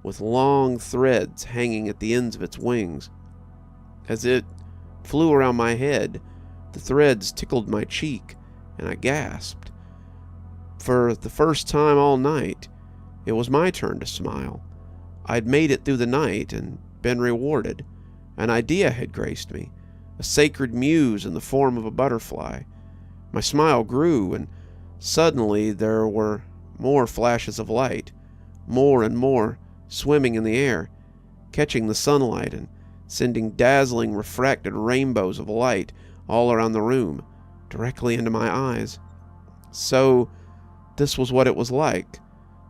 with long threads hanging at the ends of its wings. As it flew around my head, the threads tickled my cheek, and I gasped. For the first time all night, it was my turn to smile. I'd made it through the night and been rewarded. An idea had graced me, a sacred muse in the form of a butterfly. My smile grew, and suddenly there were more flashes of light, more and more swimming in the air, catching the sunlight and sending dazzling refracted rainbows of light all around the room, directly into my eyes. So this was what it was like,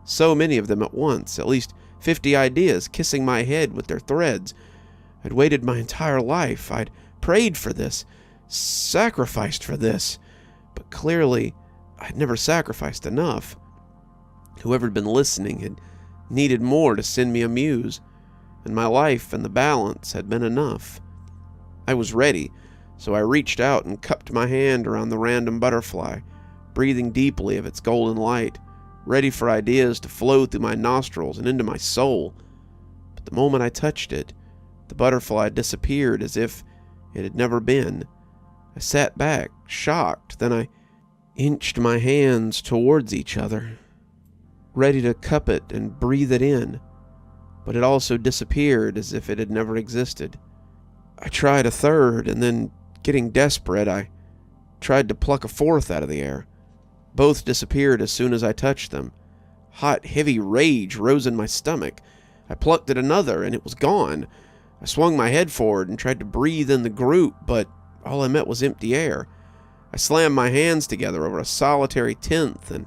So many of them at once, at least 50 ideas kissing my head with their threads. I'd waited my entire life. I'd prayed for this, sacrificed for this, but clearly I'd never sacrificed enough. Whoever'd been listening had needed more to send me a muse, and my life and the balance had been enough. I was ready, so I reached out and cupped my hand around the random butterfly, breathing deeply of its golden light, ready for ideas to flow through my nostrils and into my soul. But the moment I touched it, the butterfly disappeared as if it had never been. I sat back, shocked, then I inched my hands towards each other, ready to cup it and breathe it in, but it also disappeared as if it had never existed. I tried a third, and then, getting desperate, I tried to pluck a fourth out of the air. Both disappeared as soon as I touched them. Hot, heavy rage rose in my stomach. I plucked at another, and it was gone. I swung my head forward and tried to breathe in the group, but all I met was empty air. I slammed my hands together over a solitary tenth and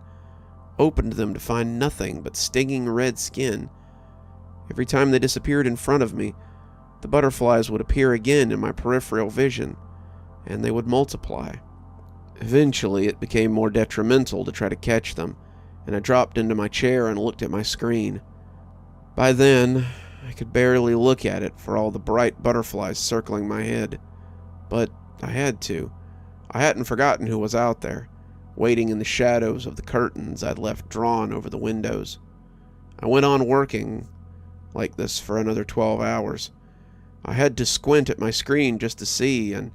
opened them to find nothing but stinging red skin. Every time they disappeared in front of me, the butterflies would appear again in my peripheral vision, and they would multiply. Eventually, it became more detrimental to try to catch them, and I dropped into my chair and looked at my screen. By then, I could barely look at it for all the bright butterflies circling my head, but I had to. I hadn't forgotten who was out there, waiting in the shadows of the curtains I'd left drawn over the windows. I went on working like this for another 12 hours. I had to squint at my screen just to see, and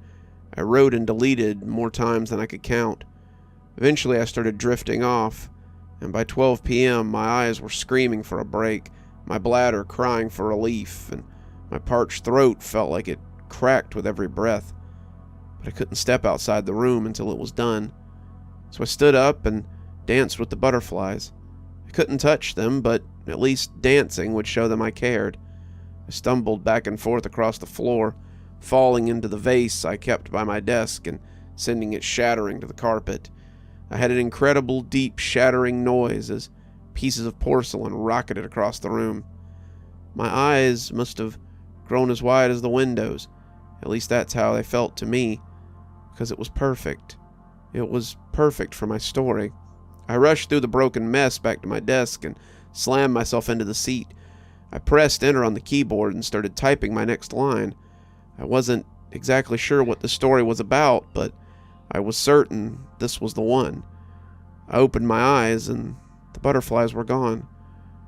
I wrote and deleted more times than I could count. Eventually I started drifting off, and by 12 p.m. my eyes were screaming for a break, my bladder crying for relief, and my parched throat felt like it cracked with every breath. But I couldn't step outside the room until it was done. So I stood up and danced with the butterflies. I couldn't touch them, but at least dancing would show them I cared. I stumbled back and forth across the floor, falling into the vase I kept by my desk and sending it shattering to the carpet. I had an incredible deep shattering noise as pieces of porcelain rocketed across the room. My eyes must have grown as wide as the windows. At least that's how they felt to me, because it was perfect. It was perfect for my story. I rushed through the broken mess back to my desk and slammed myself into the seat. I pressed enter on the keyboard and started typing my next line. I wasn't exactly sure what the story was about, but I was certain this was the one. I opened my eyes and the butterflies were gone.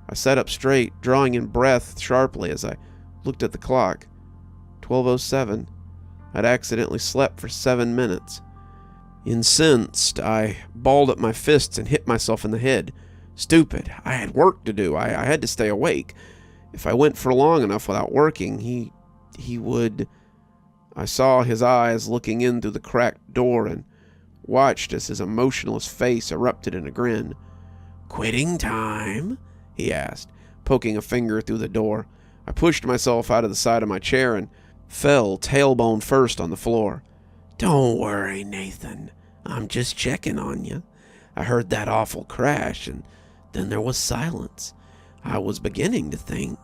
I sat up straight, drawing in breath sharply as I looked at the clock. 12:07. I'd accidentally slept for 7 minutes. Incensed, I balled up my fists and hit myself in the head. Stupid. I had work to do. I had to stay awake. If I went for long enough without working, he would... I saw his eyes looking in through the cracked door and watched as his emotionless face erupted in a grin. "Quitting time?" he asked, poking a finger through the door. I pushed myself out of the side of my chair and fell tailbone first on the floor. "Don't worry, Nathan. I'm just checking on you. I heard that awful crash, and then there was silence. I was beginning to think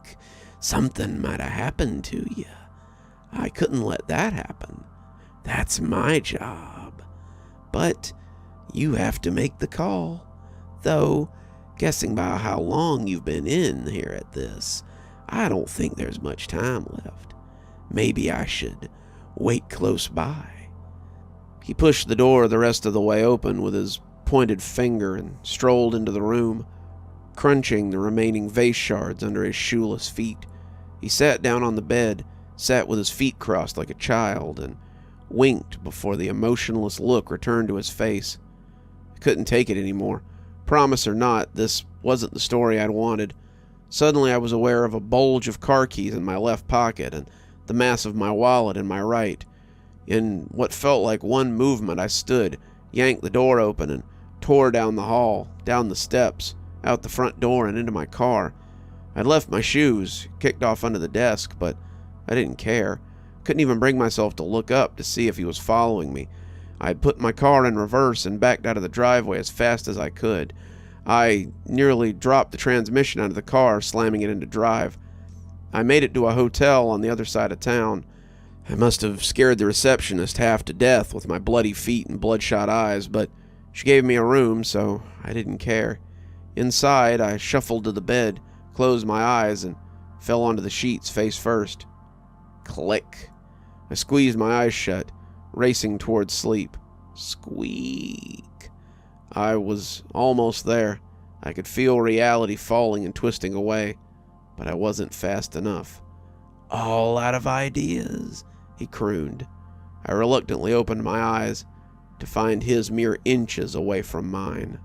something might have happened to you. I couldn't let that happen. That's my job. But you have to make the call. Though, guessing by how long you've been in here at this, I don't think there's much time left. Maybe I should wait close by." He pushed the door the rest of the way open with his pointed finger and strolled into the room, crunching the remaining vase shards under his shoeless feet. He sat down on the bed, sat with his feet crossed like a child, and winked before the emotionless look returned to his face. I couldn't take it anymore. Promise or not, this wasn't the story I'd wanted. Suddenly I was aware of a bulge of car keys in my left pocket and the mass of my wallet in my right. In what felt like one movement, I stood, yanked the door open, and tore down the hall, down the steps, out the front door, and into my car. I'd left my shoes, kicked off under the desk, but I didn't care. Couldn't even bring myself to look up to see if he was following me. I had put my car in reverse and backed out of the driveway as fast as I could. I nearly dropped the transmission out of the car, slamming it into drive. I made it to a hotel on the other side of town. I must have scared the receptionist half to death with my bloody feet and bloodshot eyes, but she gave me a room, so I didn't care. Inside, I shuffled to the bed, closed my eyes, and fell onto the sheets face first. Click. I squeezed my eyes shut, racing towards sleep. Squeak. I was almost there. I could feel reality falling and twisting away, but I wasn't fast enough. All out of ideas, he crooned. I reluctantly opened my eyes to find his mere inches away from mine.